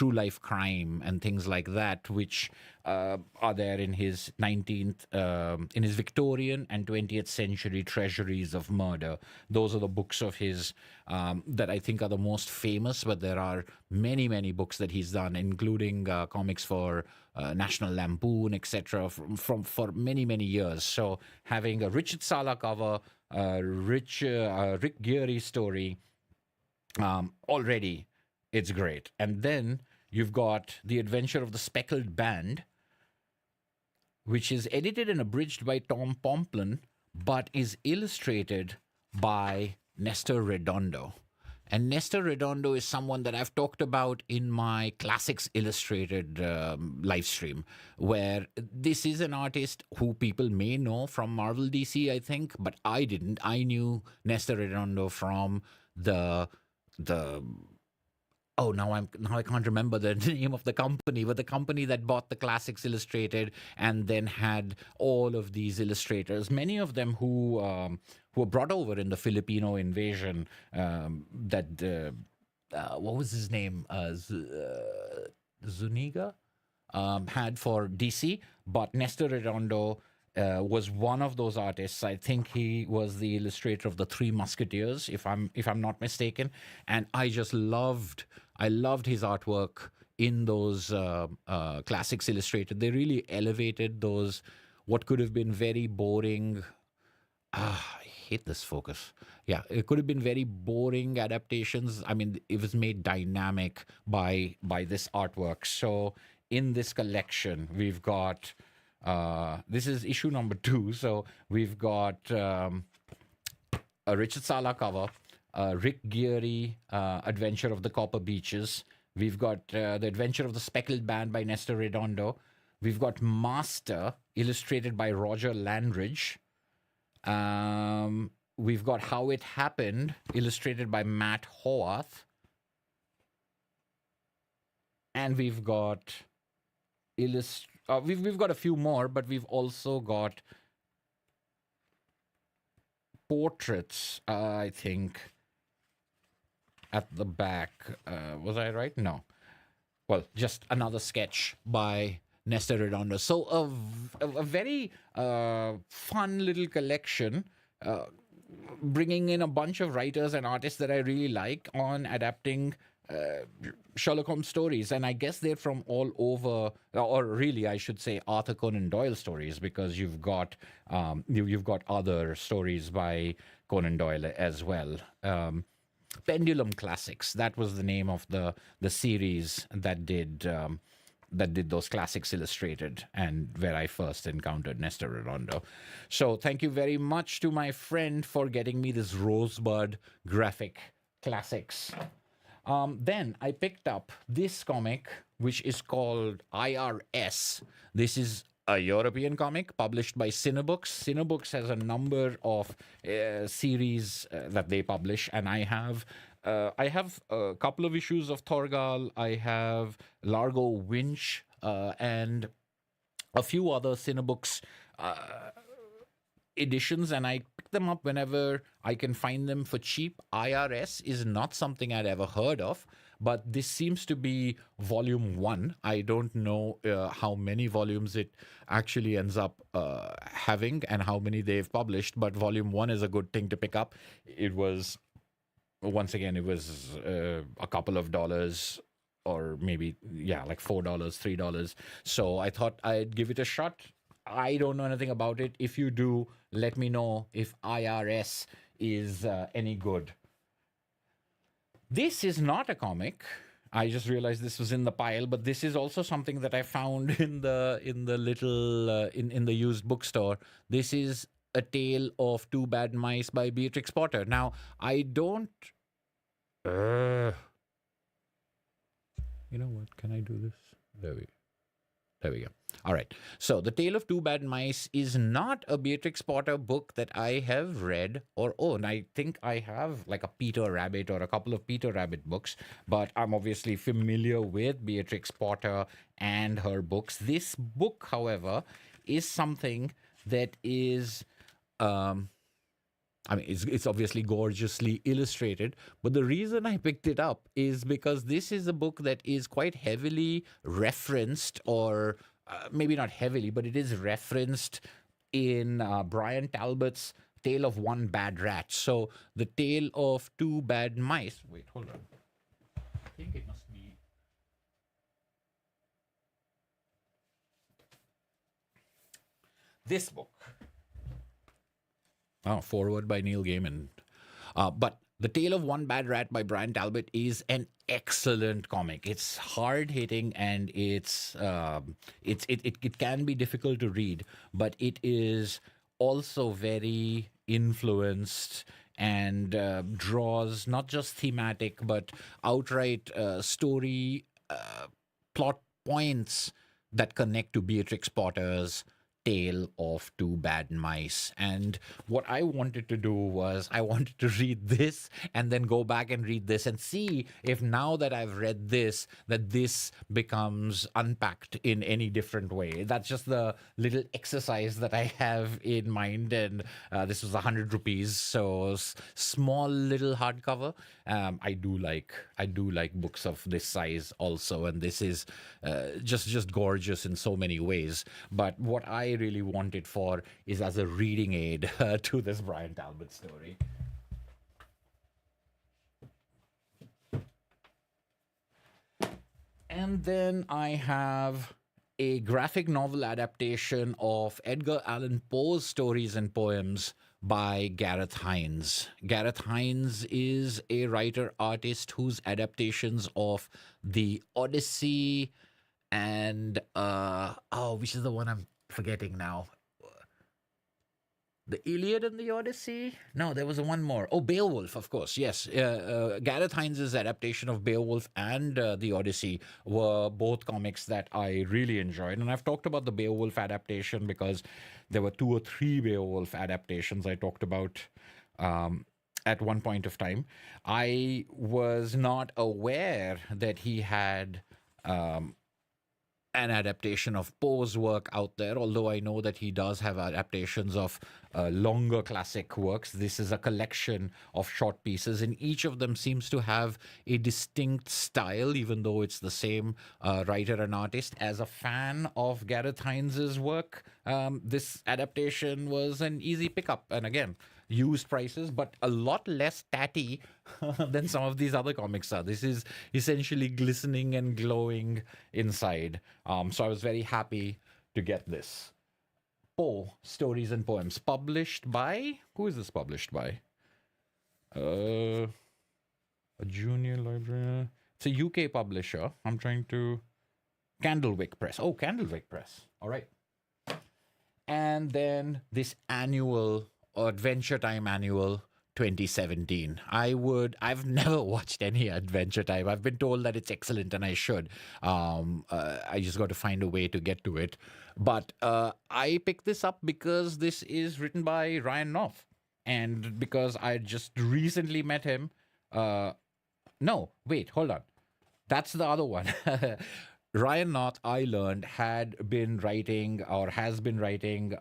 life crime and things like that, which are there in his 19th, in his Victorian and 20th century treasuries of murder. Those are the books of his that I think are the most famous, but there are many, many books that he's done, including comics for National Lampoon, etc., for many, many years. So having a Richard Sala cover, Rick Geary story, already it's great. And then you've got The Adventure of the Speckled Band, which is edited and abridged by Tom Pomplin, but is illustrated by Nestor Redondo. And Nestor Redondo is someone that I've talked about in my Classics Illustrated live stream, where this is an artist who people may know from Marvel DC, I think, but I didn't. I knew Nestor Redondo from the oh, now I can't remember the name of the company, but the company that bought the Classics Illustrated and then had all of these illustrators, many of them who were brought over in the Filipino invasion. What was his name? Zuniga had for DC, but Nestor Redondo was one of those artists. I think he was the illustrator of the Three Musketeers, if I'm not mistaken. And I loved his artwork in those Classics Illustrated. They really elevated those what could have been very boring. I hate this focus. Yeah, it could have been very boring adaptations. I mean, it was made dynamic by this artwork. So in this collection, we've got. This is issue number 2. So we've got a Richard Sala cover, Rick Geary, Adventure of the Copper Beaches. We've got The Adventure of the Speckled Band by Nestor Redondo. We've got Master, illustrated by Roger Landridge. We've got How It Happened, illustrated by Matt Howarth. And we've got we've got a few more, but we've also got portraits, I think, at the back. Was I right? No. Well, just another sketch by Nestor Redondo. So a very fun little collection, bringing in a bunch of writers and artists that I really like on adapting Sherlock Holmes stories. And I guess they're from all over, or really I should say Arthur Conan Doyle stories, because you've got other stories by Conan Doyle as well. Pendulum Classics, that was the name of the series that did those Classics Illustrated, and where I first encountered Nestor Redondo. So thank you very much to my friend for getting me this Rosebud Graphic Classics. Then I picked up this comic, which is called IRS. This is a European comic published by Cinebooks. Cinebooks has a number of series that they publish, and I have I have a couple of issues of Thorgal. I have Largo Winch and a few other Cinebooks editions, and I pick them up whenever I can find them for cheap. IRS is not something I'd ever heard of, but this seems to be volume 1. I don't know how many volumes it actually ends up having and how many they've published, but volume 1 is a good thing to pick up. It was, once again, it was a couple of dollars, or maybe, yeah, like $4, $3. So I thought I'd give it a shot. I don't know anything about it. If you do, let me know if IRS is any good. This is not a comic. I just realized this was in the pile, but this is also something that I found in the little in the used bookstore. This is A Tale of Two Bad Mice by Beatrix Potter. Now, I don't. You know what? Can I do this? There we go. All right. So, The Tale of Two Bad Mice is not a Beatrix Potter book that I have read or owned. I think I have like a Peter Rabbit or a couple of Peter Rabbit books, but I'm obviously familiar with Beatrix Potter and her books. This book, however, is something that is. I mean, it's obviously gorgeously illustrated, but the reason I picked it up is because this is a book that is quite heavily referenced, or maybe not heavily, but it is referenced in Brian Talbot's Tale of One Bad Rat. So, The Tale of Two Bad Mice. Wait, hold on. I think it must be. This book. Oh, forward by Neil Gaiman. But The Tale of One Bad Rat by Brian Talbot is an excellent comic. It's hard hitting and it can be difficult to read, but it is also very influenced and draws not just thematic but outright story plot points that connect to Beatrix Potter's Tale of Two Bad Mice. And what I wanted to do was I wanted to read this and then go back and read this and see if, now that I've read this, that this becomes unpacked in any different way. That's just the little exercise that I have in mind. And this was 100 rupees, so small little hardcover. I do like books of this size also, and this is just gorgeous in so many ways. But what I really want it for is as a reading aid to this Brian Talbot story. And then I have a graphic novel adaptation of Edgar Allan Poe's stories and poems by Gareth Hines. Gareth Hines is a writer-artist whose adaptations of the Odyssey and which is the one I'm forgetting now? The Iliad and the Odyssey? No, there was one more. Oh, Beowulf, of course. Yes. Gareth Hines' adaptation of Beowulf and the Odyssey were both comics that I really enjoyed. And I've talked about the Beowulf adaptation because there were 2 or 3 Beowulf adaptations I talked about at one point of time. I was not aware that he had an adaptation of Poe's work out there, although I know that he does have adaptations of longer classic works. This is a collection of short pieces, and each of them seems to have a distinct style, even though it's the same writer and artist. As a fan of Gareth Hines' work, this adaptation was an easy pickup. And again, used prices, but a lot less tatty than some of these other comics are. This is essentially glistening and glowing inside. So I was very happy to get this. Poe, Stories and Poems, published by, who is this published by? A junior library. It's a UK publisher. I'm trying to, Candlewick Press. Oh, Candlewick Press. All right. And then this annual Adventure Time annual 2017. I've never watched any Adventure Time. I've been told that it's excellent and I should. I just got to find a way to get to it. But I picked this up because this is written by Ryan North, and because I just recently met him No, wait, hold on. That's the other one. Ryan North, I learned, had been writing or has been writing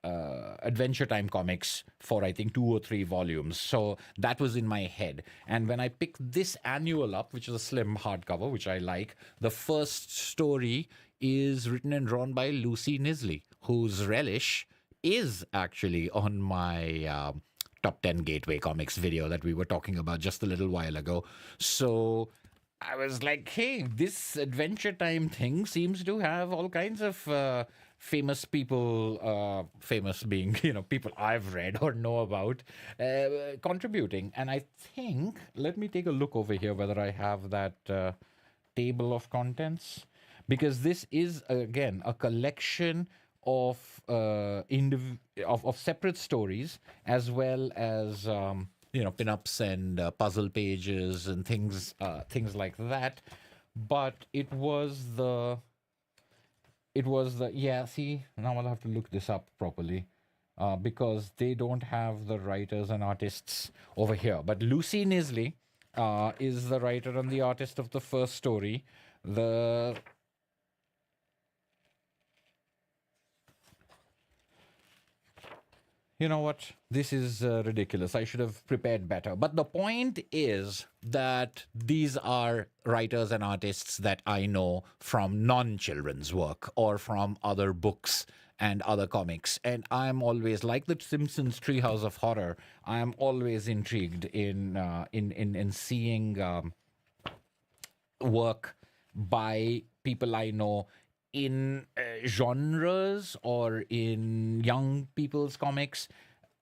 Adventure Time comics for, I think, 2 or 3 volumes. So that was in my head. And when I picked this annual up, which is a slim hardcover, which I like, the first story is written and drawn by Lucy Nisley, whose Relish is actually on my top 10 gateway comics video that we were talking about just a little while ago. So I was like, hey, this Adventure Time thing seems to have all kinds of famous people, famous being, people I've read or know about, contributing. And I think, let me take a look over here whether I have that table of contents, because this is, again, a collection of of separate stories, as well as pinups and puzzle pages and things like that. But it was the yeah. See, now I'll have to look this up properly. Because they don't have the writers and artists over here. But Lucy Nisley is the writer and the artist of the first story. You know what? This is ridiculous. I should have prepared better. But the point is that these are writers and artists that I know from non-children's work or from other books and other comics. And I'm always, like the Simpsons Treehouse of Horror, I'm always intrigued in seeing work by people I know in genres or in young people's comics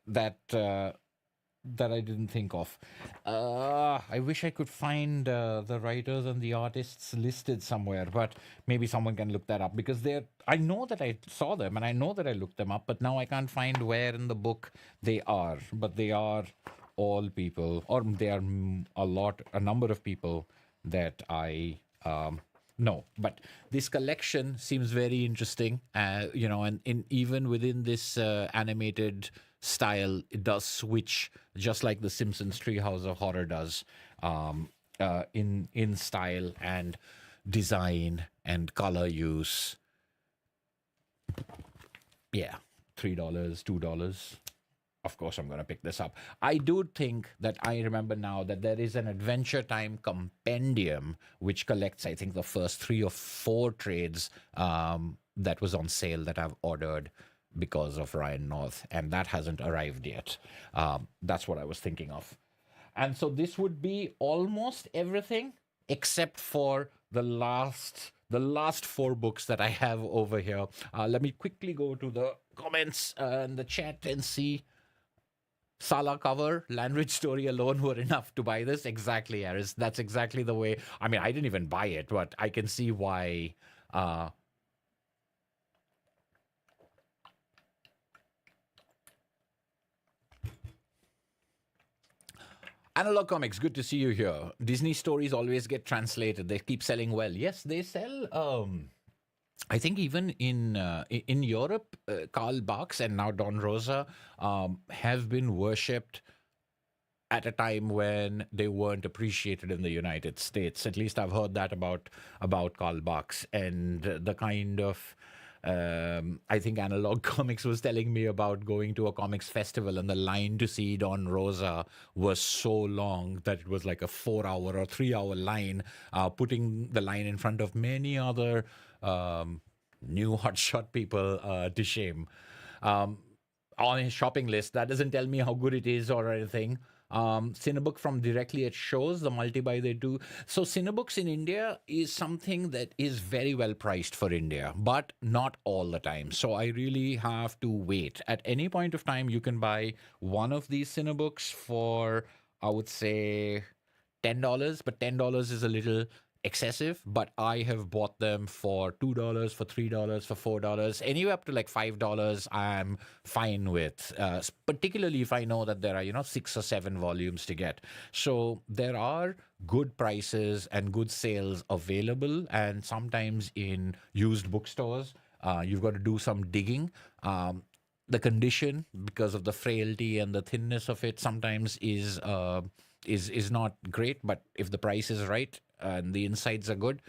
that that I didn't think of. I wish I could find the writers and the artists listed somewhere, but maybe someone can look that up, because I know that I saw them and I know that I looked them up, but now I can't find where in the book they are. But they are all people, or they are a number of people that I no, but this collection seems very interesting, and even within this animated style, it does switch, just like the Simpsons Treehouse of Horror does, in style and design and color use. Yeah, $3, $2. Of course, I'm going to pick this up. I do think that I remember now that there is an Adventure Time compendium which collects, I think, the first 3 or 4 trades that was on sale that I've ordered because of Ryan North, and that hasn't arrived yet. That's what I was thinking of. And so this would be almost everything except for the last 4 books that I have over here. Let me quickly go to the comments and the chat and see. Sala cover, Landridge story alone were enough to buy this. Exactly, Aris. That's exactly the way. I mean, I didn't even buy it, but I can see why. FtLoC Comics, good to see you here. Disney stories always get translated. They keep selling well. Yes, they sell. I think even in Europe, Karl Barks and now Don Rosa have been worshipped at a time when they weren't appreciated in the United States. At least I've heard that about Karl Barks, and the kind of I think FtLoC Comics was telling me about going to a comics festival, and the line to see Don Rosa was so long that it was like a 4-hour or 3-hour line, putting the line in front of many other new hotshot people to shame. On his shopping list, that doesn't tell me how good it is or anything. Cinebook from directly at shows, the multi-buy they do. So Cinebooks in India is something that is very well priced for India, but not all the time. So I really have to wait. At any point of time, you can buy one of these Cinebooks for, I would say, $10, but $10 is a little excessive. But I have bought them for $2, for $3, for $4, anywhere up to like $5. I'm fine with, particularly if I know that there are 6 or 7 volumes to get. So there are good prices and good sales available, and sometimes in used bookstores, you've got to do some digging. The condition, because of the frailty and the thinness of it, sometimes is is not great, but if the price is right and the insides are good,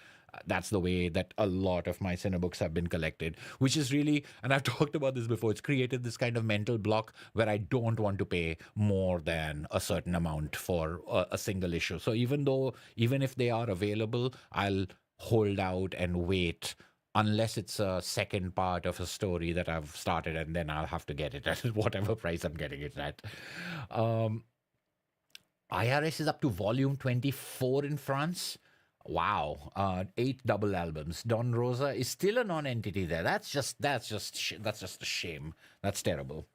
that's the way that a lot of my cinebooks have been collected, which is really, and I've talked about this before, it's created this kind of mental block where I don't want to pay more than a certain amount for a single issue. So even if they are available, I'll hold out and wait unless it's a second part of a story that I've started, and then I'll have to get it at whatever price I'm getting it at. Um, IRS is up to volume 24 in France. Wow, 8 double albums. Don Rosa is still a non-entity there. That's just a shame. That's terrible.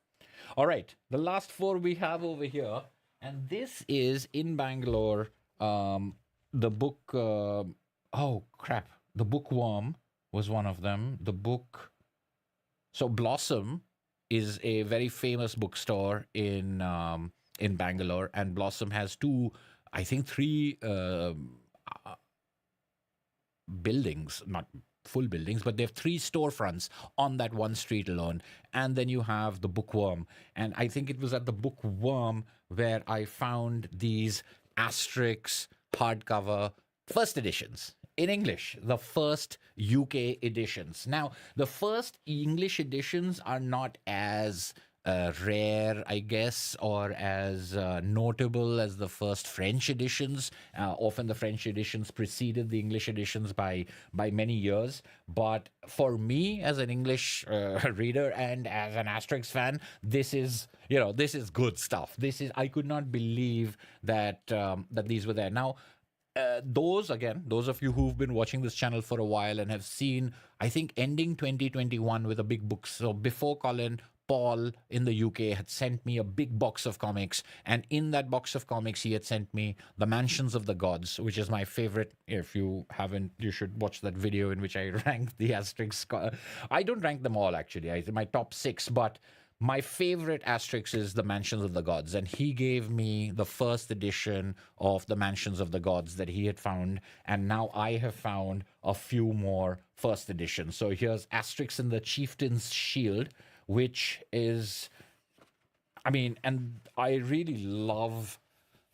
All right, the last 4 we have over here, and this is in Bangalore. The book. Oh crap! The Bookworm was one of them. The book. So Blossom is a very famous bookstore in Bangalore, and Blossom has two, I think three buildings, not full buildings, but they have 3 storefronts on that one street alone. And then you have the Bookworm. And I think it was at the Bookworm where I found these Asterix hardcover first editions in English, the first UK editions. Now, the first English editions are not as rare, I guess, or as notable as the first French editions. Often the French editions preceded the English editions by many years. But for me, as an English reader and as an Asterix fan, this is good stuff. I could not believe that that these were there. Now, those of you who've been watching this channel for a while and have seen, I think, ending 2021 with a big book. So before Colin, Paul in the UK had sent me a big box of comics, and in that box of comics he had sent me The Mansions of the Gods, which is my favorite. If you haven't, you should watch that video in which I ranked the Asterix. I don't rank them all, actually. My top 6, but my favorite Asterix is The Mansions of the Gods, and he gave me the first edition of The Mansions of the Gods that he had found, and now I have found a few more first editions. So here's Asterix and the Chieftain's Shield, which is, and I really love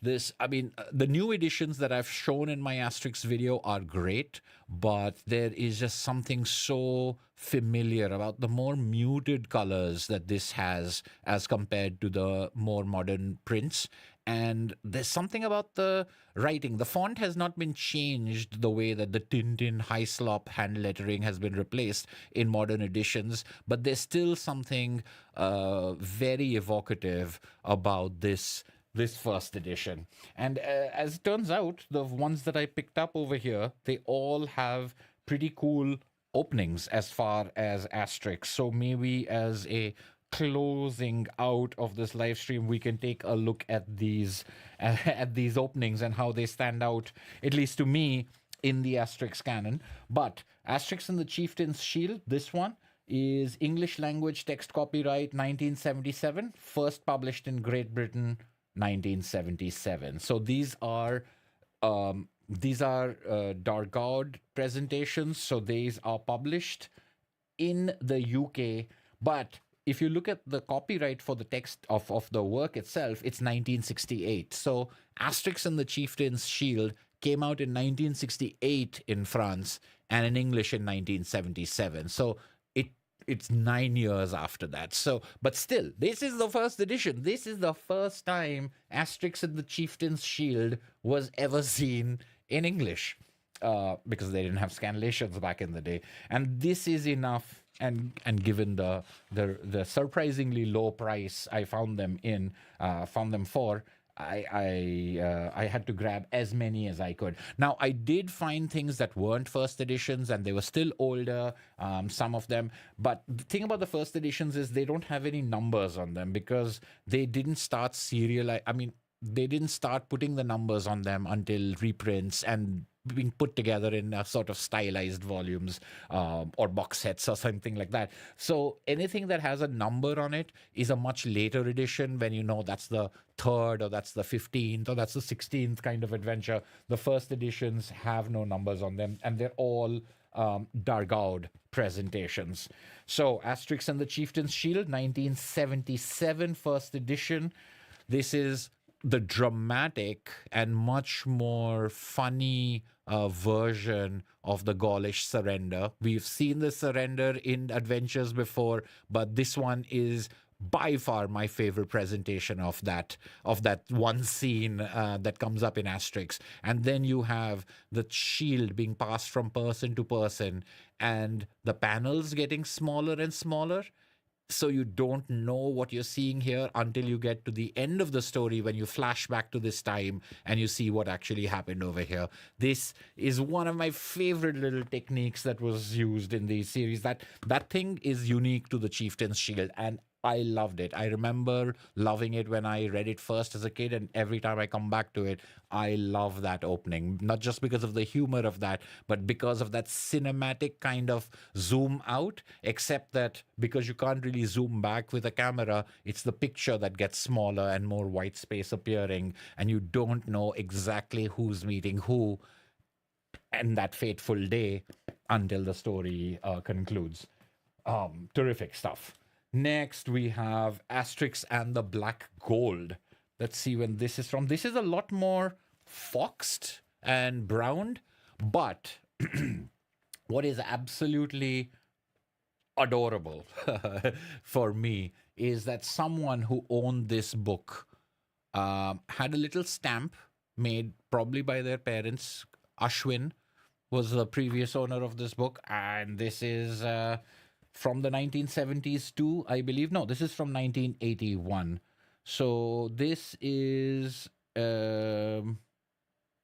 this. The new editions that I've shown in my Asterix video are great, but there is just something so familiar about the more muted colors that this has as compared to the more modern prints. And there's something about the writing. The font has not been changed the way that the Tintin high slop hand lettering has been replaced in modern editions, but there's still something very evocative about this first edition. And as it turns out, the ones that I picked up over here, they all have pretty cool openings as far as Asterix. So maybe as a closing out of this live stream, we can take a look at these openings and how they stand out, at least to me, in the Asterix canon. But Asterix and the Chieftain's Shield, this one is English language text copyright 1977, first published in Great Britain 1977. So these are Dargaud presentations. So these are published in the UK, but if you look at the copyright for the text of the work itself, it's 1968. So Asterix and the Chieftain's Shield came out in 1968 in France and in English in 1977. So it's 9 years after that. So, but still, this is the first edition. This is the first time Asterix and the Chieftain's Shield was ever seen in English, because they didn't have scanlations back in the day. And this is enough. And given the surprisingly low price I found them for, I had to grab as many as I could. Now, I did find things that weren't first editions, and they were still older, some of them. But the thing about the first editions is they don't have any numbers on them because they didn't start they didn't start putting the numbers on them until reprints and being put together in a sort of stylized volumes or box sets or something like that. So anything that has a number on it is a much later edition, when that's the 3rd or that's the 15th or that's the 16th kind of adventure. The first editions have no numbers on them, and they're all Dargaud presentations. So Asterix and the Chieftain's Shield, 1977 first edition. This is the dramatic and much more funny version of the Gaulish surrender. We've seen the surrender in adventures before, but this one is by far my favorite presentation of that one scene that comes up in Asterix. And then you have the shield being passed from person to person, and the panels getting smaller and smaller. So you don't know what you're seeing here until you get to the end of the story, when you flash back to this time and you see what actually happened over here. This is one of my favorite little techniques that was used in the series. That thing is unique to the Chieftain's Shield, and I loved it. I remember loving it when I read it first as a kid, and every time I come back to it, I love that opening. Not just because of the humor of that, but because of that cinematic kind of zoom out, except that because you can't really zoom back with a camera, it's the picture that gets smaller and more white space appearing, and you don't know exactly who's meeting who and that fateful day until the story concludes. Terrific stuff. Next, we have Asterix and the Black Gold. Let's see when this is from. This is a lot more foxed and browned, but what is absolutely adorable for me is that someone who owned this book had a little stamp made probably by their parents. Ashwin was the previous owner of this book, and this is from the 1970s too, I believe. No, this is from 1981. So this is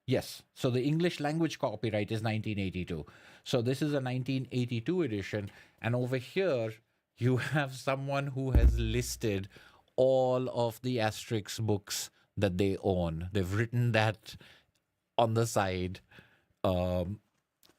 yes. So the English language copyright is 1982. So this is a 1982 edition, and over here you have someone who has listed all of the Asterix books that they own. They've written that on the side.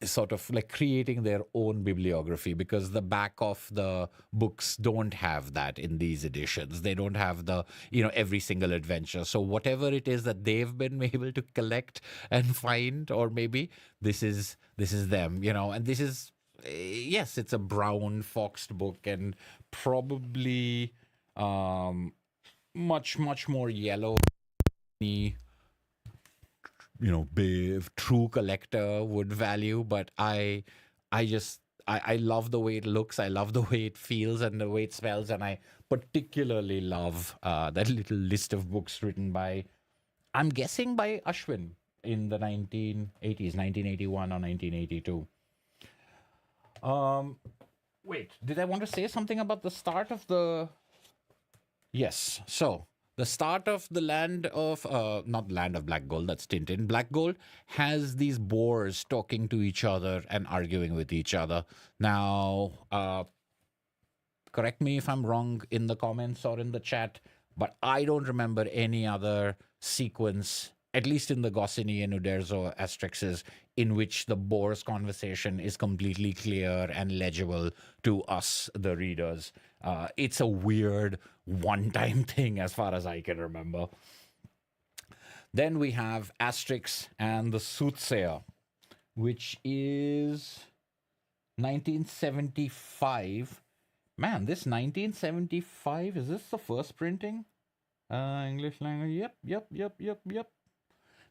Sort of like creating their own bibliography, because the back of the books don't have that in these editions. They don't have the, every single adventure. So whatever it is that they've been able to collect and find, or maybe this is them, and this is, yes, it's a brown foxed book, and probably much more yellow. True collector would value, but I love the way it looks. I love the way it feels and the way it smells, and I particularly love that little list of books written by, I'm guessing, by Ashwin in the 1980s, 1981 or 1982. Wait, did I want to say something about the start of the? Yes, so. The start of the land of, not Land of Black Gold, that's Tintin. Black Gold has these boars talking to each other and arguing with each other. Now, correct me if I'm wrong in the comments or in the chat, but I don't remember any other sequence, at least in the Goscinny and Uderzo Asterixes, in which the boar's conversation is completely clear and legible to us, the readers. It's a weird one-time thing as far as I can remember. Then we have Asterix and the Soothsayer, which is 1975. Man, this 1975, is this the first printing? English language, yep.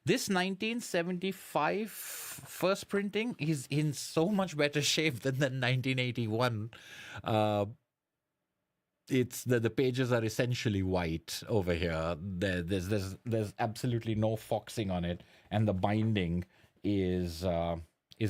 This 1975 first printing is in so much better shape than the 1981. It's the pages are essentially white over here. There's absolutely no foxing on it, and the binding is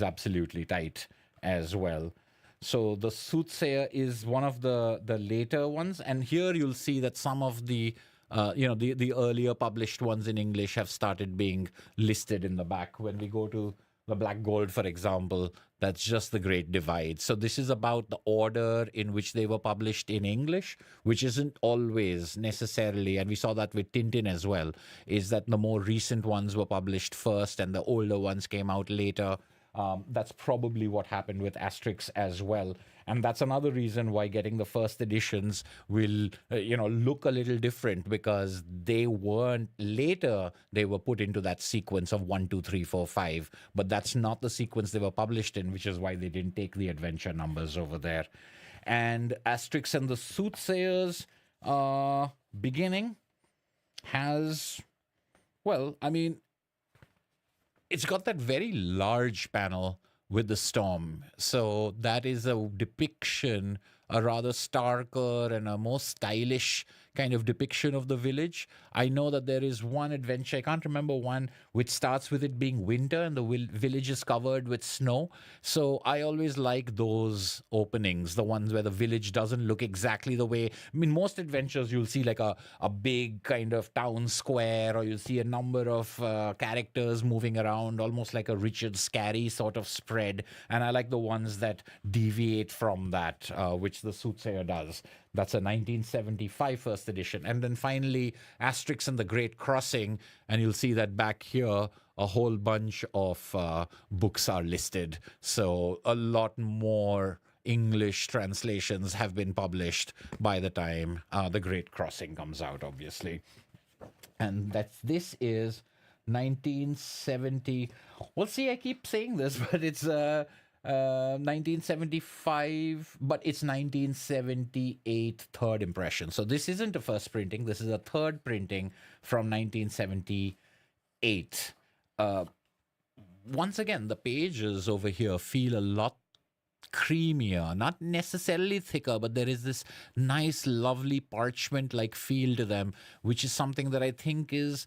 absolutely tight as well. So the Soothsayer is one of the later ones, and here you'll see that some of the the earlier published ones in English have started being listed in the back. When we go to the Black Gold, for example, that's just the Great Divide. So this is about the order in which they were published in English, which isn't always necessarily, and we saw that with Tintin as well, is that the more recent ones were published first and the older ones came out later. That's probably what happened with Asterix as well. And that's another reason why getting the first editions will, look a little different, because they weren't later. They were put into that sequence of 1, 2, 3, 4, 5. But that's not the sequence they were published in, which is why they didn't take the adventure numbers over there. And Asterix and the Soothsayers beginning has Well, I mean, it's got that very large panel with the storm. So that is a depiction, a rather starker and a more stylish kind of depiction of the village. I know that there is one adventure, I can't remember one, which starts with it being winter and the village is covered with snow. So I always like those openings, the ones where the village doesn't look exactly the way. I mean, most adventures you'll see like a big kind of town square, or you'll see a number of characters moving around, almost like a Richard Scarry sort of spread. And I like the ones that deviate from that, which the Soothsayer does. That's a 1975 first edition. And then finally, Asterix and the Great Crossing. And you'll see that back here, a whole bunch of books are listed. So a lot more English translations have been published by the time The Great Crossing comes out, obviously. And this is 1970. Well, see, I keep saying this, but it's 1975, but it's 1978 third impression. So this isn't a first printing. This is a third printing from 1978. Once again, the pages over here feel a lot creamier, not necessarily thicker, but there is this nice, lovely parchment like feel to them, which is something that I think is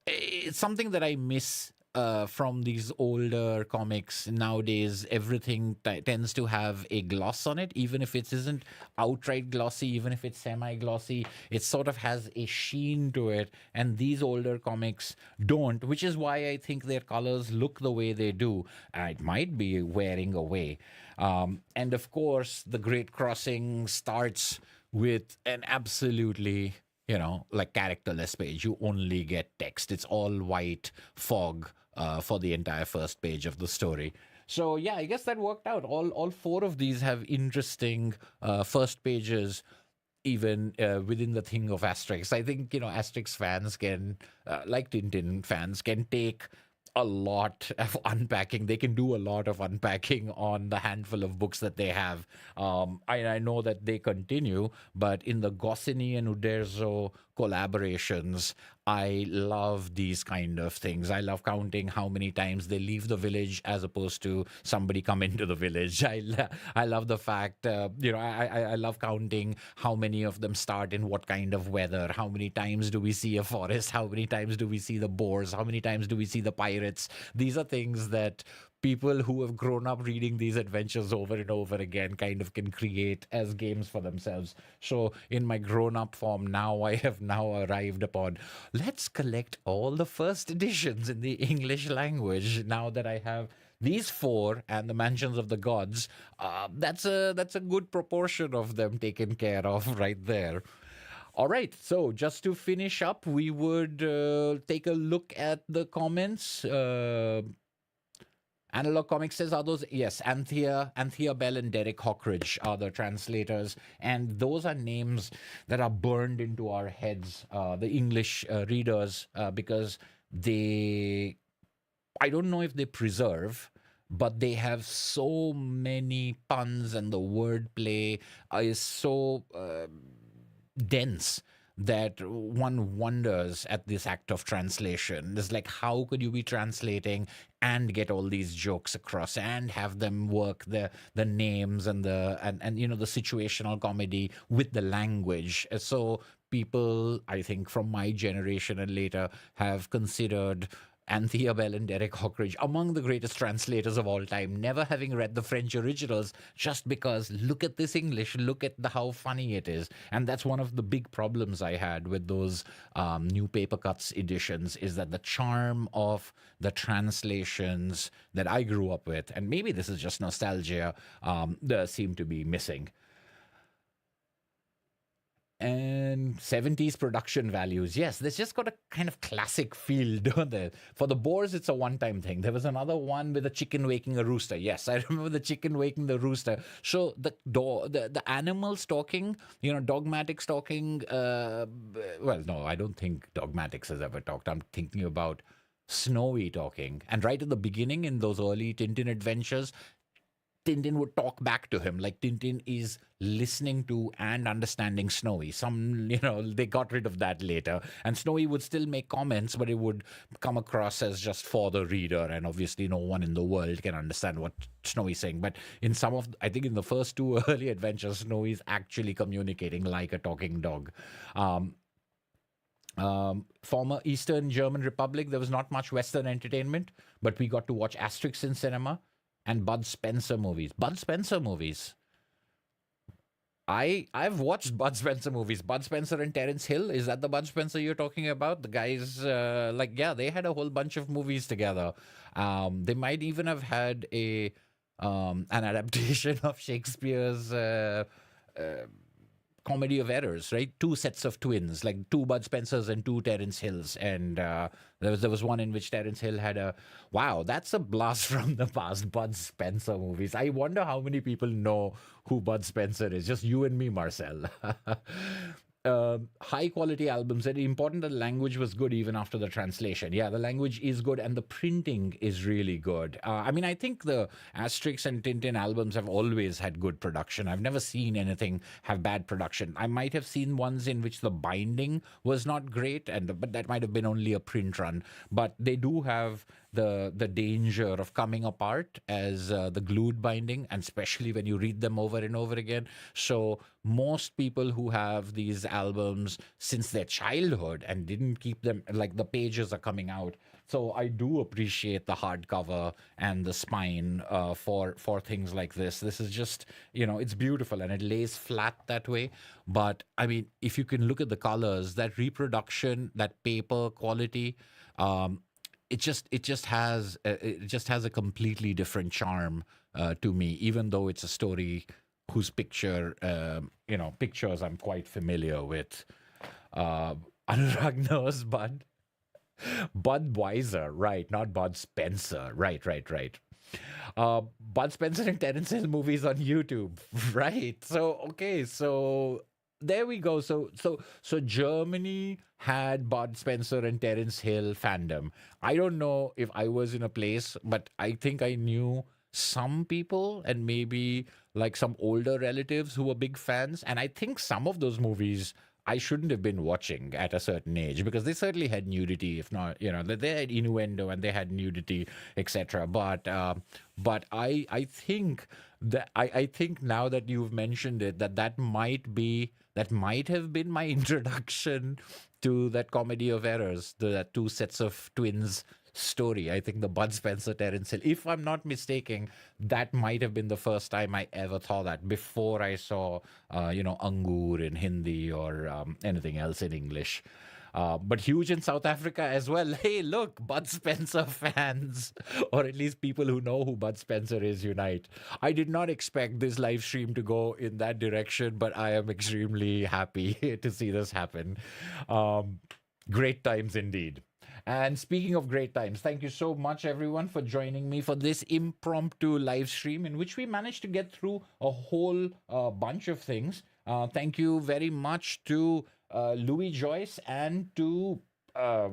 it's something that I miss from these older comics. Nowadays, everything tends to have a gloss on it, even if it isn't outright glossy, even if it's semi-glossy. It sort of has a sheen to it, and these older comics don't, which is why I think their colors look the way they do. It might be wearing away. And of course, The Great Crossing starts with an absolutely like characterless page. You only get text. It's all white fog for the entire first page of the story. So yeah, I guess that worked out. All four of these have interesting first pages, even within the thing of Asterix. I think Asterix fans can, like Tintin fans, can take a lot of unpacking. They can do a lot of unpacking on the handful of books that they have. I know that they continue, but in the Goscinny and Uderzo collaborations, I love these kind of things. I love counting how many times they leave the village as opposed to somebody come into the village. I love the fact, I love counting how many of them start in what kind of weather. How many times do we see a forest? How many times do we see the boars? How many times do we see the pirates? These are things that people who have grown up reading these adventures over and over again kind of can create as games for themselves. So in my grown up form now, I have now arrived upon, let's collect all the first editions in the English language. Now that I have these four and the Mansions of the Gods, that's a good proportion of them taken care of right there. All right, so just to finish up, we would take a look at the comments. Analog Comics says, are those? Yes, Anthea Bell and Derek Hockridge are the translators. And those are names that are burned into our heads, the English readers, because I don't know if they preserve, but they have so many puns, and the wordplay is so dense that one wonders at this act of translation. It's like, how could you be translating and get all these jokes across and have them work the names and the situational comedy with the language? So people, I think from my generation and later, have considered Anthea Bell and Derek Hockridge among the greatest translators of all time, never having read the French originals, just because look at this English, look at how funny it is. And that's one of the big problems I had with those new paper cuts editions, is that the charm of the translations that I grew up with, and maybe this is just nostalgia, seem to be missing. And 70s production values. Yes, this just got a kind of classic feel, don't they? For the boars, it's a one-time thing. There was another one with a chicken waking a rooster. Yes, I remember the chicken waking the rooster. So the animals talking, Dogmatics talking. Well, no, I don't think Dogmatics has ever talked. I'm thinking about Snowy talking. And right at the beginning in those early Tintin adventures, Tintin would talk back to him, like Tintin is listening to and understanding Snowy. They got rid of that later. And Snowy would still make comments, but it would come across as just for the reader. And obviously, no one in the world can understand what Snowy's saying. But in I think in the first two early adventures, Snowy's actually communicating like a talking dog. Former Eastern German Republic, there was not much Western entertainment, but we got to watch Asterix in cinema and Bud Spencer movies. Bud Spencer movies. I've watched Bud Spencer movies. Bud Spencer and Terence Hill. Is that the Bud Spencer you're talking about? The guys, they had a whole bunch of movies together. They might even have had an adaptation of Shakespeare's Comedy of Errors, right? Two sets of twins, like two Bud Spencers and two Terence Hills. And there was one in which Terence Hill had wow, that's a blast from the past, Bud Spencer movies. I wonder how many people know who Bud Spencer is. Just you and me, Marcel. High quality albums. Very important that the language was good even after the translation. Yeah, the language is good and the printing is really good. I think the Asterix and Tintin albums have always had good production. I've never seen anything have bad production. I might have seen ones in which the binding was not great, but that might have been only a print run. But they do have the danger of coming apart as the glued binding, and especially when you read them over and over again. So most people who have these albums since their childhood and didn't keep them, like the pages are coming out. So I do appreciate the hardcover and the spine for things like this. This is just, it's beautiful and it lays flat that way. But I mean, if you can look at the colors, that reproduction, that paper quality, it just has a completely different charm to me, even though it's a story whose pictures I'm quite familiar with. Anurag knows Budweiser, right? Not Bud Spencer, right. Bud Spencer and Terence Hill movies on YouTube, right? So there we go. So Germany had Bud Spencer and Terence Hill fandom. I don't know if I was in a place, but I think I knew some people and maybe like some older relatives who were big fans. And I think some of those movies I shouldn't have been watching at a certain age, because they certainly had nudity, if not, they had innuendo and they had nudity, etc. But I think I think now that you've mentioned it, that might have been my introduction to that Comedy of Errors, that two sets of twins story. I think the Bud Spencer Terence Hill, if I'm not mistaken, that might have been the first time I ever saw that, before I saw Angur in Hindi or anything else in English. But huge in South Africa as well. Hey, look, Bud Spencer fans, or at least people who know who Bud Spencer is, unite. I did not expect this live stream to go in that direction, but I am extremely happy to see this happen. Great times indeed. And speaking of great times, thank you so much, everyone, for joining me for this impromptu live stream in which we managed to get through a whole bunch of things. Thank you very much to Louis Joyce and to, I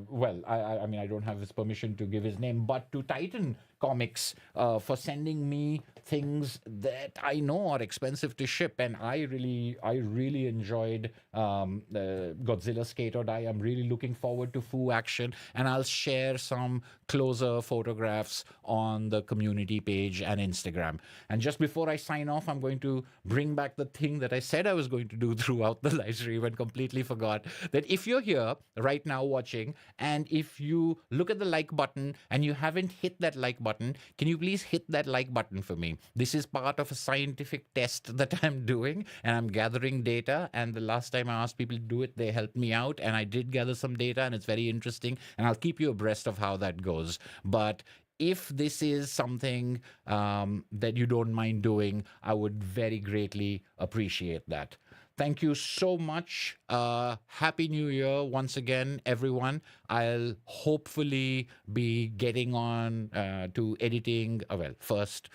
don't have his permission to give his name, but to Titan Comics for sending me things that I know are expensive to ship. And I really enjoyed Godzilla Skate or Die. I'm really looking forward to Foo Action, and I'll share some closer photographs on the community page and Instagram. And just before I sign off, I'm going to bring back the thing that I said I was going to do throughout the live stream and completely forgot, that if you're here right now watching, and if you look at the like button and you haven't hit that like button, can you please hit that like button for me? This is part of a scientific test that I'm doing, and I'm gathering data. And the last time I asked people to do it, they helped me out, and I did gather some data, and it's very interesting, and I'll keep you abreast of how that goes. But if this is something that you don't mind doing, I would very greatly appreciate that. Thank you so much. Happy New Year once again, everyone. I'll hopefully be getting on to editing, first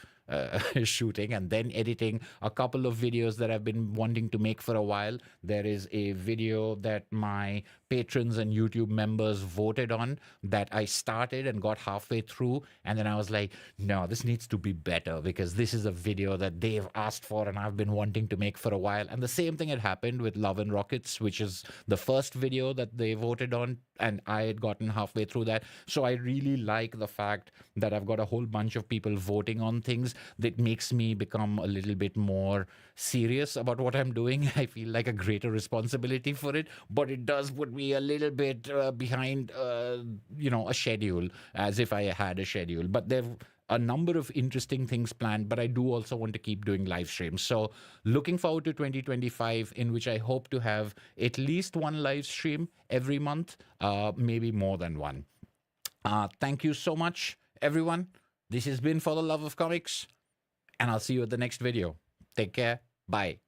shooting and then editing a couple of videos that I've been wanting to make for a while. There is a video that my patrons and YouTube members voted on that I started and got halfway through. And then I was like, no, this needs to be better because this is a video that they've asked for and I've been wanting to make for a while. And the same thing had happened with Love and Rockets, which is the first video that they voted on. And I had gotten halfway through that. So I really like the fact that I've got a whole bunch of people voting on things that makes me become a little bit more serious about what I'm doing. I feel like a greater responsibility for it, but it does put me a little bit behind, a schedule, as if I had a schedule. But there a number of interesting things planned, but I do also want to keep doing live streams. So looking forward to 2025, in which I hope to have at least one live stream every month, maybe more than one. Thank you so much, everyone. This has been For the Love of Comics, and I'll see you at the next video. Take care. Bye.